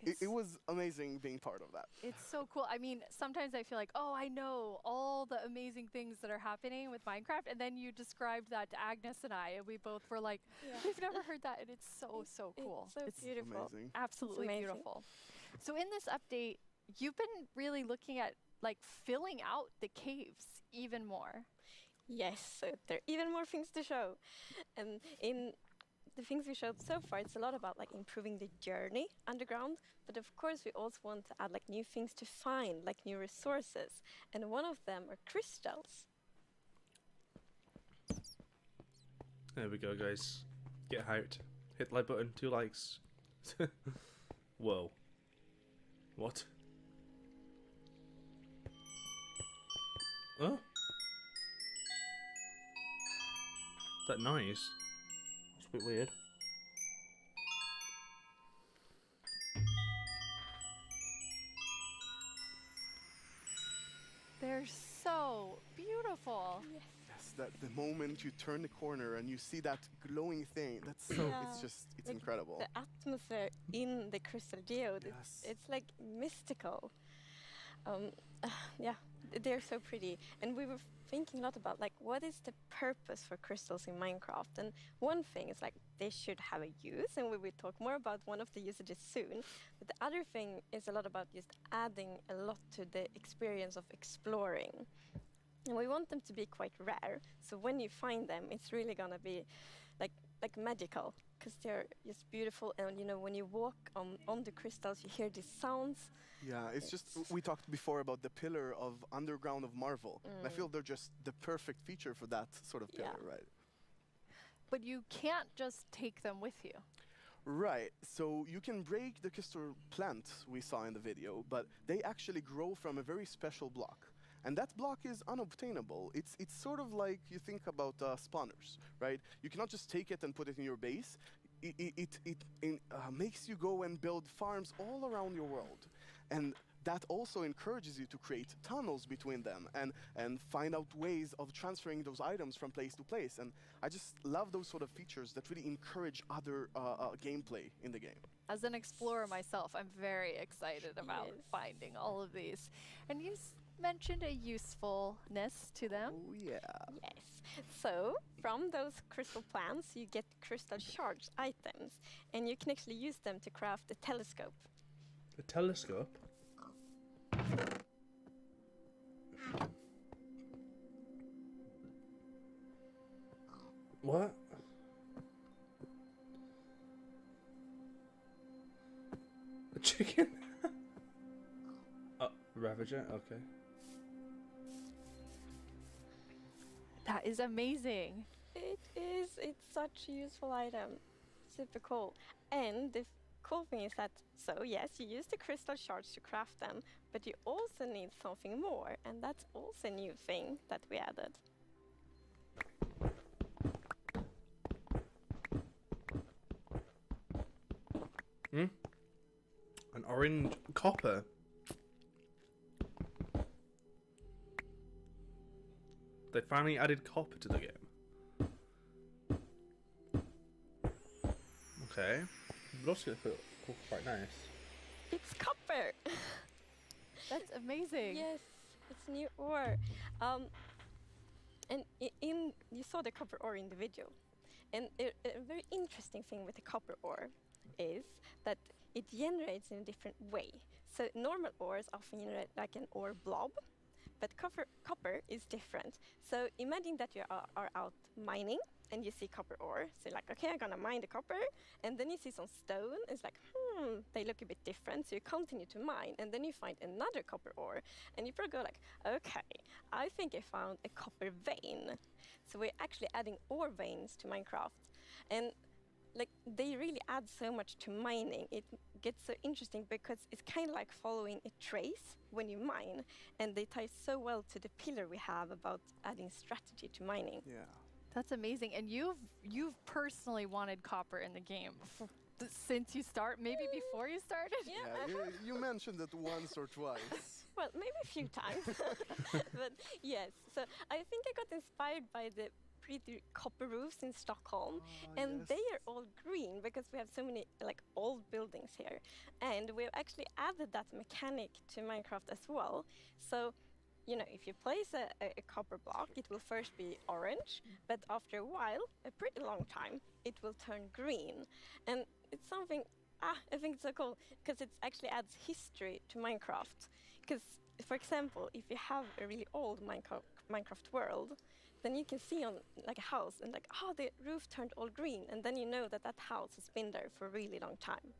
it was amazing being part of that.
It's so cool. I mean, sometimes I feel like, oh, I know all the amazing things that are happening with Minecraft, and then you described that to Agnes and I, and we both were like, we've never heard that, and it's so cool.
It's so beautiful.
Amazing.
Absolutely
It's amazing.
beautiful. So in this update, you've been really looking at like filling out the caves even more.
Yes, so there are even more things to show. And in the things we showed so far, it's a lot about like improving the journey underground, but of course we also want to add like new things to find, like new resources, and one of them are crystals.
There we go, guys. Get hyped. Hit the like button. 2 likes. Whoa. What? Oh? That noise? It's a bit weird.
They're so beautiful.
Yes.
Yes, that the moment you turn the corner and you see that glowing thing, that's so, it's
Yeah.
just, it's
Like,
incredible.
The atmosphere in the crystal geode,
Yes.
it's like mystical. Yeah, they're so pretty. And we were thinking a lot about like what is the purpose for crystals in Minecraft? And one thing is like they should have a use, and we will talk more about one of the usages soon. But the other thing is a lot about just adding a lot to the experience of exploring. And we want them to be quite rare. So when you find them, it's really gonna be like magical, because they're just beautiful. And you know, when you walk on the crystals, you hear these sounds.
Yeah, it's just, we talked before about the pillar of underground of Marvel. And I feel they're just the perfect feature for that sort of pillar, right?
But you can't just take them with you.
Right, so you can break the crystal plant we saw in the video, but they actually grow from a very special block. And that block is unobtainable. It's sort of like you think about spawners, right? You cannot just take it and put it in your base. It makes you go and build farms all around your world. And that also encourages you to create tunnels between them and find out ways of transferring those items from place to place. And I just love those sort of features that really encourage other gameplay in the game.
As an explorer myself, I'm very excited about finding all of these. And you mentioned a usefulness to them.
Oh, yeah.
Yes. So from those crystal plants, you get crystal shards items, and you can actually use them to craft a telescope.
A telescope? What? A chicken? Ravager, okay.
That is amazing.
It is. It's such a useful item. Super cool. And the cool thing is that, so yes, you use the crystal shards to craft them, but you also need something more, and that's also a new thing that we added.
An orange copper. They finally added copper to the game. Okay. But also it's quite nice.
It's copper!
That's amazing.
Yes, it's new ore. And you saw the copper ore in the video. And a very interesting thing with the copper ore is that it generates in a different way. So normal ores often generate like an ore blob, but copper is different. So imagine that you are out mining and you see copper ore. So you're like, okay, I'm gonna mine the copper. And then you see some stone. It's like, they look a bit different. So you continue to mine. And then you find another copper ore. And you probably go like, okay, I think I found a copper vein. So we're actually adding ore veins to Minecraft. And like they really add so much to mining. It gets so interesting because it's kind of like following a trace when you mine, and they tie so well to the pillar we have about adding strategy to mining.
Yeah.
That's amazing. And you've personally wanted copper in the game since you maybe before you started?
Yeah.
You mentioned it once or twice.
Well, maybe a few times. But yes, so I think I got inspired by the pretty copper roofs in Stockholm, and they are all green because we have so many like old buildings here, and we've actually added that mechanic to Minecraft as well. So you know, if you place a copper block, it will first be orange, but after a while, a pretty long time, it will turn green. And it's something, I think it's so cool, because it actually adds history to Minecraft. Because for example, if you have a really old Minecraft world, then you can see on like a house and like, oh, the roof turned all green, and then you know that that house has been there for a really long time.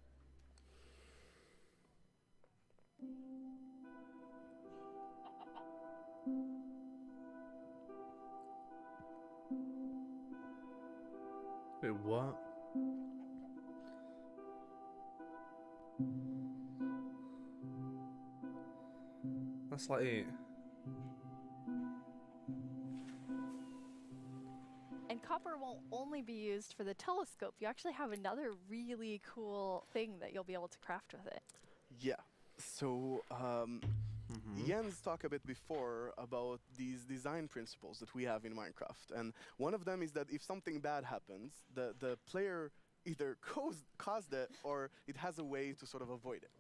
Wait, what? That's like...
And copper won't only be used for the telescope. You actually have another really cool thing that you'll be able to craft with it.
Yeah. So Jens talked a bit before about these design principles that we have in Minecraft, and one of them is that if something bad happens, the player either caused it or it has a way to sort of avoid it.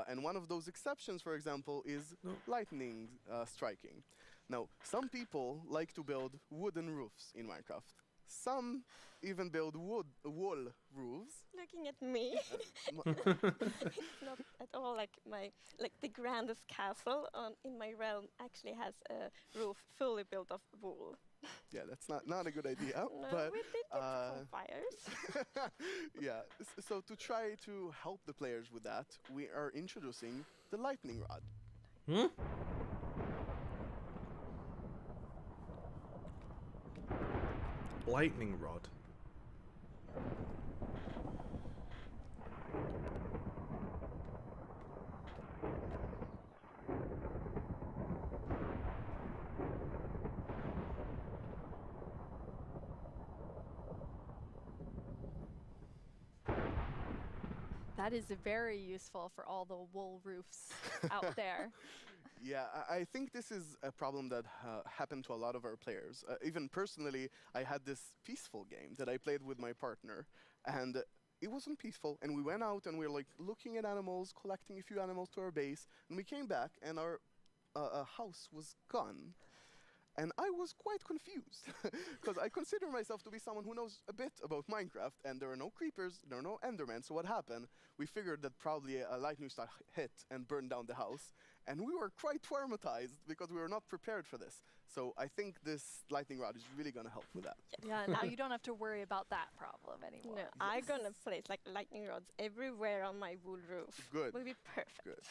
And one of those exceptions, for example, is lightning striking. Now, some people like to build wooden roofs in Minecraft. Some even build wall roofs.
Looking at me, it's not at all like the grandest castle in my realm actually has a roof fully built of wool.
Yeah, that's not a good idea.
No,
but
we did get some fires.
yeah, so to try to help the players with that, we are introducing the lightning rod.
Hmm? Lightning rod.
That is very useful for all the wool roofs out there.
Yeah, I think this is a problem that happened to a lot of our players. Even personally, I had this peaceful game that I played with my partner, and it wasn't peaceful. And we went out and we were like looking at animals, collecting a few animals to our base, and we came back and our house was gone. And I was quite confused, because I consider myself to be someone who knows a bit about Minecraft, and there are no creepers, there are no endermen, so what happened? We figured that probably a lightning strike hit and burned down the house, and we were quite traumatized because we were not prepared for this. So I think this lightning rod is really going to help with that.
Yeah, now you don't have to worry about that problem anymore.
No, I'm gonna place like lightning rods everywhere on my wool roof.
Good.
Will be perfect.
Good.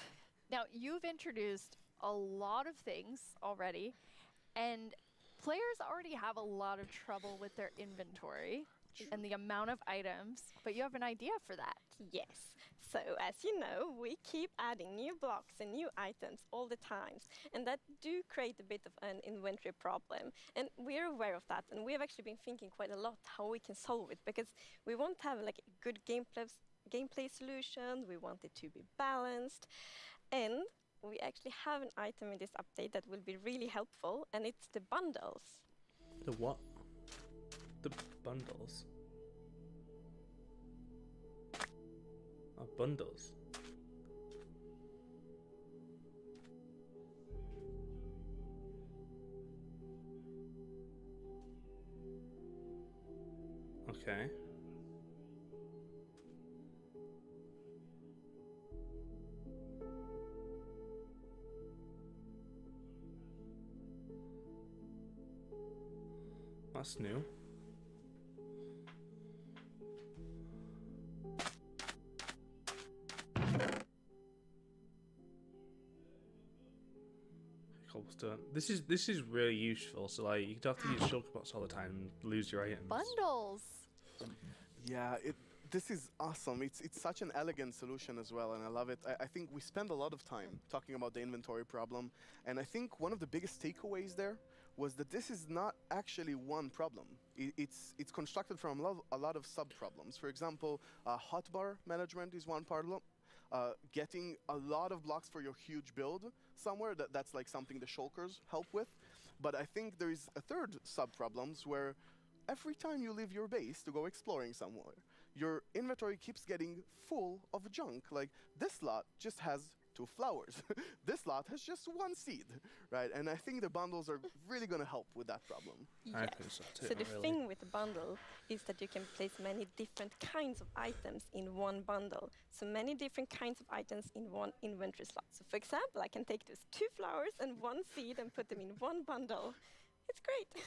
Now, you've introduced a lot of things already, and players already have a lot of trouble with their inventory and the amount of items, but you have an idea for that.
Yes. So, as you know, we keep adding new blocks and new items all the time, and that do create a bit of an inventory problem. And we're aware of that, and we have actually been thinking quite a lot how we can solve it, because we want to have like a good gameplay solution, we want it to be balanced, and we actually have an item in this update that will be really helpful, and it's the bundles.
The what? The bundles? Oh, bundles. Okay. That's new. Cobblestone. This is really useful. So like you don't have to use shulker all the time and lose your items.
Bundles.
Yeah, this is awesome. It's such an elegant solution as well, and I love it. I think we spend a lot of time talking about the inventory problem, and I think one of the biggest takeaways there was that this is not actually one problem. It's constructed from a lot of sub-problems. For example, hotbar management is one problem. Getting a lot of blocks for your huge build somewhere, that's like something the shulkers help with. But I think there is a third sub-problems where every time you leave your base to go exploring somewhere, your inventory keeps getting full of junk. Like this lot just has 2 flowers. This lot has just 1 seed, right? And I think the bundles are really going to help with that problem.
I think so too.
So the thing with the bundle is that you can place many different kinds of items in one bundle. So many different kinds of items in one inventory slot. So for example, I can take those 2 flowers and 1 seed and put them in one bundle. It's great.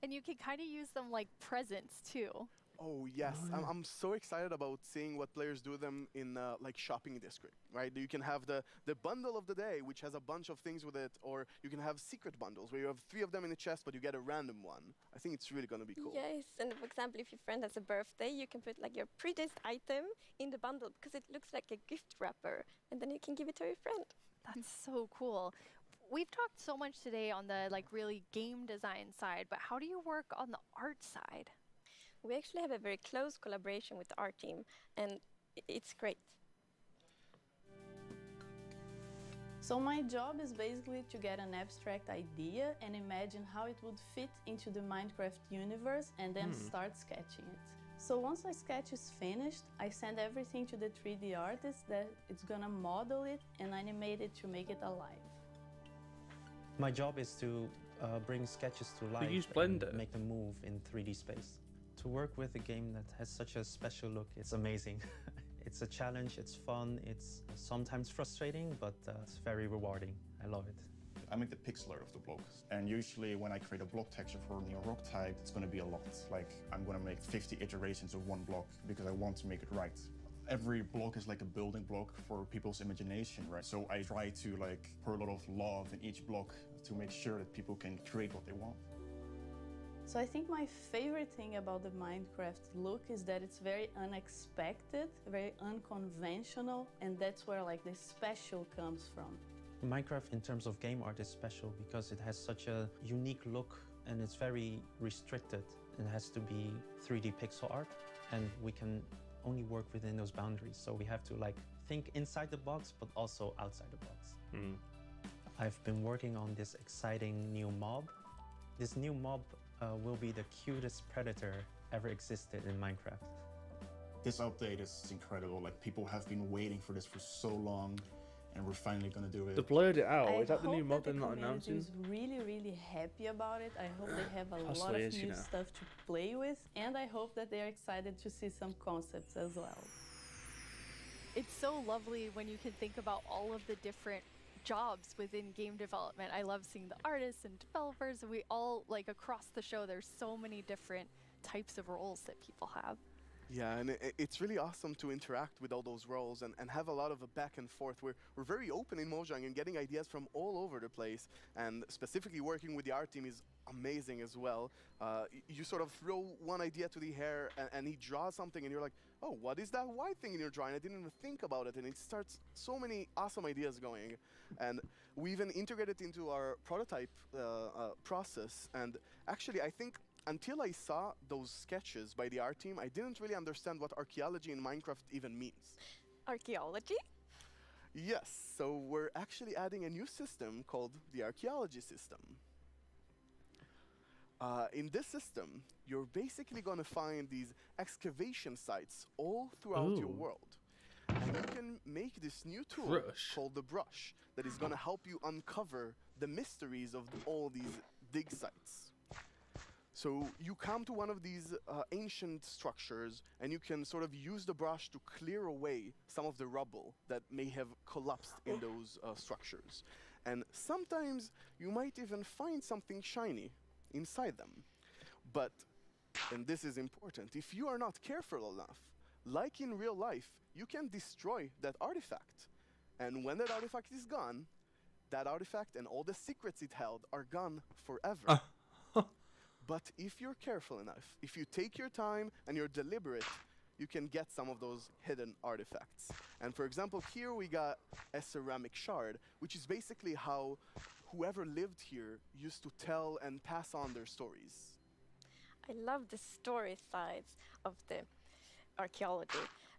And you can kind of use them like presents too.
Oh yes, I'm so excited about seeing what players do them in like shopping district, right? You can have the bundle of the day, which has a bunch of things with it, or you can have secret bundles where you have 3 of them in a chest, but you get a random one. I think it's really gonna be cool.
Yes, and for example, if your friend has a birthday, you can put like your prettiest item in the bundle because it looks like a gift wrapper, and then you can give it to your friend.
That's so cool. We've talked so much today on the like really game design side, but how do you work on the art side?
We actually have a very close collaboration with the art team, and it's great.
So my job is basically to get an abstract idea and imagine how it would fit into the Minecraft universe and then start sketching it. So once my sketch is finished, I send everything to the 3D artist that it's gonna model it and animate it to make it alive.
My job is to bring sketches to life
use Blender?
and make them move in 3D space. To work with a game that has such a special look, it's amazing. It's a challenge, it's fun, it's sometimes frustrating, but it's very rewarding. I love it.
I make the pixel art of the block, and usually when I create a block texture for a new rock type, it's going to be a lot. Like, I'm going to make 50 iterations of one block because I want to make it right. Every block is like a building block for people's imagination, right? So I try to like pour a lot of love in each block to make sure that people can create what they want.
So I think my favorite thing about the Minecraft look is that it's very unexpected, very unconventional, and that's where like the special comes from.
Minecraft in terms of game art is special because it has such a unique look and it's very restricted. It has to be 3D pixel art and we can only work within those boundaries. So we have to like think inside the box but also outside the box. I've been working on this exciting new mob. This new mob will be the cutest predator ever existed in Minecraft.
This update is incredible. Like, people have been waiting for this for so long, and we're finally gonna do it.
They blurred it out.
I
Is that the new
hope
mod
that
they're
the
not announcing?
community is really, really happy about it. I hope they have a lot
Possibly
of
is, you
new
know.
stuff to play with, and I hope that they're excited to see some concepts as well.
It's so lovely when you can think about all of the different jobs within game development. I love seeing the artists and developers, and we all, like across the show, there's so many different types of roles that people have.
Yeah, and it's really awesome to interact with all those roles and have a lot of a back and forth. We're very open in Mojang and getting ideas from all over the place, and specifically working with the art team is amazing as well. You sort of throw one idea to the air and he draws something and you're like, oh, what is that white thing in your drawing? I didn't even think about it, and it starts so many awesome ideas going. And we even integrated into our prototype process, and actually I think until I saw those sketches by the art team, I didn't really understand what archaeology in Minecraft even means.
Archaeology?
Yes, so we're actually adding a new system called the archaeology system. In this system, you're basically going to find these excavation sites all throughout your world. And you can make this new tool called the brush that is going to help you uncover the mysteries of all these dig sites. So you come to one of these ancient structures and you can sort of use the brush to clear away some of the rubble that may have collapsed in those structures. And sometimes you might even find something shiny inside them. But, and this is important, if you are not careful enough, like in real life, you can destroy that artifact. And when that artifact is gone, that artifact and all the secrets it held are gone forever. But if you're careful enough, if you take your time and you're deliberate, you can get some of those hidden artifacts. And for example, here we got a ceramic shard, which is basically how whoever lived here used to tell and pass on their stories.
I love the story sides of the archaeology,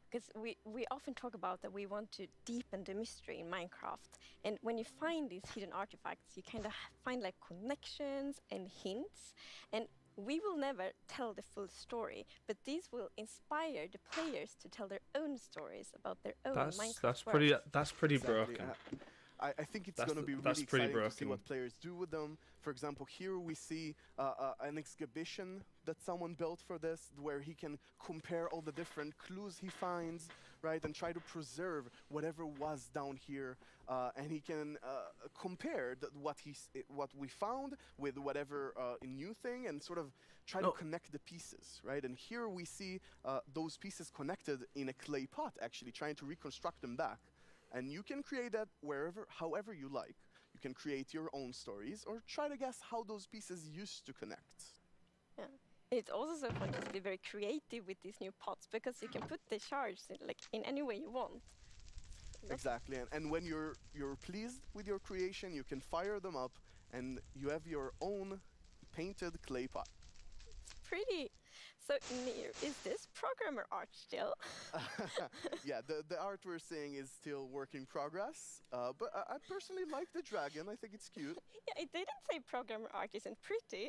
because we often talk about that we want to deepen the mystery in Minecraft. And when you find these hidden artifacts, you kind of find like connections and hints. And We will never tell the full story, but these will inspire the players to tell their own stories about their own Minecraft worlds.
That's pretty
Exactly.
broken.
I think it's
That's
going to be
that's
really
pretty
exciting to see
broken.
what players do with them. For example, here we see an exhibition that someone built for this, where he can compare all the different clues he finds, right, and try to preserve whatever was down here, and he can compare what we found with whatever new thing, and sort of try to connect the pieces, right? And here we see those pieces connected in a clay pot, actually trying to reconstruct them back. And you can create that however you like. You can create your own stories or try to guess how those pieces used to connect.
Yeah. It's also so fun to be very creative with these new pots, because you can put the shards in any way you want.
Exactly, and when you're pleased with your creation, you can fire them up, and you have your own painted clay pot.
It's pretty. So, Nir, is this programmer art still?
Yeah, the art we're seeing is still work in progress, but I personally like the dragon. I think it's cute.
Yeah, it didn't say programmer art isn't pretty.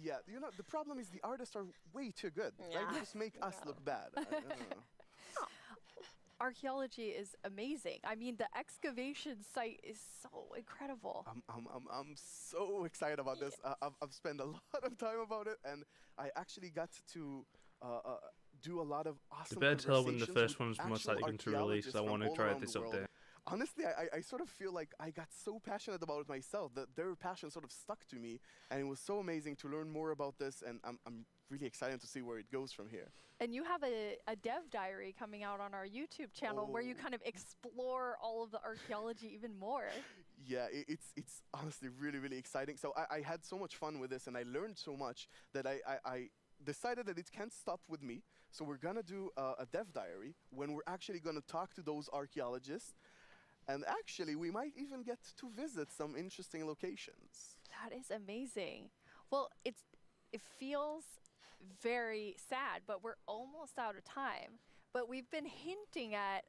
Yeah, you know, the problem is the artists are way too good.
Yeah.
Right? They just make us look bad. I don't know.
Archaeology is amazing. I mean, the excavation site is so incredible.
I'm so excited about this. I've spent a lot of time about it, and I actually got to do a lot of awesome.
You better tell when the
conversations
first
with
one's most
actual
likely going to release.
archaeologists
I
from
want to
all
try
around
this
the world.
update.
Honestly, I sort of feel like I got so passionate about it myself that their passion sort of stuck to me, and it was so amazing to learn more about this, and I'm really excited to see where it goes from here.
And you have a dev diary coming out on our YouTube channel where you kind of explore all of the archaeology even more.
Yeah, it's honestly really exciting. So I had so much fun with this, and I learned so much that I decided that it can't stop with me. So we're gonna do a dev diary when we're actually gonna talk to those archaeologists, and actually we might even get to visit some interesting locations.
That is amazing. Well, it feels very sad, but we're almost out of time. But we've been hinting at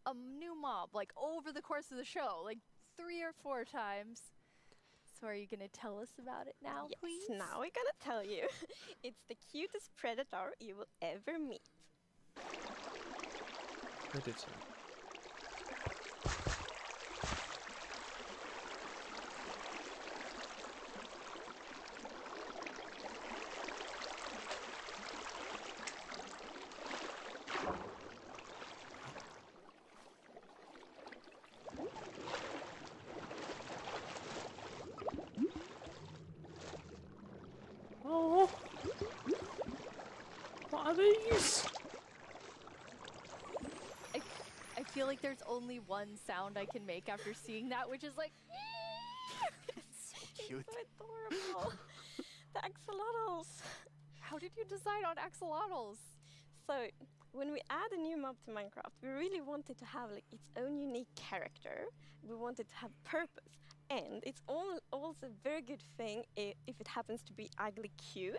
a new mob like over the course of the show, like 3 or 4 times. So are you going to tell us about it now,
Yes,
please?
now we're gonna tell you. It's the cutest predator you will ever meet.
I did so. Oh, what are these?
I feel like there's only one sound I can make after seeing that, which is like...
It's so adorable. The axolotls.
How did you decide on axolotls?
So, when we add a new mob to Minecraft, we really wanted to have like its own unique character. We wanted to have purpose. And it's also a very good thing if it happens to be ugly cute.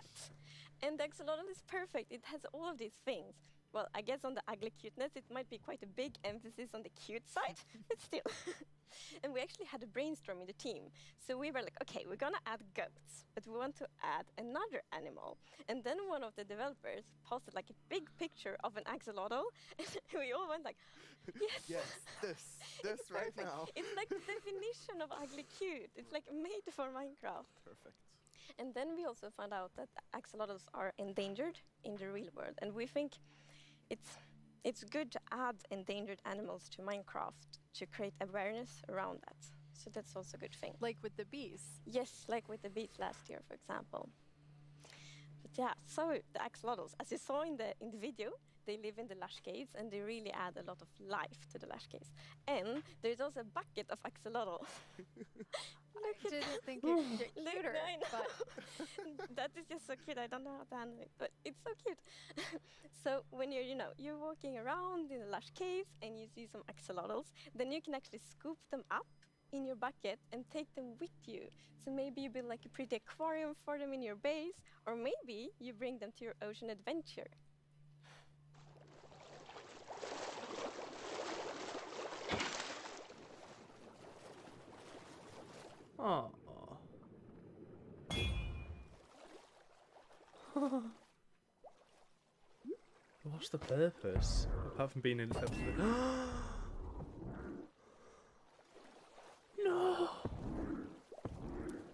And the axolotl is perfect. It has all of these things. Well, I guess on the ugly cuteness, it might be quite a big emphasis on the cute side, but still. And we actually had a brainstorm in the team. So we were like, okay, we're gonna add goats, but we want to add another animal. And then one of the developers posted like a big picture of an axolotl, and we all went like, yes.
Yes, this right
Perfect.
now.
It's like the definition of ugly cute. It's like made for Minecraft.
Perfect.
And then we also found out that axolotls are endangered in the real world, and we think it's good to add endangered animals to Minecraft to create awareness around that. So that's also a good thing.
Like with the bees?
Yes, like with the bees last year, for example. But yeah, so the axolotls, as you saw in the video, they live in the lush caves, and they really add a lot of life to the lush caves. And there's also a bucket of axolotl.
I didn't think it could get cuter,
I know.
but
that is just so cute. I don't know how to handle it, but it's so cute. So when you're walking around in the lush caves and you see some axolotls, then you can actually scoop them up in your bucket and take them with you. So maybe you build like a pretty aquarium for them in your base, or maybe you bring them to your ocean adventure.
Oh. What's the purpose? Apart from being in No!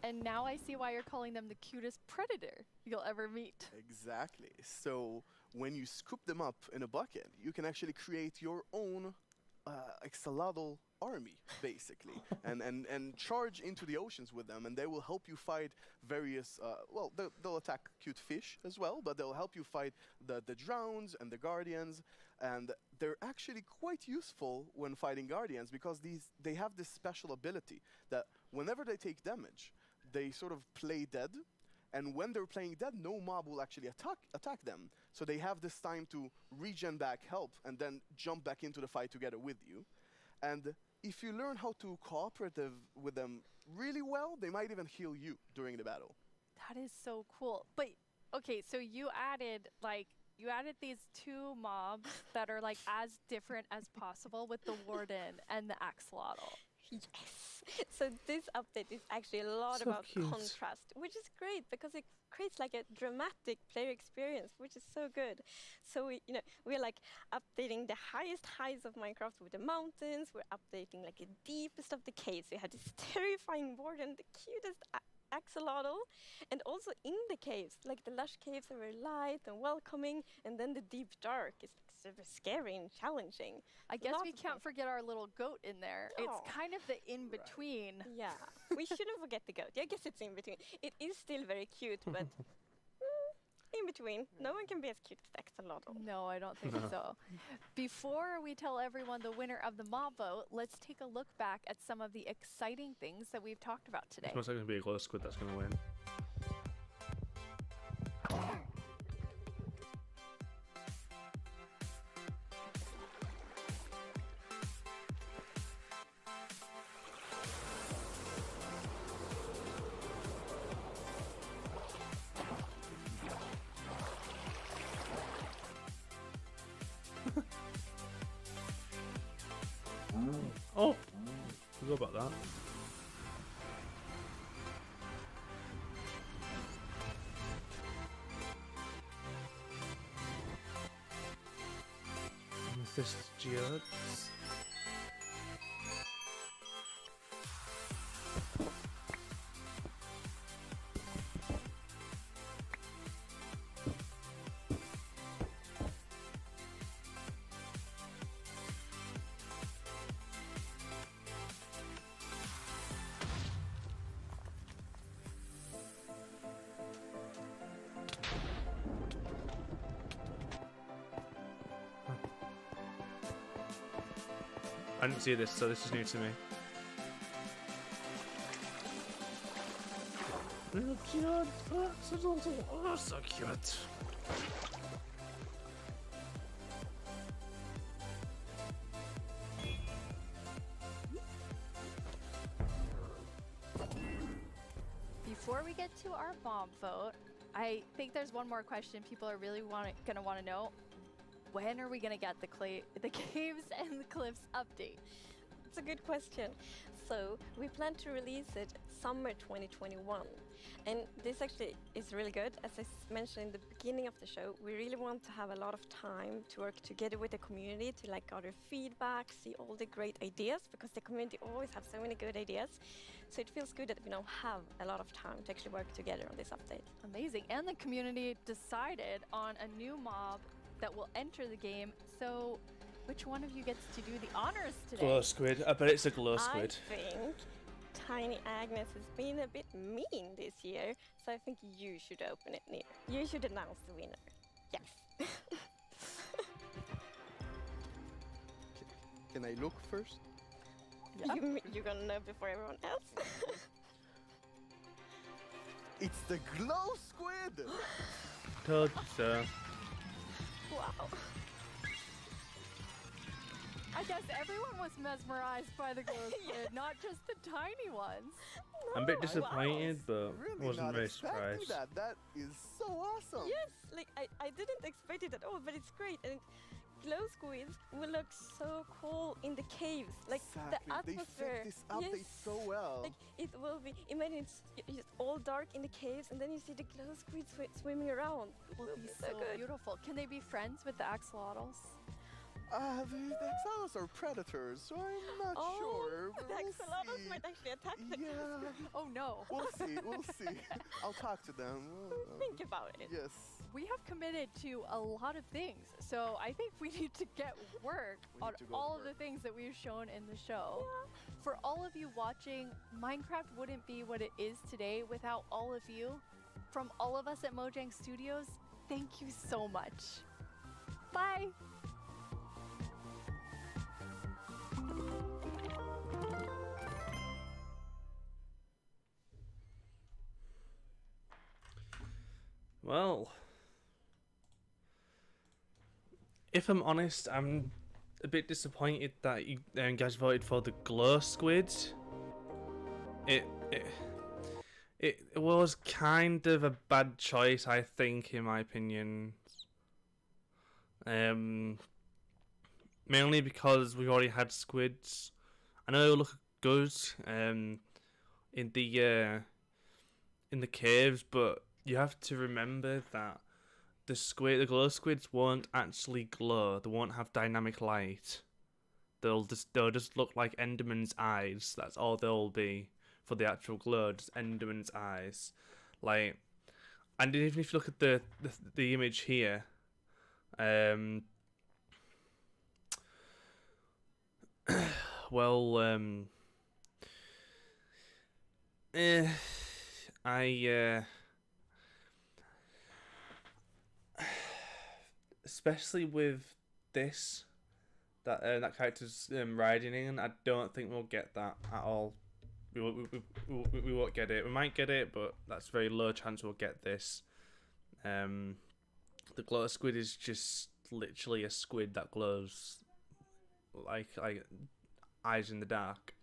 And now I see why you're calling them the cutest predator you'll ever meet.
Exactly. So when you scoop them up in a bucket, you can actually create your own axolotl army, basically, and charge into the oceans with them, and they will help you fight various, well, they'll attack cute fish as well, but they'll help you fight the drowns and the guardians, and they're actually quite useful when fighting guardians because they have this special ability that whenever they take damage, they sort of play dead, and when they're playing dead, no mob will actually attack them. So they have this time to regen back help and then jump back into the fight together with you. And if you learn how to cooperative with them really well, they might even heal you during the battle.
That is so cool. But okay, so you added these two mobs that are like as different as possible with the warden and the axolotl.
Yes. So this update is actually a lot
So
about
cute.
contrast, which is great because it creates like a dramatic player experience, which is so good. So we're like updating the highest heights of Minecraft with the mountains. We're updating like the deepest of the caves. We had this terrifying warden, the cutest axolotl, and also in the caves, like the lush caves are very light and welcoming, and then the deep dark is like super scary and challenging.
I guess
Lots
we
of
can't
fun.
forget our little goat in there.
Oh.
It's kind of the in-between.
Yeah, we shouldn't forget the goat. Yeah, I guess it's in between. It is still very cute, but in between. No one can be as cute as the axolotl.
No, I don't think so. Before we tell everyone the winner of the mob vote, let's take a look back at some of the exciting things that we've talked about today.
It's most likely going to be a glow squid that's going to win. Oh, forgot about that. Amethyst. I didn't see this, so this is new to me. Little cute, oh, so cute.
Before we get to our mob vote, I think there's one more question people are really gonna want to know. When are we gonna get the caves and the cliffs update?
It's a good question. So we plan to release it summer 2021. And this actually is really good. As I mentioned in the beginning of the show, we really want to have a lot of time to work together with the community to like gather feedback, see all the great ideas, because the community always have so many good ideas. So it feels good that we now have a lot of time to actually work together on this update.
Amazing. And the community decided on a new mob that will enter the game. So which one of you gets to do the honors today?
Glow squid. I bet it's a glow squid.
I think Tiny Agnes has been a bit mean this year, so I think you should open it, Neil. You should announce the winner. Yes.
Can I look first?
You're gonna know before everyone else?
It's the glow squid!
Told you so.
Wow.
I guess everyone was mesmerized by the glow squid, not just the tiny ones.
I'm a bit disappointed, but
Really
wasn't
not
very
expecting
surprised.
that. That is so awesome.
Yes, like I didn't expect it at all, but it's great. And glow squids will look so cool in the caves, like
Exactly.
the atmosphere.
They fit this update so well.
Like it will be. Imagine it's just all dark in the caves, and then you see the glow squids swimming around.
It will be so
good.
beautiful. Can they be friends with the axolotls?
The axolotls are predators, so I'm not sure.
The axolotls might actually attack them.
Yeah.
Oh no.
We'll see. We'll see. I'll talk to them.
Think about it.
Yes.
We have committed to a lot of things, so I think we need to get work on all of the things that we've shown in the show.
Yeah.
For all of you watching, Minecraft wouldn't be what it is today without all of you. From all of us at Mojang Studios, thank you so much. Bye!
Well, if I'm honest, I'm a bit disappointed that you guys voted for the glow squid. It was kind of a bad choice, I think, in my opinion. Mainly because we already had squids. I know they look good in the caves, but you have to remember that the glow squids won't actually glow. They won't have dynamic light. They'll just look like Enderman's eyes. That's all they'll be for the actual glow. Just Enderman's eyes, like. And even if you look at the image here, well, especially with this, that character's riding in, I don't think we'll get that at all. We won't get it. We might get it, but that's very low chance we'll get this. The glow squid is just literally a squid that glows like eyes in the dark.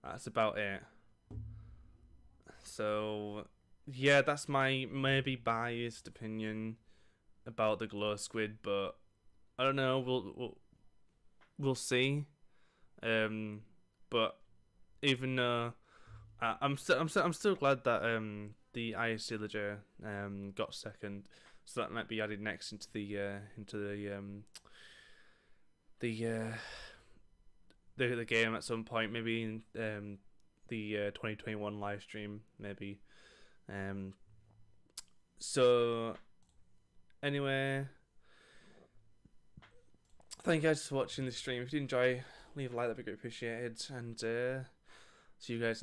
That's about it. So yeah, that's my maybe biased opinion about the glow squid, but I don't know. We'll see. But even though I'm still glad that the ice villager got second, so that might be added next into the game at some point, maybe in the 2021 live stream, maybe. So anyway, thank you guys for watching the stream. If you did enjoy, leave a like, that'd be great appreciated, and see you guys in